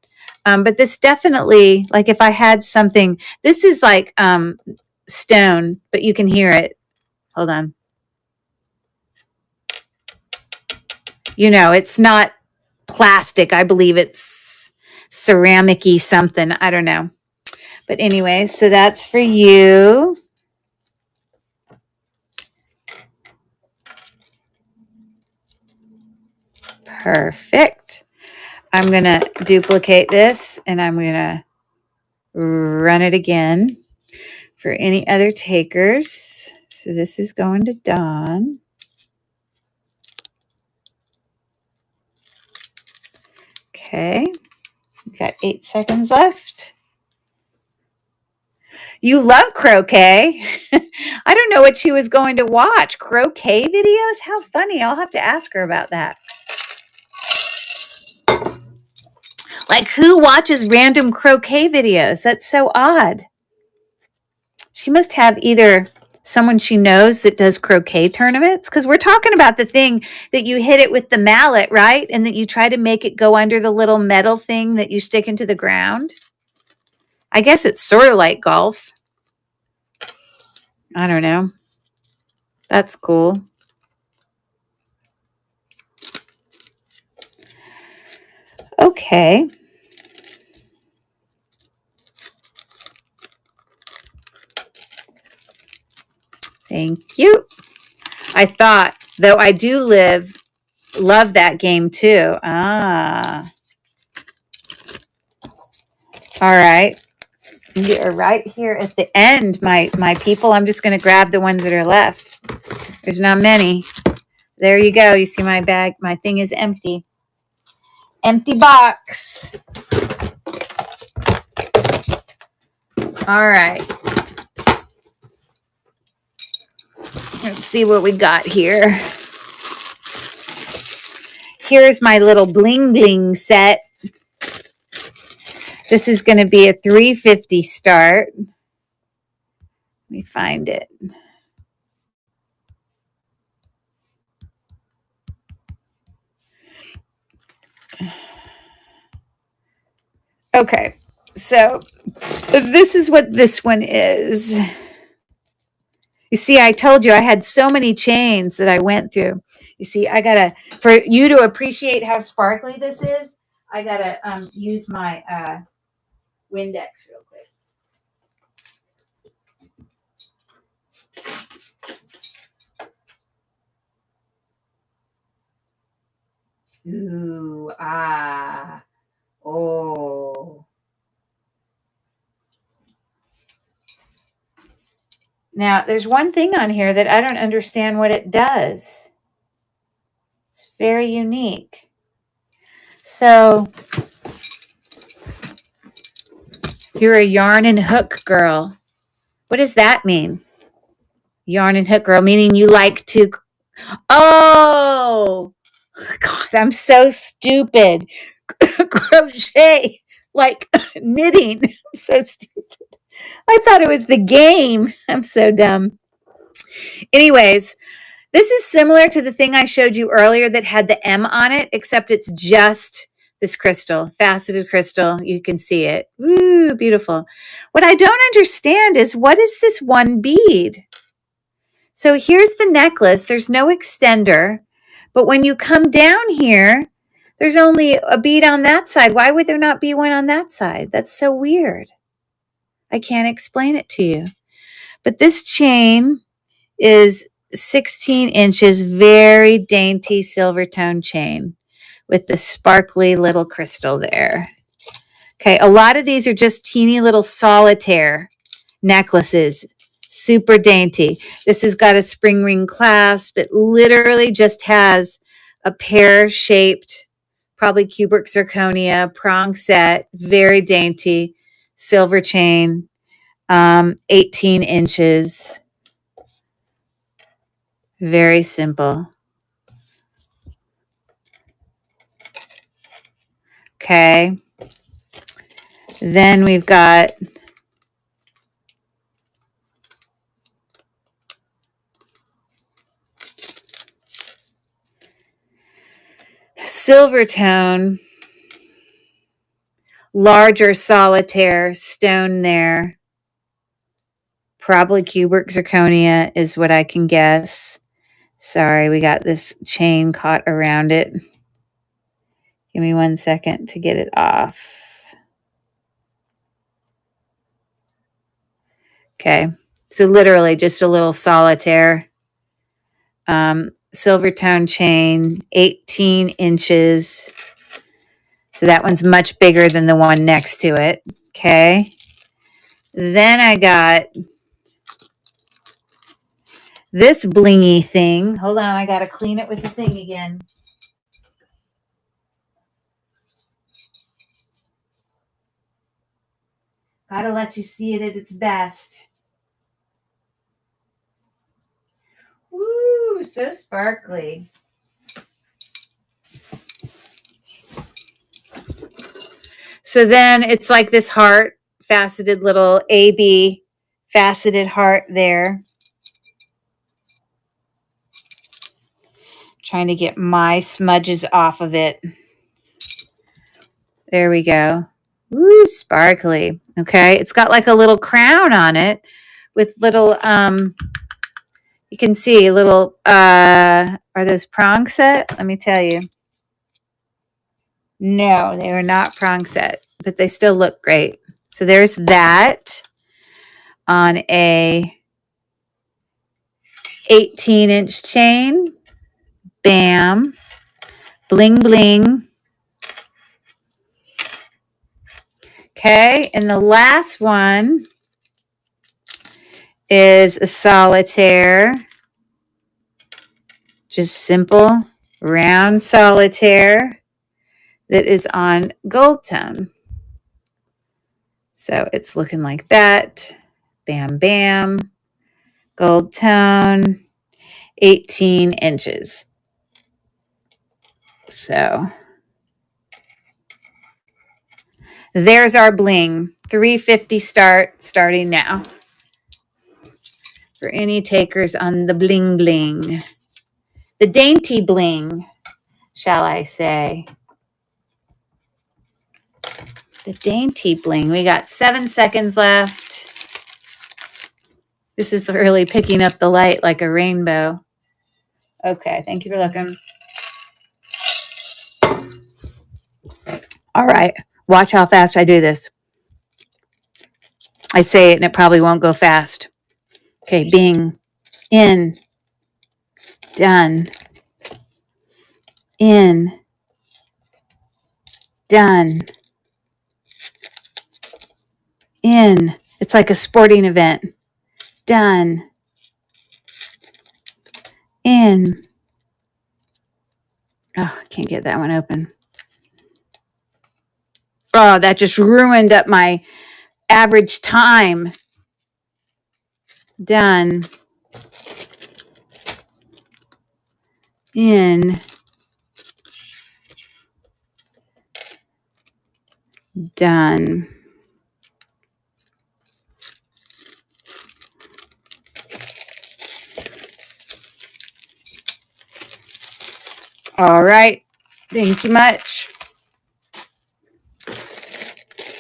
But this definitely, like if I had something, this is like stone, but you can hear it. Hold on. You know, it's not plastic. I believe it's ceramic-y something. I don't know. But anyway, so that's for you. Perfect. I'm going to duplicate this and I'm going to run it again for any other takers. So this is going to Dawn. Okay. We've got 8 seconds left. You love croquet. I don't know what she was going to watch. Croquet videos? How funny. I'll have to ask her about that. Like, who watches random croquet videos? That's so odd. She must have either someone she knows that does croquet tournaments, because we're talking about the thing that you hit it with the mallet, right? And that you try to make it go under the little metal thing that you stick into the ground. I guess it's sort of like golf. I don't know. That's cool. Okay. Thank you. I thought, though I do love that game too. Ah. All right. You're right here at the end, my people. I'm just going to grab the ones that are left. There's not many. There you go. You see my bag? My thing is empty. Empty box. All right. Let's see what we got here. Here's my little bling bling set. This is going to be a 350 start. Let me find it. Okay, so this is what this one is. You see, I told you I had so many chains that I went through. You see, I gotta, for you to appreciate how sparkly this is, I gotta use my Windex real quick. Ooh, ah, oh. Now, there's one thing on here that I don't understand what it does. It's very unique. So, you're a yarn and hook girl. What does that mean? Yarn and hook girl, meaning you like to... Oh, God, I'm so stupid. Crochet, like knitting. I'm so stupid. I thought it was the game. I'm so dumb. Anyways, this is similar to the thing I showed you earlier that had the M on it, except it's just this crystal, faceted crystal. You can see it. Ooh, beautiful. What I don't understand is, what is this one bead? So here's the necklace. There's no extender, but when you come down here, there's only a bead on that side. Why would there not be one on that side? That's so weird. I can't explain it to you. But this chain is 16 inches, very dainty silver tone chain with the sparkly little crystal there. Okay, a lot of these are just teeny little solitaire necklaces, super dainty. This has got a spring ring clasp. It literally just has a pear-shaped, probably cubic zirconia prong set, very dainty, silver chain, 18 inches. Very simple. Okay. Then we've got silver tone, larger solitaire stone there. Probably cubic zirconia is what I can guess. Sorry, we got this chain caught around it. Give me 1 second to get it off. Okay, so literally just a little solitaire. Silver tone chain, 18 inches. So that one's much bigger than the one next to it. Okay. Then I got this blingy thing. Hold on, I got to clean it with the thing again. Got to let you see it at its best. Woo, so sparkly. So then it's like this heart, faceted little AB faceted heart there. Trying to get my smudges off of it. There we go. Woo, sparkly. Okay, it's got like a little crown on it with little, you can see little, are those prong set? Let me tell you. No, they are not prong set, but they still look great. So there's that on a 18-inch chain. Bam. Bling, bling. Okay, and the last one is a solitaire. Just simple round solitaire that is on gold tone. So it's looking like that. Bam, bam. Gold tone, 18 inches. So there's our bling. $350 starting now. For any takers on the bling bling. The dainty bling, shall I say. The dainty bling. We got 7 seconds left. This is really picking up the light like a rainbow. Okay, thank you for looking. All right, watch how fast I do this. I say it and it probably won't go fast. Okay, bing, in, done, in, done, in. It's like a sporting event. Done, in. Oh, I can't get that one open. Oh, that just ruined up my average time. Done, in, done. All right. Thank you much.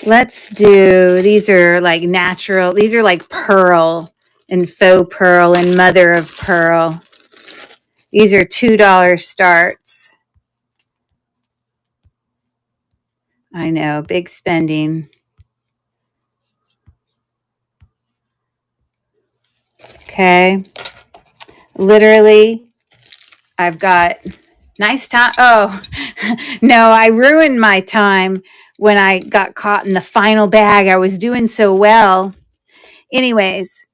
Let's do, these are like natural, these are like pearl and faux pearl and mother of pearl. These are $2 starts. I know, big spending. Okay. Literally, I've got nice time. Oh, no, I ruined my time when I got caught in the final bag. I was doing so well. Anyways,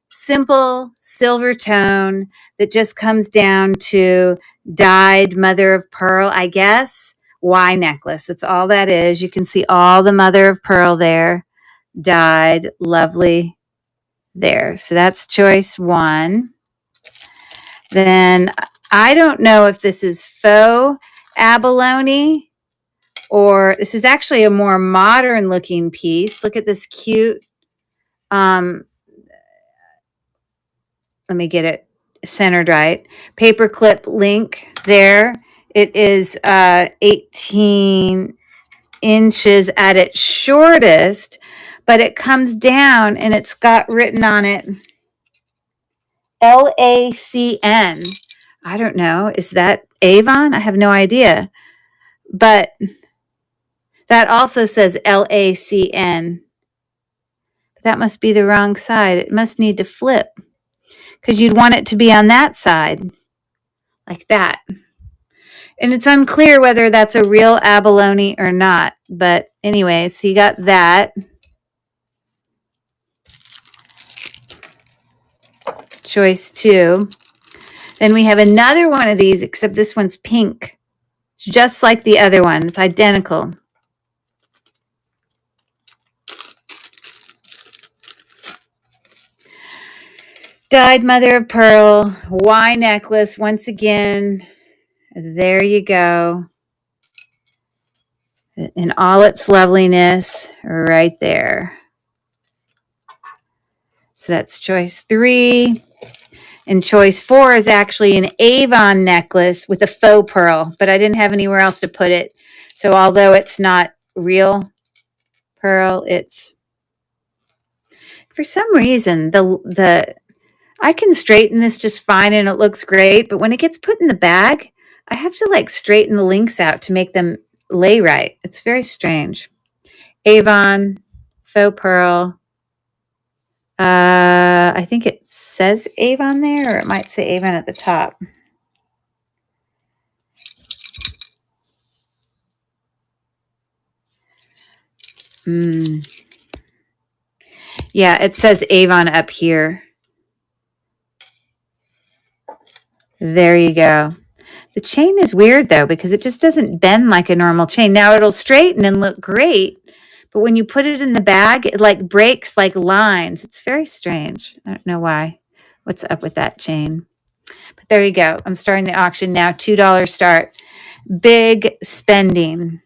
simple silver tone that just comes down to dyed mother of pearl, I guess. Y necklace. That's all that is. You can see all the mother of pearl there. Dyed. Lovely. There. So that's choice 1. Then I don't know if this is faux abalone or this is actually a more modern looking piece. Look at this cute, let me get it centered right. Paperclip link there. It is 18 inches at its shortest, but it comes down and it's got written on it LACN. I don't know. Is that Avon? I have no idea. But that also says LACN. That must be the wrong side. It must need to flip because you'd want it to be on that side like that. And it's unclear whether that's a real abalone or not. But anyway, so you got that. Choice 2. Then we have another one of these, except this one's pink. It's just like the other one. It's identical. Dyed mother of pearl, Y necklace. Once again, there you go. In all its loveliness, right there. So that's choice 3. And choice 4 is actually an Avon necklace with a faux pearl, but I didn't have anywhere else to put it. So although it's not real pearl, it's, for some reason, I can straighten this just fine and it looks great, but when it gets put in the bag, I have to like straighten the links out to make them lay right. It's very strange. Avon, faux pearl. I think it says Avon there, or it might say Avon at the top. Yeah, it says Avon up here. There you go. The chain is weird though, because it just doesn't bend like a normal chain. Now it'll straighten and look great, but when you put it in the bag, it like breaks like lines. It's very strange. I don't know why. What's up with that chain? But there you go. I'm starting the auction now. $2 start. Big spending.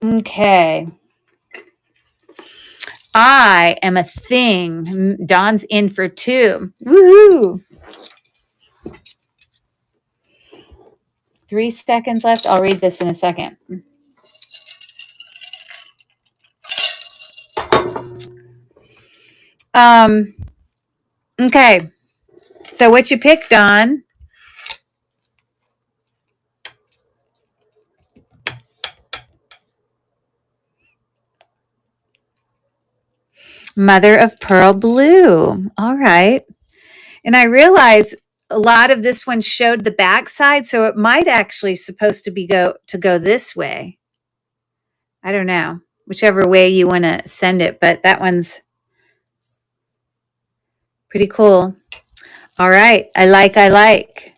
Okay. I am a thing. Dawn's in for 2. Woohoo! 3 seconds left. I'll read this in a second. Okay. So what you picked, Dawn? Mother of Pearl Blue. All right. And I realize a lot of this one showed the backside, so it might actually supposed to be go this way. I don't know. Whichever way you want to send it, but that one's pretty cool. All right. I like. I like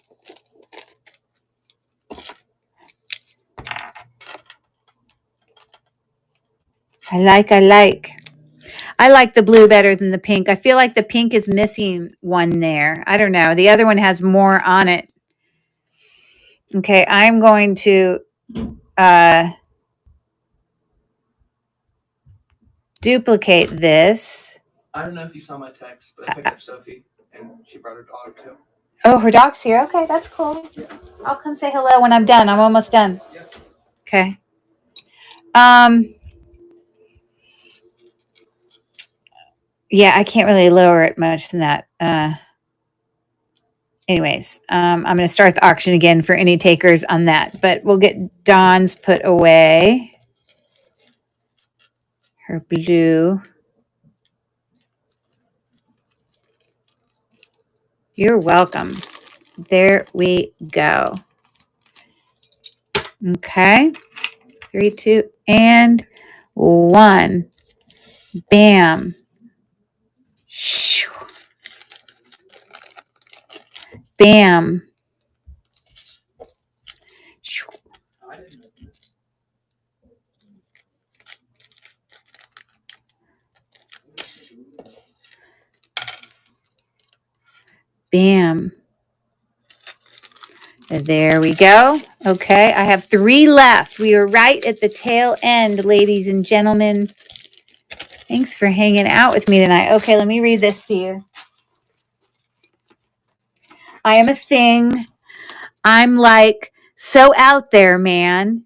I like the blue better than the pink. I feel like the pink is missing one there. I don't know. The other one has more on it. Okay, I'm going to duplicate this. I don't know if you saw my text, but I picked up Sophie, and she brought her dog too. Oh, her dog's here. Okay, that's cool. Yeah. I'll come say hello when I'm done. I'm almost done. Yeah. Okay. Yeah, I can't really lower it much than that. Anyways, I'm going to start the auction again for any takers on that, but we'll get Dawn's put away. Her blue. You're welcome. There we go. Okay. 3, 2, and 1. Bam. Bam. Bam. There we go. Okay, I have 3 left. We are right at the tail end, ladies and gentlemen. Thanks for hanging out with me tonight. Okay, let me read this to you. I am a thing. I'm like so out there, man.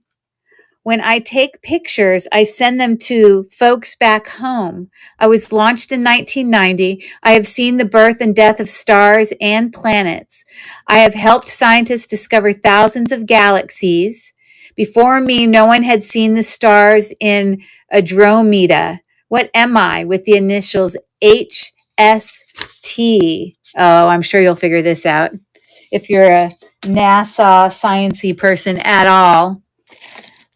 When I take pictures, I send them to folks back home. I was launched in 1990. I have seen the birth and death of stars and planets. I have helped scientists discover thousands of galaxies. Before me, no one had seen the stars in Andromeda. What am I with the initials HST? Oh, I'm sure you'll figure this out. If you're a NASA sciencey person at all,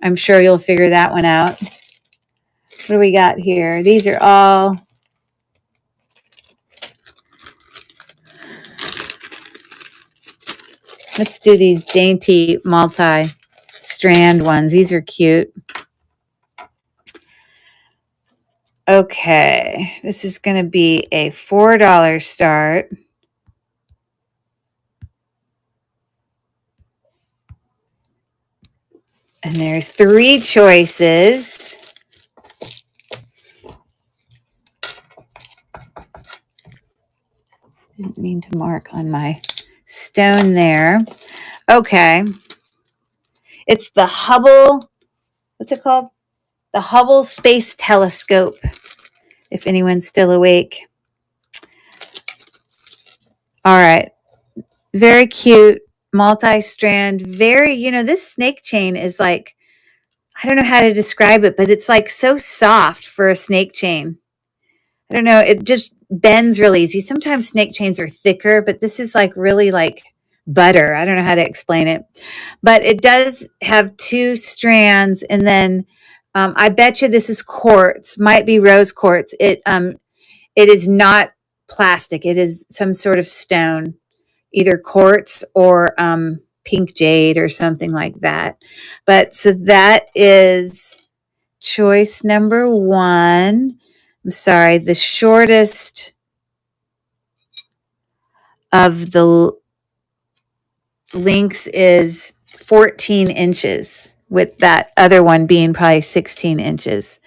I'm sure you'll figure that one out. What do we got here? These are all... Let's do these dainty multi-strand ones. These are cute. Okay, this is going to be a $4 start. And there's 3 choices. Didn't mean to mark on my stone there. Okay. It's the Hubble, what's it called? The Hubble Space Telescope, if anyone's still awake. All right. Very cute, multi-strand, very, this snake chain is like, I don't know how to describe it, but it's like so soft for a snake chain. I don't know. It just bends really easy. Sometimes snake chains are thicker, but this is like really like butter. I don't know how to explain it, but it does have 2 strands. And then I bet you this is quartz, might be rose quartz. It is not plastic. It is some sort of stone, either quartz or pink jade or something like that. But so that is choice number 1. I'm sorry, the shortest of the links is 14 inches, with that other one being probably 16 inches.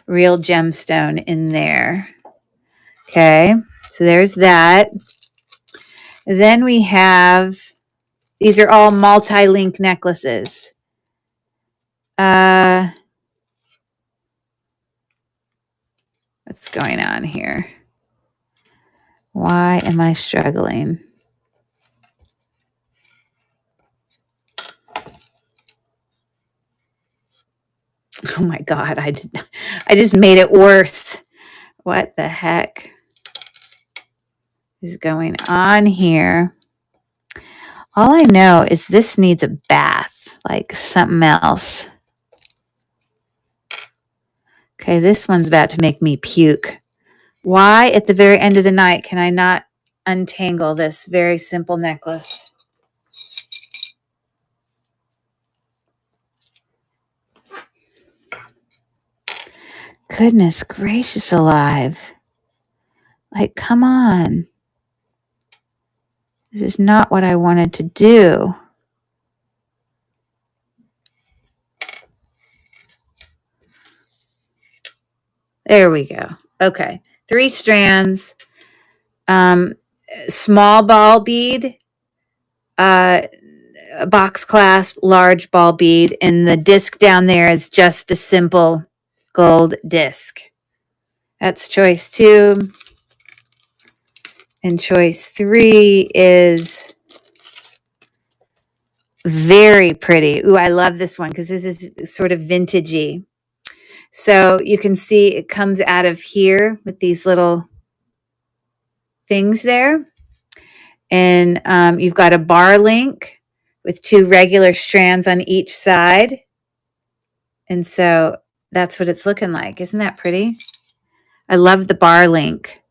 Real gemstone in there. Okay, so there's that. Then we have, these are all multi-link necklaces. What's going on here? Why am I struggling? Oh my God, I just made it worse. What the heck is going on here? All I know is this needs a bath, like something else. Okay, this one's about to make me puke. Why at the very end of the night can I not untangle this very simple necklace? Goodness gracious alive. Like, come on. This is not what I wanted to do. There we go. Okay. 3 strands. Small ball bead. Box clasp, large ball bead. And the disc down there is just a simple gold disc. That's choice 2. And choice 3 is very pretty. Ooh, I love this one because this is sort of vintagey. So you can see it comes out of here with these little things there. And you've got a bar link with 2 regular strands on each side. And so that's what it's looking like. Isn't that pretty? I love the bar link.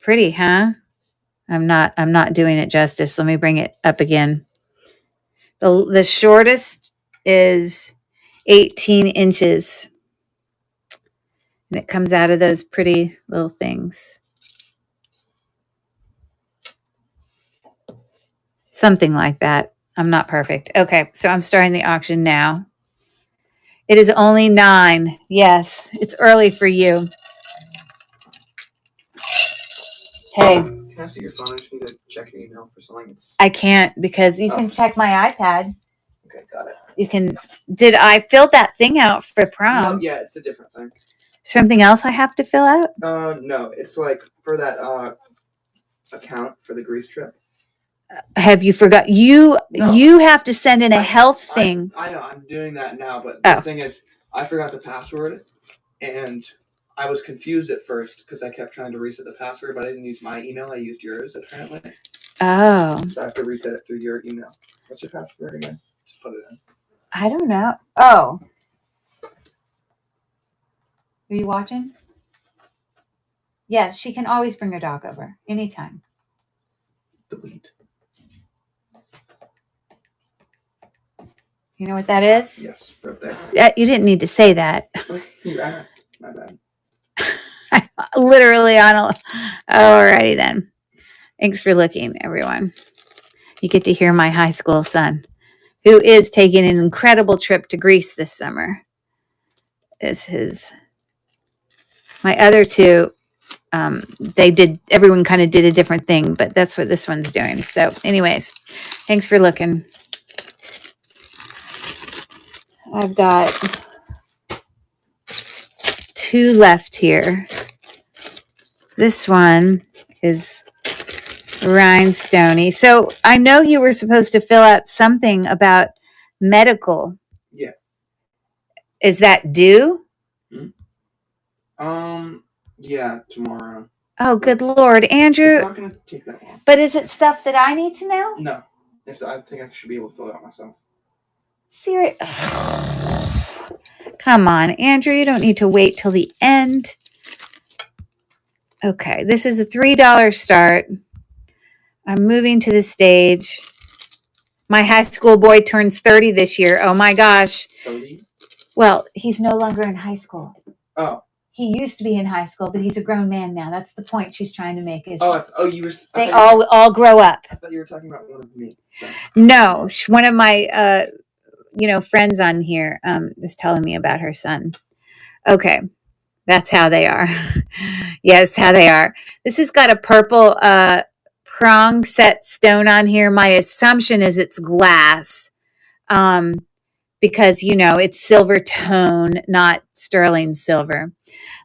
Pretty, huh? I'm not doing it justice. Let me bring it up again. The shortest is 18 inches. And it comes out of those pretty little things. Something like that. I'm not perfect. Okay, so I'm starting the auction now. It is only 9. Yes, it's early for you. Hey. Can I see your phone? I just need to check your email for something. I can't because you can check my iPad. Okay, got it. You can. Did I fill that thing out for prom? No, yeah, it's a different thing. Something else I have to fill out? No, it's like for that account for the Greece trip. Have you forgot? You have to send in a health I thing. I know, I'm doing that now, but the thing is, I forgot the password, and I was confused at first because I kept trying to reset the password, but I didn't use my email. I used yours, apparently. Oh. So I have to reset it through your email. What's your password again? Just put it in. I don't know. Oh. Are you watching? Yes, she can always bring her dog over anytime. Delete. You know what that is? Yes, right there. You didn't need to say that. You asked. My bad. Literally on a... Alrighty then. Thanks for looking, everyone. You get to hear my high school son, who is taking an incredible trip to Greece this summer. My other 2, everyone kind of did a different thing, but that's what this one's doing. So anyways, thanks for looking. I've got 2 left here. This one is rhinestoney. So I know you were supposed to fill out something about medical. Yeah. Is that due? Yeah, tomorrow. Oh, good Lord, Andrew. It's not going to take that long. But is it stuff that I need to know? No. I think I should be able to fill it out myself. Come on, Andrew. You don't need to wait till the end. Okay, this is a $3 start. I'm moving to the stage. My high school boy turns 30 this year. Oh my gosh. 30? Well, he's no longer in high school. Oh. He used to be in high school, but he's a grown man now. That's the point she's trying to make. Is they all grow up. I thought you were talking about one of me. So. No, one of my friends on here is telling me about her son. Okay, that's how they are. Yes, how they are. This has got a purple prong set stone on here. My assumption is it's glass. Because, it's silver tone, not sterling silver.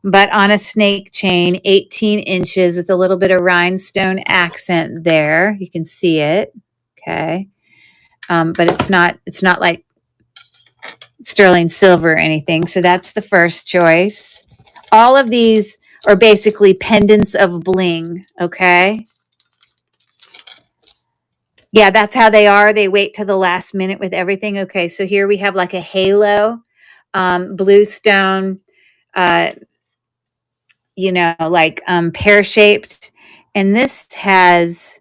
But on a snake chain, 18 inches with a little bit of rhinestone accent there. You can see it. Okay. But it's not like sterling silver or anything. So that's the first choice. All of these are basically pendants of bling. Okay. Yeah, that's how they are. They wait till the last minute with everything. Okay, so here we have like a halo, blue stone, like pear-shaped. And this has,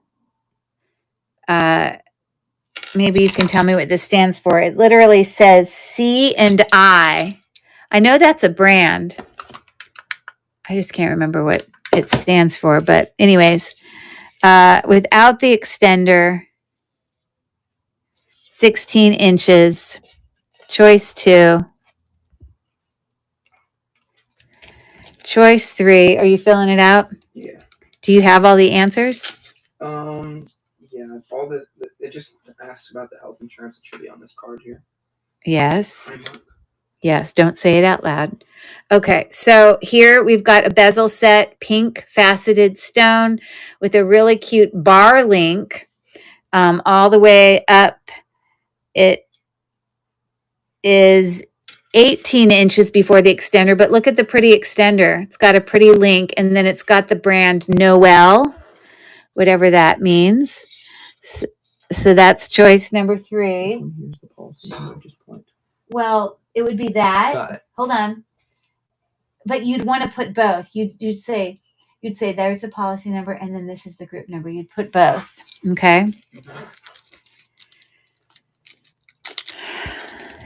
maybe you can tell me what this stands for. It literally says C and I. I know that's a brand. I just can't remember what it stands for. But anyways, without the extender, 16 inches, choice 2. Choice 3. Are you filling it out? Yeah. Do you have all the answers? Yeah. All it just asks about the health insurance. It should be on this card here. Yes. Yes. Don't say it out loud. Okay. So here we've got a bezel set, pink faceted stone with a really cute bar link, all the way up. It is 18 inches before the extender, but look at the pretty extender. It's got a pretty link, and then it's got the brand Noel, whatever that means. So that's choice number 3. Here's the policy. Well, it would be that. Got it. Hold on. But you'd want to put both. You'd say there's a policy number, and then this is the group number. You'd put both. Okay.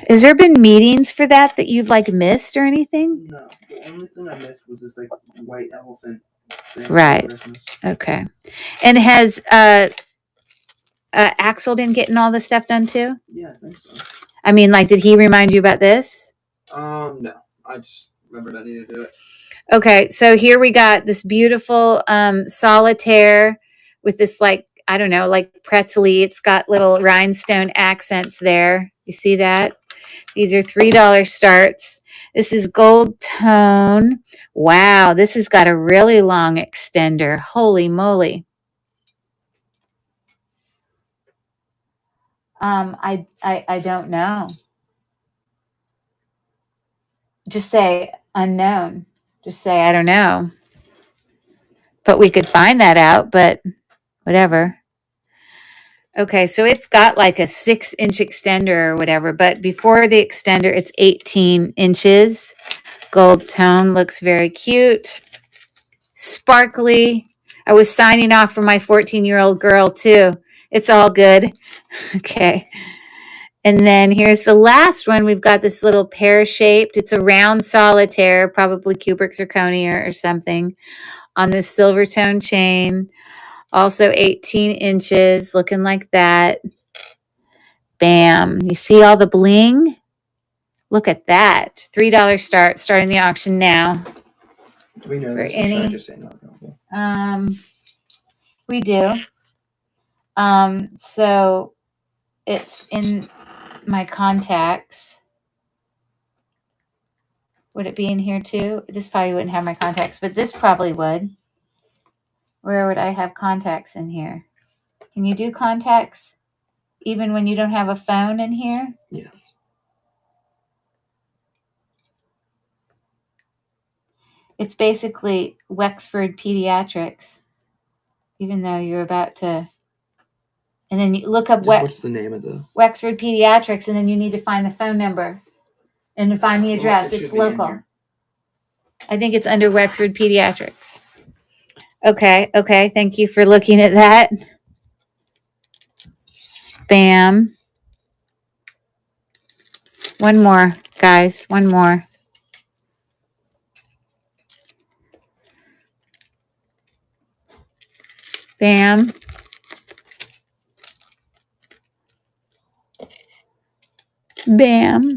Has there been meetings for that you've missed or anything? No. The only thing I missed was this white elephant thing. Right. Okay. And has Axel been getting all this stuff done too? Yeah, I think so. I mean, did he remind you about this? No. I just remembered I needed to do it. Okay, so here we got this beautiful solitaire with this I don't know, pretzely. It's got little rhinestone accents there. You see that? These are $3 starts. This is gold tone. Wow, this has got a really long extender. Holy moly. I don't know. Just say unknown. Just say I don't know. But we could find that out, but whatever. Okay, so it's got a 6-inch extender or whatever, but before the extender, it's 18 inches. Gold tone, looks very cute. Sparkly. I was signing off for my 14-year-old girl too. It's all good. Okay. And then here's the last one. We've got this little pear-shaped. It's a round solitaire, probably cubic zirconia or something, on this silver tone chain. Also 18 inches, looking like that. Bam. You see all the bling? Look at that. $3 start, starting the auction now. Do we know this? Or should I just say not available? We do. So it's in my contacts. Would it be in here too? This probably wouldn't have my contacts, but this probably would. Where would I have contacts in here? Can you do contacts even when you don't have a phone in here? Yes. It's basically Wexford Pediatrics, even though you're about to. And then you look up what's the name of the Wexford Pediatrics, and then you need to find the phone number and find the address. It's local. I think it's under Wexford Pediatrics. Okay. Okay. Thank you for looking at that. Bam. One more, guys. One more. Bam. Bam.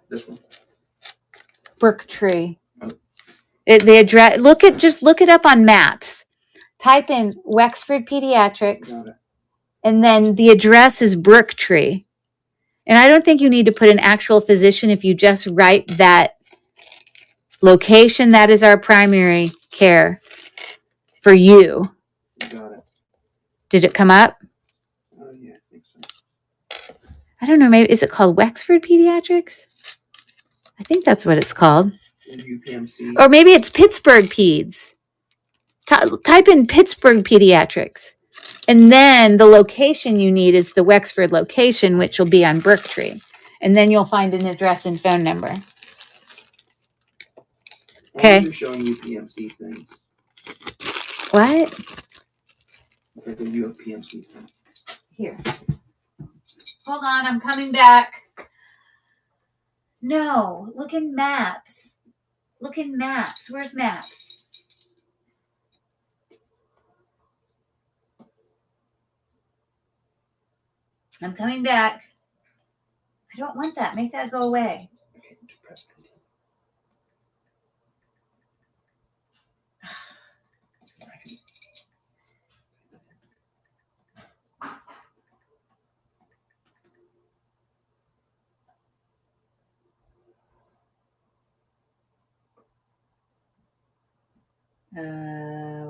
This one. Brook tree. The address. Just look it up on maps. Type in Wexford Pediatrics, and then the address is Brook Tree. And I don't think you need to put an actual physician if you just write that location. That is our primary care for you. Got it. Did it come up? Yeah, I think so. I don't know. Maybe is it called Wexford Pediatrics? I think that's what it's called. UPMC. Or maybe it's Pittsburgh Peds. Type in Pittsburgh Pediatrics. And then the location you need is the Wexford location, which will be on Brook Tree. And then you'll find an address and phone number. Okay. You're showing UPMC things. What? It's like a UPMC thing. Here. Hold on, I'm coming back. No, look in maps. Look in maps. Where's maps? I'm coming back. I don't want that. Make that go away. Okay, just press continue.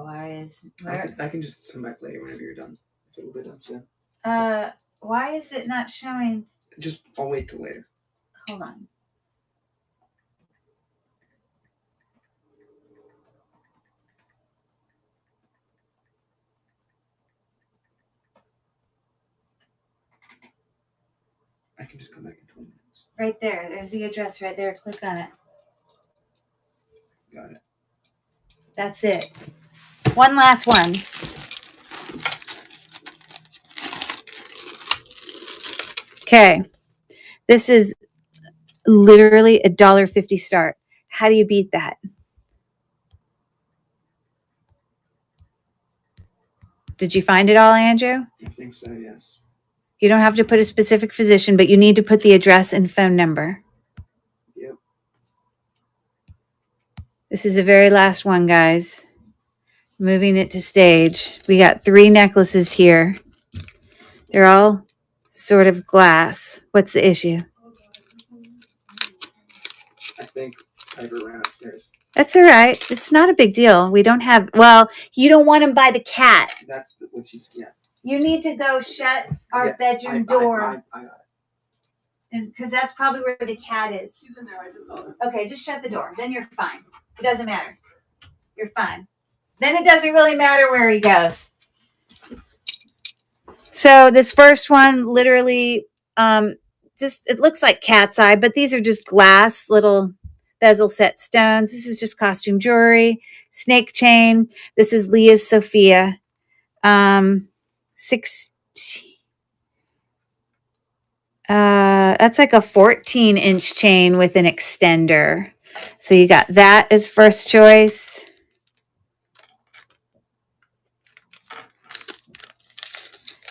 Why is where? I can just come back later whenever you're done. If it'll be done soon. Why is it not showing? I'll wait till later. Hold on. I can just come back in 20 minutes. Right there. There's the address right there. Click on it. Got it. That's it. One last one. Okay. This is literally $1.50 start. How do you beat that? Did you find it all, Andrew? I think so, yes. You don't have to put a specific physician, but you need to put the address and phone number. Yep. This is the very last one, guys. Moving it to stage. We got 3 necklaces here. They're all sort of glass. What's the issue? I think Piper ran upstairs. That's all right. It's not a big deal. We don't have, well, you don't want them by the cat. That's what she's, yeah. You need to go shut our bedroom door. I got it. And because that's probably where the cat is. She's in there. I just saw her. Okay, just shut the door. Then you're fine. It doesn't matter. You're fine. Then it doesn't really matter where he goes. So this first one, literally, it looks like cat's eye, but these are just glass little bezel set stones. This is just costume jewelry, snake chain. This is Leah's Sophia. 16. That's like a 14-inch chain with an extender. So you got that as first choice.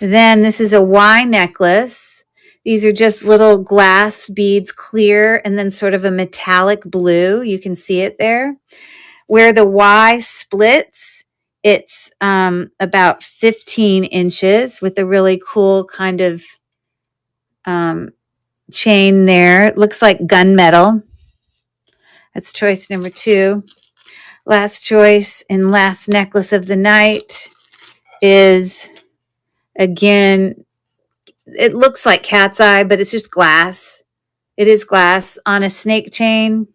Then this is a Y necklace. These are just little glass beads, clear, and then sort of a metallic blue. You can see it there. Where the Y splits, it's about 15 inches with a really cool kind of chain there. It looks like gunmetal. That's choice number 2. Last choice and last necklace of the night is, again, it looks like cat's eye, but it's just glass. It is glass on a snake chain.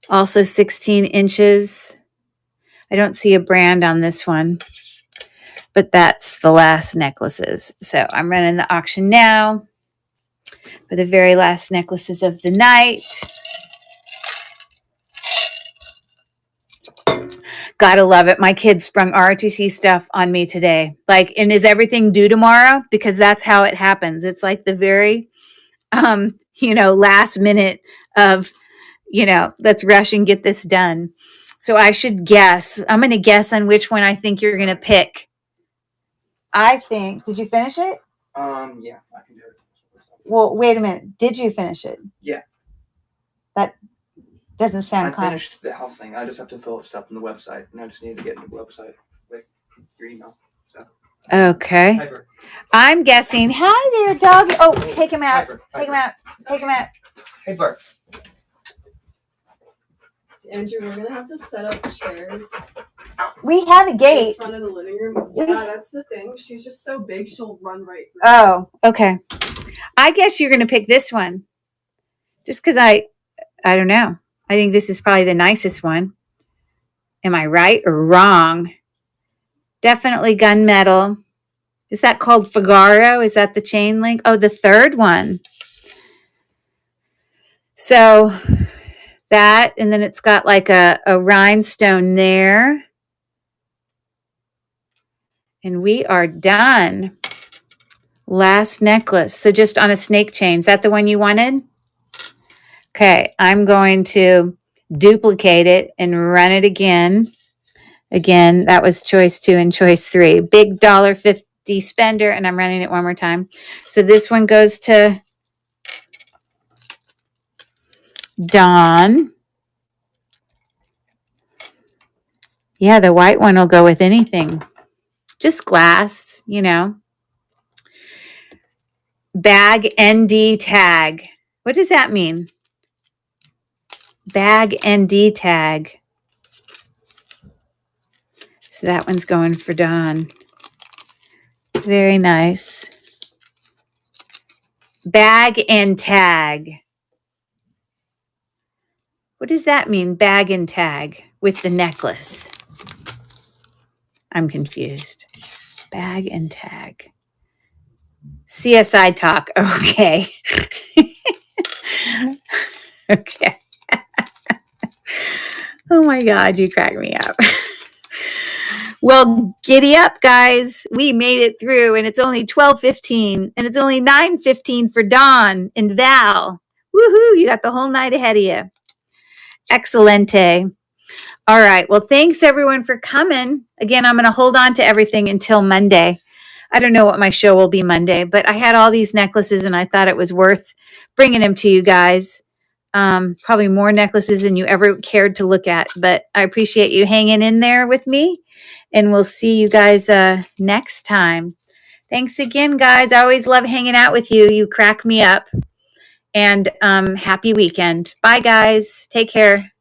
Also 16 inches. I don't see a brand on this one, but that's the last necklaces. So I'm running the auction now. for the very last necklaces of the night. Gotta love it. My kids sprung ROTC stuff on me today. Like, and is everything due tomorrow? Because that's how it happens. It's like the very, last minute of, let's rush and get this done. So I should guess. I'm going to guess on which one I think you're going to pick. I think, did you finish it? Yeah, I can do it. Well, wait a minute. Did you finish it? Yeah. That doesn't sound I finished the house thing. I just have to fill up stuff on the website, and I just need to get into the website with your email. So. Okay. Piper. I'm guessing. Hi there, dog. Oh, take him out. Piper. Take him out. Take him out. Hey, Bart. Andrew, we're gonna have to set up chairs We have a in gate. front of the living room. Yeah, that's the thing. She's just so big, she'll run right through. Oh, okay. I guess you're going to pick this one. Just because I don't know. I think this is probably the nicest one. Am I right or wrong? Definitely gunmetal. Is that called Figaro? Is that the chain link? Oh, the third one. So that, and then it's got like a rhinestone there. And we are done. Last necklace. So just on a snake chain. Is that the one you wanted? Okay, I'm going to duplicate it and run it again. Again, that was choice 2 and choice 3. Big $1.50 spender, and I'm running it one more time. So this one goes to Dawn. Yeah, the white one will go with anything. Just glass, Bag ND tag. What does that mean? Bag ND tag. So that one's going for Dawn. Very nice. Bag and tag. What does that mean, bag and tag, with the necklace? I'm confused. Bag and tag. CSI talk. Okay. Okay. Oh my God, you crack me up. Well, giddy up, guys. We made it through, and it's only 12:15, and it's only 9:15 for Dawn and Val. Woohoo, you got the whole night ahead of you. Excelente. All right. Well, thanks everyone for coming. Again, I'm going to hold on to everything until Monday. I don't know what my show will be Monday, but I had all these necklaces and I thought it was worth bringing them to you guys. Probably more necklaces than you ever cared to look at, but I appreciate you hanging in there with me, and we'll see you guys next time. Thanks again, guys. I always love hanging out with you. You crack me up. And happy weekend. Bye, guys. Take care.